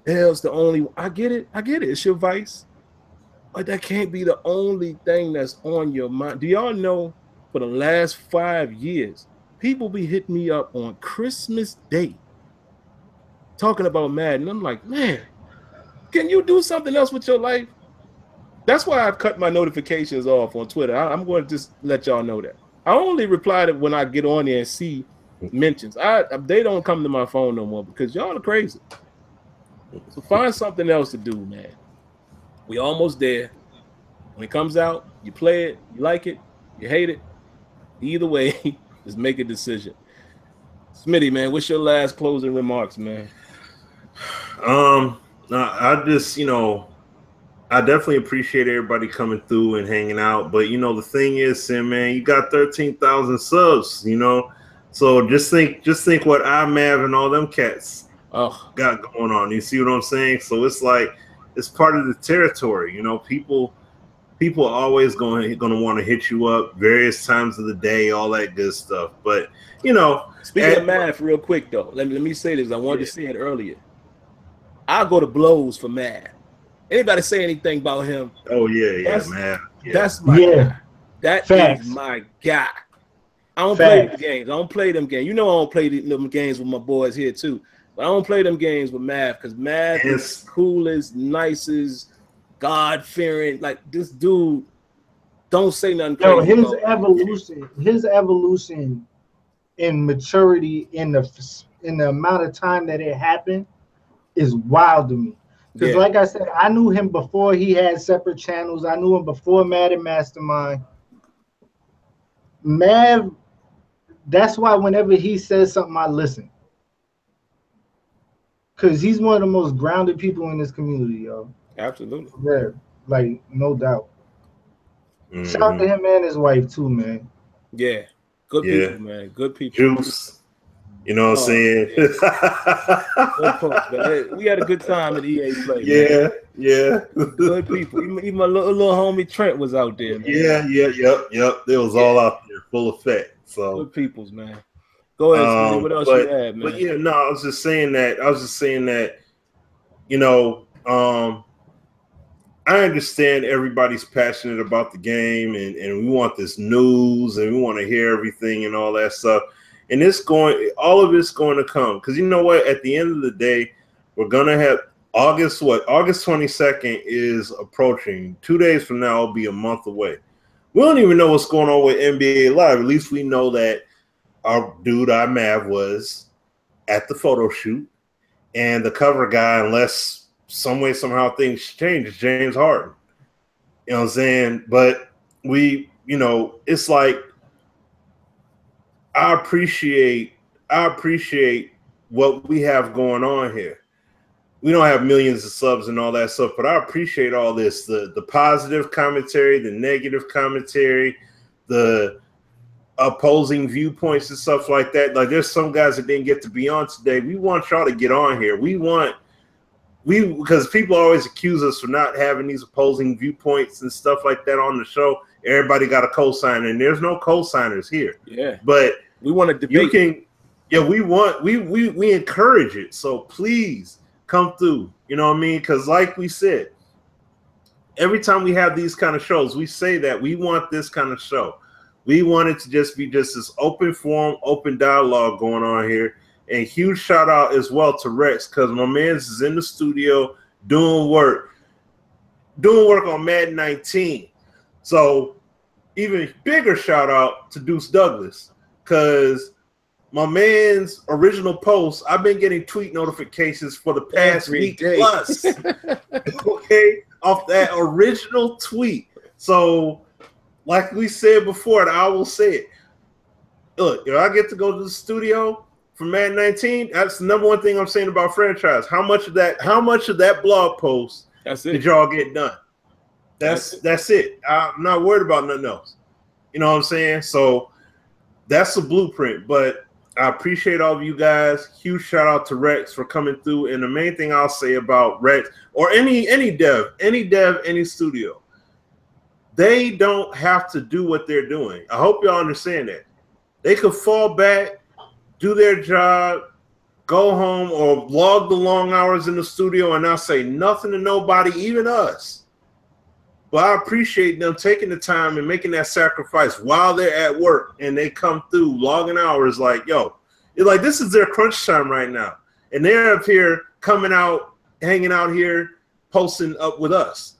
hell's the only. I get it. It's your vice. But that can't be the only thing that's on your mind. Do y'all know for the last 5 years, people be hitting me up on Christmas Day talking about Madden. I'm like, man, can you do something else with your life? That's why I've cut my notifications off on Twitter. I'm going to just let y'all know that. I only reply to when I get on there and see mentions. They don't come to my phone no more because y'all are crazy. So find something else to do, man. We almost there. When it comes out, you play it, you like it, you hate it. Either way, just make a decision. Smitty, man, what's your last closing remarks, man? I just, I definitely appreciate everybody coming through and hanging out. But, the thing is, Sim, man, you got 13,000 subs, So just think what Mav and all them cats got going on. You see what I'm saying? So it's like, it's part of the territory. People are always going to want to hit you up various times of the day, all that good stuff. But, Speaking of Mav, real quick, though, let me say this. I wanted to say it earlier. I'll go to blows for Mav. Anybody say anything about him? Oh yeah, man. Yeah. That's my guy. That is my guy. I don't play the games. I don't play them games. I don't play them games with my boys here too. But I don't play them games with Mav because Mav is the coolest, nicest, God-fearing. Like this dude, don't say nothing crazy. His evolution in maturity in the amount of time that it happened is wild to me. Because like I said, I knew him before he had separate channels. I knew him before Madden Mastermind. Mav, that's why whenever he says something, I listen. Because he's one of the most grounded people in this community, yo. Absolutely. Yeah, like, no doubt. Shout out to him and his wife, too, man. Yeah. Good people, man. Good people. Juice. You know what I'm saying? Yeah. We had a good time at EA Play. Yeah. Good people. Even my little homie Trent was out there, man. Yep. They was all out there, full effect. So good peoples, man. Go ahead, Smitty. What else you had, man? But yeah, no, I was just saying that. I understand everybody's passionate about the game, and we want this news, and we want to hear everything and all that stuff. And all of it's going to come because you know what? At the end of the day, We're gonna have August 22nd is approaching. 2 days from now, it'll be a month away. We don't even know what's going on with NBA Live. At least we know that our dude, Mav, was at the photo shoot, and the cover guy, unless some way, somehow things change, is James Harden. You know what I'm saying? But we, you know, it's like I appreciate what we have going on here. We don't have millions of subs and all that stuff, but I appreciate all this, the positive commentary, the negative commentary, the opposing viewpoints and stuff like that. Like, there's some guys that didn't get to be on today. We want y'all to get on here. Because people always accuse us for not having these opposing viewpoints and stuff like that on the show. Everybody got a cosigner, and there's no cosigners here. Yeah, but we want to debate. We encourage it. So please come through. You know what I mean? Because like we said, every time we have these kind of shows, we say that we want this kind of show. We want it to just be just this open forum, open dialogue going on here. And huge shout out as well to Rex, because my man's is in the studio doing work on Madden 19. So even bigger shout out to Deuce Douglas, because my man's original post, I've been getting tweet notifications for the past week plus, okay, off that original tweet. So like we said before, and I will say it, look, if I get to go to the studio for Madden 19, that's the number one thing I'm saying about franchise. How much of that blog post did y'all get done? That's it. I'm not worried about nothing else. You know what I'm saying? So that's the blueprint. But I appreciate all of you guys. Huge shout out to Rex for coming through. And the main thing I'll say about Rex or any dev, any studio, they don't have to do what they're doing. I hope y'all understand that. They could fall back, do their job, go home, or log the long hours in the studio and not say nothing to nobody, even us. But I appreciate them taking the time and making that sacrifice while they're at work, and they come through logging hours like, yo, it's like this is their crunch time right now. And they're up here coming out, hanging out here, posting up with us.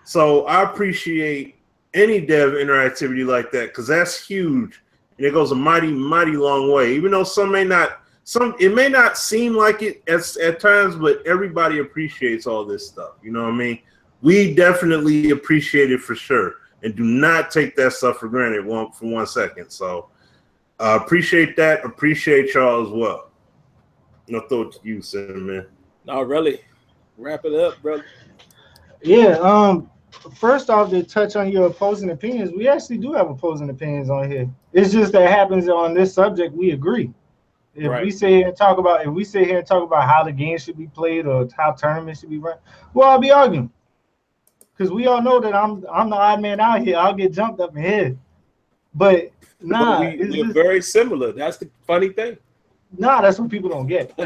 So I appreciate any dev interactivity like that, because that's huge. And it goes a mighty, mighty long way. Even though it may not seem like it at times, but everybody appreciates all this stuff. You know what I mean? We definitely appreciate it for sure, and do not take that stuff for granted for 1 second. So appreciate that. Appreciate y'all as well. No thought to you, Sim, man. No, really. Wrap it up, brother. Yeah. First off, to touch on your opposing opinions, we actually do have opposing opinions on here. It's just that happens on this subject, we agree. If we sit here and talk about how the game should be played or how tournaments should be run, well, I'll be arguing. Because we all know that I'm the odd man out here. I'll get jumped up in here. But nah, we're very similar. That's the funny thing. Nah, that's what people don't get.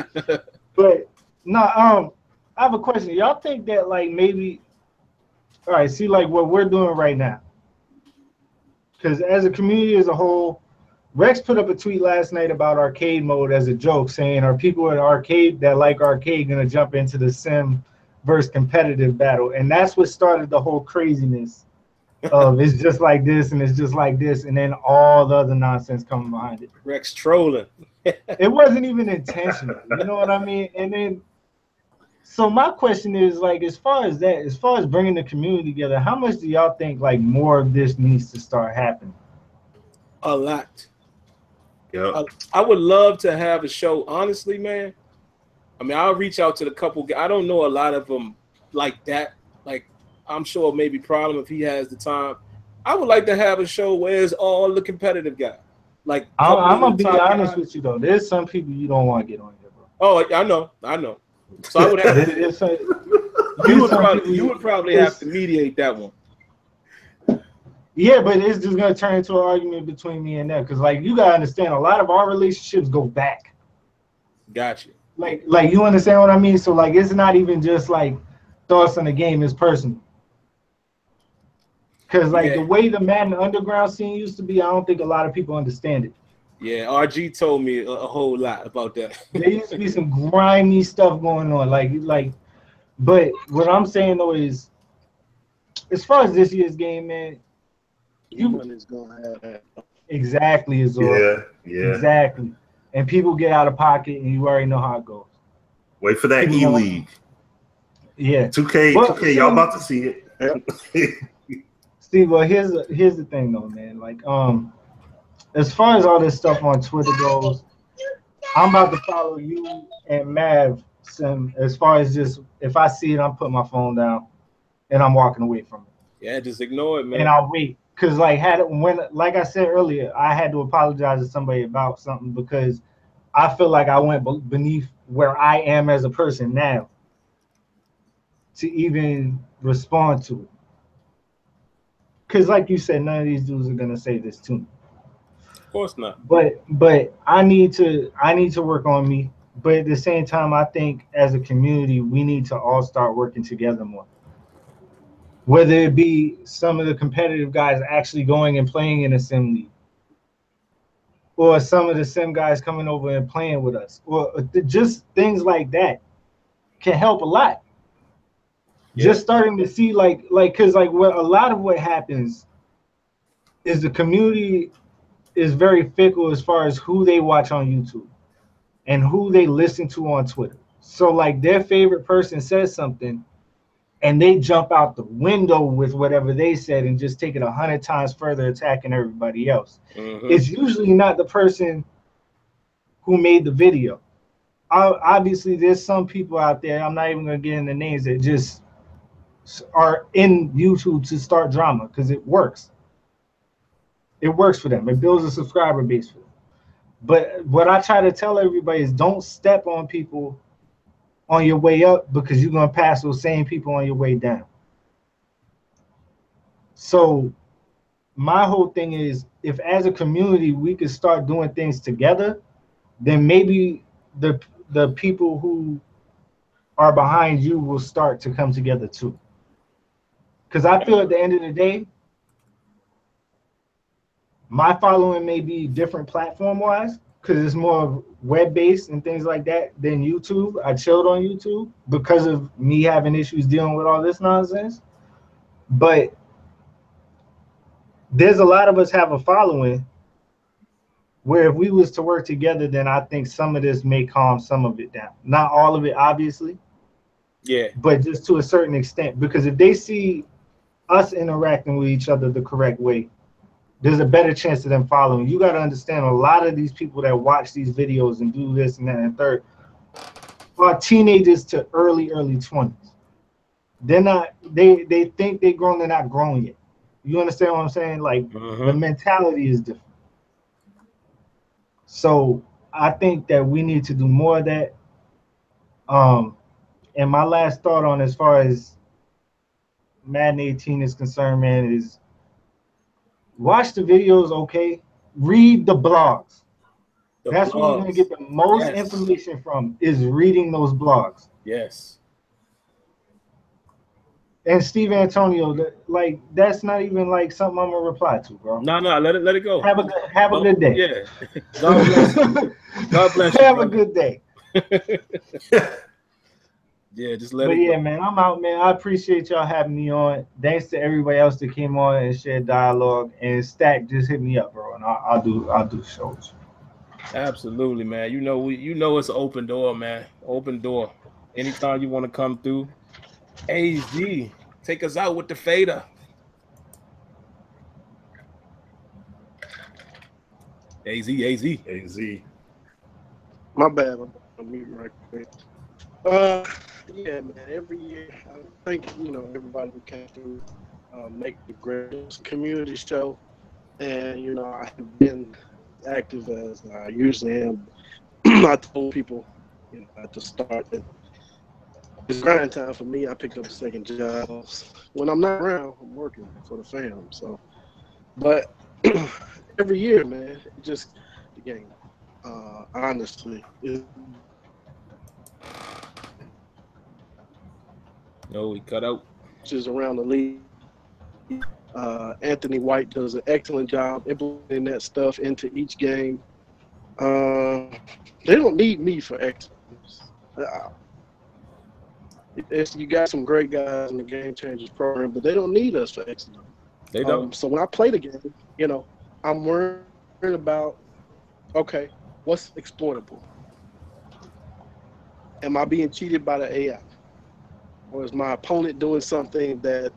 But nah, I have a question. Y'all think that like maybe, all right, see like what we're doing right now. Because as a community as a whole, Rex put up a tweet last night about arcade mode as a joke, saying, are people in arcade that like arcade going to jump into the sim versus competitive battle? And that's what started the whole craziness of it's just like this and it's just like this, and then all the other nonsense coming behind it. Rex trolling. It wasn't even intentional, you know what I mean? And then, so my question is, like, as far as bringing the community together, how much do y'all think like more of this needs to start happening? A lot. Yeah. I would love to have a show, honestly, man. I mean, I'll reach out to the couple. I don't know a lot of them like that. Like, I'm sure maybe Problem if he has the time. I would like to have a show where it's all the competitive guys. Like, I'm gonna be honest with you though. There's some people you don't want to get on here, bro. Oh, I know. So I would have. You would probably have to mediate that one. Yeah, but it's just gonna turn into an argument between me and them, because like you gotta understand, a lot of our relationships go back. Got you. Like you understand what I mean? So like it's not even just like thoughts on the game, it's personal. Because like the way the Madden underground scene used to be, I don't think a lot of people understand it. Yeah, RG told me a whole lot about that. There used to be some grimy stuff going on, but what I'm saying though is, as far as this year's game, man, Everybody's gonna have that. exactly, Azor. Yeah. Exactly. And people get out of pocket, and you already know how it goes. Wait for that People E-League. Yeah. 2K, y'all about to see it. Steve, well, here's the thing though, man. Like, as far as all this stuff on Twitter goes, I'm about to follow you and Mav, Sim, as far as just, if I see it, I'm putting my phone down and I'm walking away from it. Yeah, just ignore it, man. And I'll wait. Cause like like I said earlier, I had to apologize to somebody about something because I feel like I went beneath where I am as a person now to even respond to it. Cause like you said, none of these dudes are gonna say this to me. Of course not. But I need to work on me. But at the same time, I think as a community, we need to all start working together more. Whether it be some of the competitive guys actually going and playing in a sim league, or some of the sim guys coming over and playing with us, or just things like that can help a lot. Yeah. Just starting to see because what a lot of what happens is the community is very fickle as far as who they watch on YouTube and who they listen to on Twitter. So like their favorite person says something and they jump out the window with whatever they said and just take it 100 times further, attacking everybody else. Mm-hmm. It's usually not the person who made the video. Obviously, there's some people out there, I'm not even going to get into names, that just are in YouTube to start drama because it works. It works for them. It builds a subscriber base for them. But what I try to tell everybody is don't step on people on your way up because you're going to pass those same people on your way down. So my whole thing is, if as a community we could start doing things together, then maybe the people who are behind you will start to come together too. Because I feel at the end of the day, my following may be different platform-wise, because it's more web-based and things like that than YouTube. I chilled on YouTube because of me having issues dealing with all this nonsense. But there's a lot of us have a following where if we was to work together, then I think some of this may calm some of it down. Not all of it, obviously. Yeah. But just to a certain extent. Because if they see us interacting with each other the correct way, there's a better chance of them following. You got to understand, a lot of these people that watch these videos and do this and that and third are teenagers to early 20s. They're not, they think they're grown, they're not grown yet. You understand what I'm saying? Like, the mentality is different. So I think that we need to do more of that. And my last thought on as far as Madden 18 is concerned, man, is watch the videos, okay? Read the blogs. That's where you're going to get the most information from, is reading those blogs. Yes. And Steve Antonio, that's not even like something I'm gonna reply to, bro. No, let it go. Have a good day. Yeah. God bless you. God bless you. Have a good day. Yeah, just let it go. Yeah, man, I'm out, man. I appreciate y'all having me on. Thanks to everybody else that came on and shared dialogue. And Stack, just hit me up, bro, and I'll do shows. Absolutely, man. You know it's an open door, man. Open door. Anytime you want to come through. AZ, take us out with the fader. AZ. My bad. I'm muting right quick. Yeah, man. Every year, I think everybody who came through make the greatest community show, and I have been active as I usually am. I told people at the start that it's grind time for me. I picked up a second job. When I'm not around, I'm working for the fam. So, but every year, man, just the game. Honestly, no, we cut out. Just around the league. Anthony White does an excellent job implementing that stuff into each game. They don't need me for excellence. You got some great guys in the Game Changers program, but they don't need us for excellence. They don't. So when I play the game, I'm worried about, okay, what's exploitable? Am I being cheated by the AI? Or is my opponent doing something that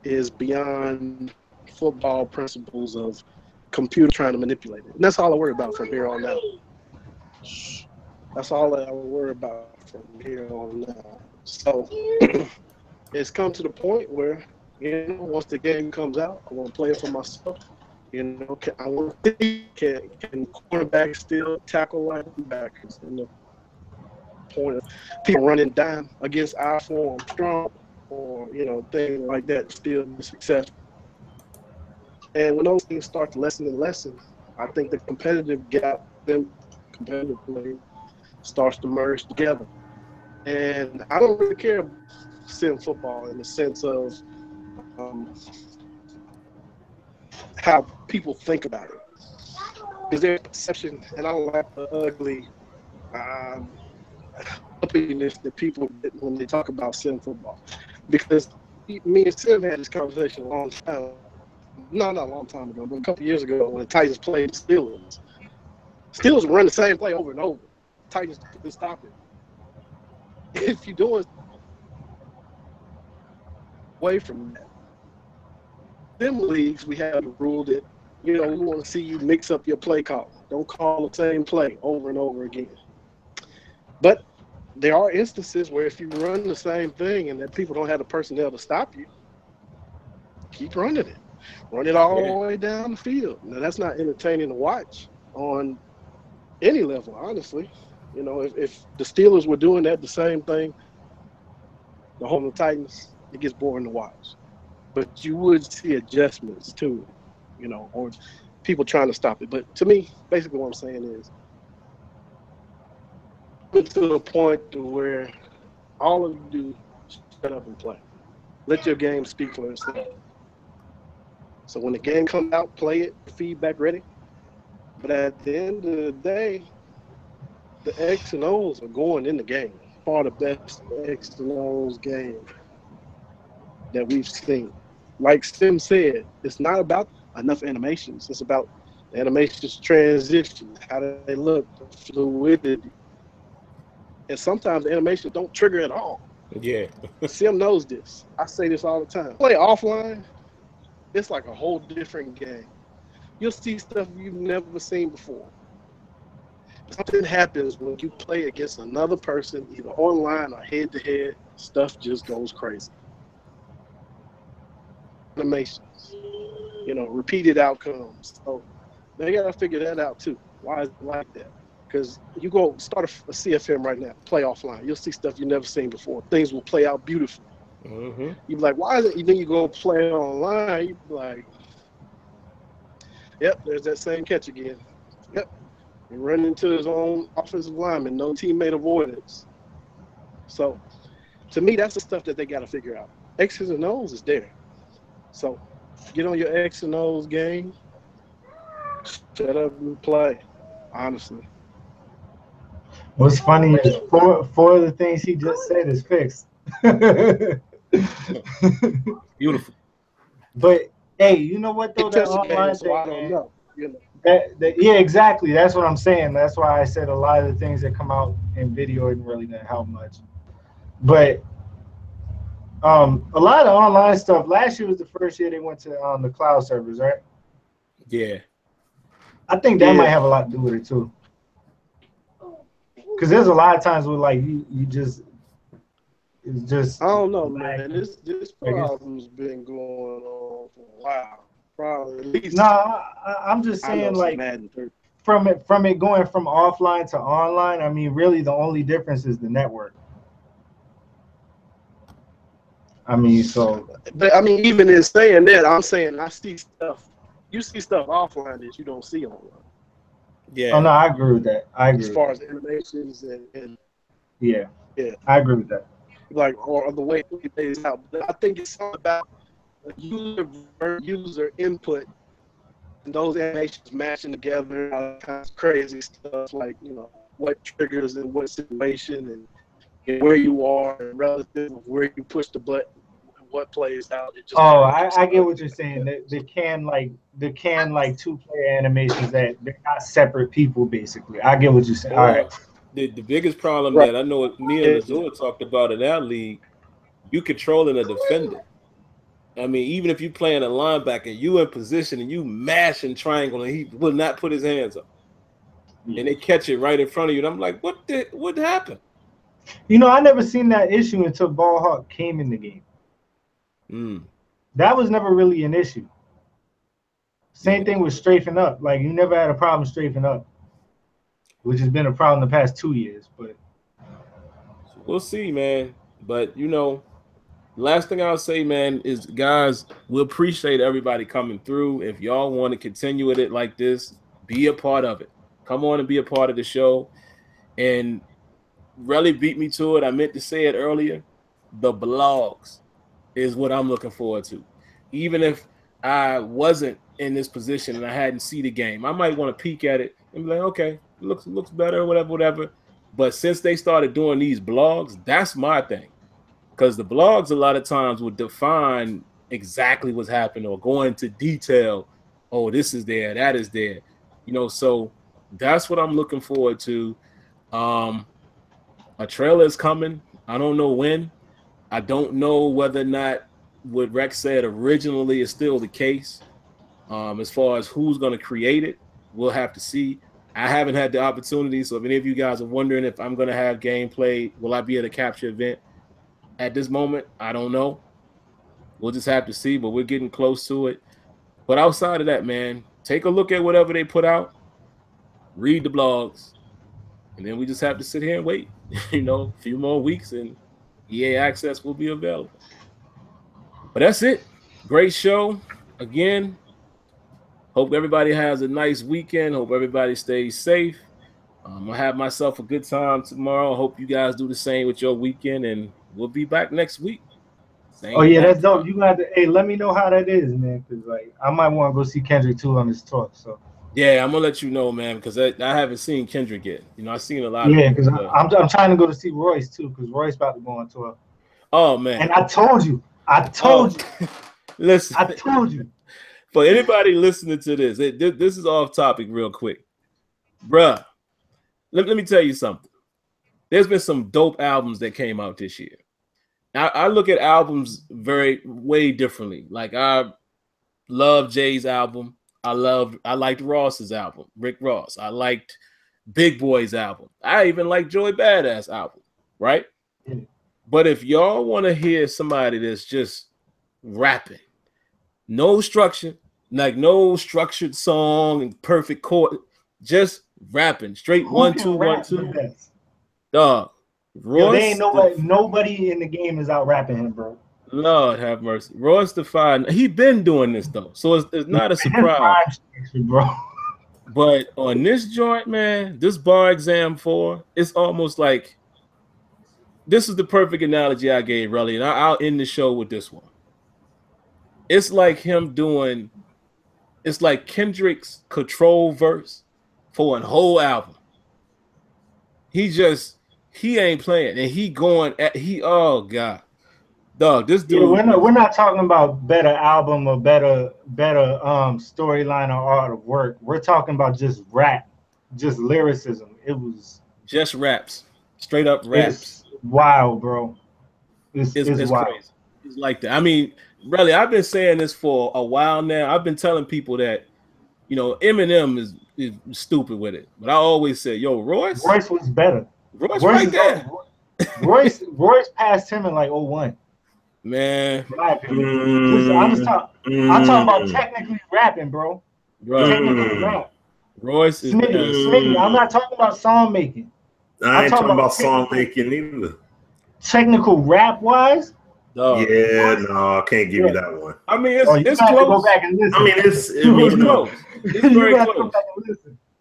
is beyond football principles of computer trying to manipulate it? And that's all I worry about from here on out. That's all I worry about from here on out. So it's come to the point where, once the game comes out, I want to play it for myself. I want to see, can quarterbacks still tackle linebackers? And the point of people running down against our form strong, or things like that, still be successful. And when those things start to lessen and lessen, I think the competitive gap, them competitive play, starts to merge together. And I don't really care about sim football in the sense of how people think about it. Because there's a perception, and I don't like the ugly uppiness that people get when they talk about sim football. Because me and Sim had this conversation a long time. No, not a long time ago, but a couple years ago when the Titans played the Steelers. Steelers run the same play over and over. Titans couldn't stop it. If you're doing away from that, them leagues, we have a rule that, we want to see you mix up your play call. Don't call the same play over and over again. But there are instances where if you run the same thing and that people don't have the personnel to stop you, keep running it. Run it all the way down the field. Now, that's not entertaining to watch on any level, honestly. If the Steelers were doing that, the same thing, the home of the Titans, it gets boring to watch. But you would see adjustments to it, or people trying to stop it. But to me, basically what I'm saying is, to the point to where all of you do is shut up and play. Let your game speak for itself. So when the game comes out, play it, feedback ready. But at the end of the day, the X and O's are going in the game. Far the best X and O's game that we've seen. Like Sim said, it's not about enough animations. It's about the animations transition, how do they look, the fluidity. And sometimes the animations don't trigger at all. Yeah. Sim knows this. I say this all the time. Play offline, it's like a whole different game. You'll see stuff you've never seen before. Something happens when you play against another person, either online or head-to-head, stuff just goes crazy. Animations, repeated outcomes. So they got to figure that out too. Why is it like that? Because you go start a CFM right now, play offline. You'll see stuff you've never seen before. Things will play out beautifully. Mm-hmm. You'd be like, why is it? Then you go play online, you'd be like, yep, there's that same catch again. Yep. He run into his own offensive lineman, no teammate avoidance. So, to me, that's the stuff that they got to figure out. X's and O's is there. So, get on your X and O's game. Shut up and play, honestly. What's funny is four of the things he just said is fixed. Beautiful. But, hey, you know what, though? That online thing, I don't know. Yeah, exactly. That's what I'm saying. That's why I said a lot of the things that come out in video isn't really going to help much. But a lot of online stuff, last year was the first year they went to the cloud servers, right? Yeah. I think that might have a lot to do with it, too. Because there's a lot of times where, like, you just, it's just. I don't know, man. This problem's been going on for a while. Probably at least. No, I'm just saying, like, from it going from offline to online, I mean, really the only difference is the network. I mean, so. But I mean, even in saying that, I'm saying I see stuff. You see stuff offline that you don't see online. Yeah. Oh no, I agree with that. As far as animations and yeah, I agree with that. Like, or the way it plays out. But I think it's all about user input and those animations matching together, all kinds of crazy stuff like, you know, what triggers in what situation and where you are and relative of where you push the button and what plays out. It just I get what you're saying. They can like 2-player animations that they're not separate people basically. I get what you're saying. All right. The biggest problem that I know me and Azure talked about in our league, you controlling a defender. I mean, even if you playing a linebacker, you in position and you mashing triangle and he will not put his hands up. And they catch it right in front of you. And I'm like, what happened? You know, I never seen that issue until Ball Hawk came in the game. That was never really an issue. Same thing with strafing up. Like, you never had a problem strafing up, which has been a problem the past 2 years. But we'll see, man. But, you know, last thing I'll say, man, is, guys, we appreciate everybody coming through. If y'all want to continue with it like this, be a part of it. Come on and be a part of the show. And really beat me to it. I meant to say it earlier. The blogs is what I'm looking forward to. Even if I wasn't in this position and I hadn't seen the game, I might want to peek at it and be like, okay, looks better, whatever. But since they started doing these blogs, that's my thing. Because the blogs a lot of times would define exactly what's happening or go into detail. Oh, this is there, that is there. You know, so that's what I'm looking forward to. A trailer is coming. I don't know when. I don't know whether or not what Rex said originally is still the case. As far as who's going to create it, we'll have to see. I haven't had the opportunity, so if any of you guys are wondering if I'm going to have gameplay, will I be at a capture event? At this moment, I don't know. We'll just have to see, but we're getting close to it. But outside of that, man, take a look at whatever they put out, read the blogs, and then we just have to sit here and wait, you know, a few more weeks and EA access will be available. But that's it. Great show. Again, hope everybody has a nice weekend. Hope everybody stays safe. I'll have myself a good time tomorrow. Hope you guys do the same with your weekend, and we'll be back next week. That's dope. You got to, hey, let me know how that is, man, because like I might want to go see Kendrick too on this tour. So yeah, I'm gonna let you know, man, because I haven't seen Kendrick yet. You know, I've seen a lot. Yeah, because I'm trying to go to see Royce too, because Royce about to go on tour. Oh man! And I told you. Listen, I told you. For anybody listening to this, this is off topic, real quick, bruh. Let me tell you something. There's been some dope albums that came out this year. Now I look at albums way differently. Like I love Jay's album. I liked Ross's album, Rick Ross. I liked Big Boy's album. I even like Joey Badass album, right? But if y'all want to hear somebody that's just rapping, no structure, like no structured song and perfect chord, just rapping straight 1 2 1 2. Dog, Royce, there ain't nobody in the game is out rapping him, bro. Lord have mercy. Royce the Five. He been doing this though, so it's not a surprise, bro. But on this joint, man, this bar exam 4, it's almost like this is the perfect analogy I gave, Relly, and I'll end the show with this one. It's like him doing. It's like Kendrick's control verse for a whole album. He ain't playing, and he going at oh god. Dog, this dude. Yeah, we're not talking about better album or better storyline or art of work. We're talking about just rap, just lyricism. It was just raps, straight up raps. Wow, bro. It's wild. Crazy. It's like that. I mean, really, I've been saying this for a while now. I've been telling people that, you know, Eminem is stupid with it, but I always said, yo, Royce was better. Royce right there. Royce passed him in like 01. Man, I'm talking about technically rapping, bro. Right. Technically rap. Royce is Smitty. I'm not talking about song making. I ain't talking about song making either. Technical rap wise. Yeah, no, I can't give you that one. I mean, it's close. Go back and listen. I mean, it's close. It's very close.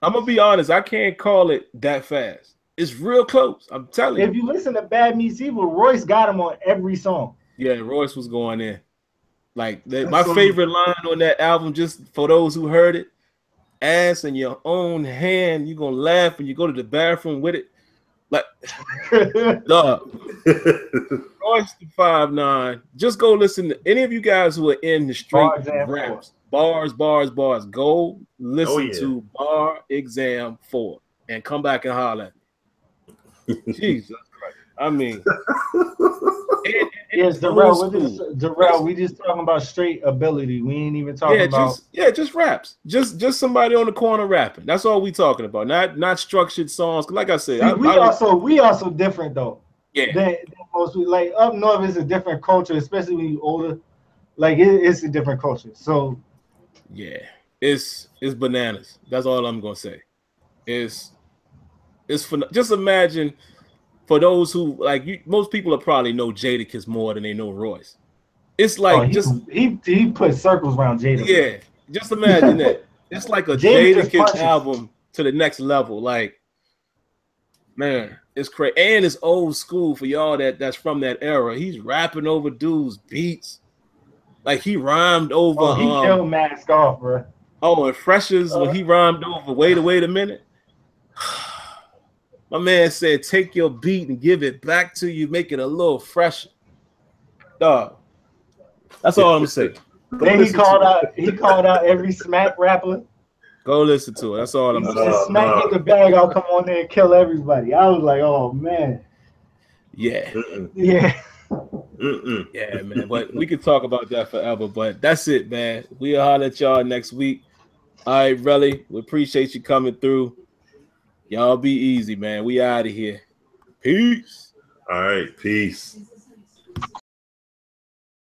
I'm gonna be honest. I can't call it that fast. It's real close. I'm telling you. If you listen to Bad Meets Evil, Royce got him on every song. Yeah, Royce was going in. Like my favorite line on that album, just for those who heard it, ass in your own hand, you're gonna laugh when you go to the bathroom with it. Like, dog. Royce the 5'9". Just go listen to any of you guys who are in the straight raps. Bars. Go listen to Bar Exam 4 and come back and holler at me. Jesus Christ. I mean, yes, Darrell, we just talking about straight ability. We ain't even talking about just raps. Just somebody on the corner rapping. That's all we talking about. Not structured songs. Like I said, see, we also different though. Yeah. Than most people. Like up north is a different culture, especially when you older. Like it's a different culture. So yeah, it's bananas. That's all I'm gonna say. It's for just imagine. For those who like you, most people will probably know Jadakiss more than they know Royce. It's like he put circles around Jada. Yeah, just imagine that. It's like a Jadakiss album to the next level. Like, man, it's crazy, and it's old school for y'all that's from that era. He's rapping over dudes' beats, like he rhymed over. He killed Mask Off, bro. Oh, and Freshers when he rhymed over. Wait a minute. My man said, take your beat and give it back to you, make it a little fresher. Dog. That's all I'm saying. Then he called out every smack rapper. Go listen to it. That's all I'm saying. Smack get the bag, I'll come on there and kill everybody. I was like, oh man. Yeah. Yeah. Yeah, man. But we could talk about that forever. But that's it, man. We'll holler at y'all next week. All right, Relly. We appreciate you coming through. Y'all be easy, man. We out of here. Peace. All right. Peace.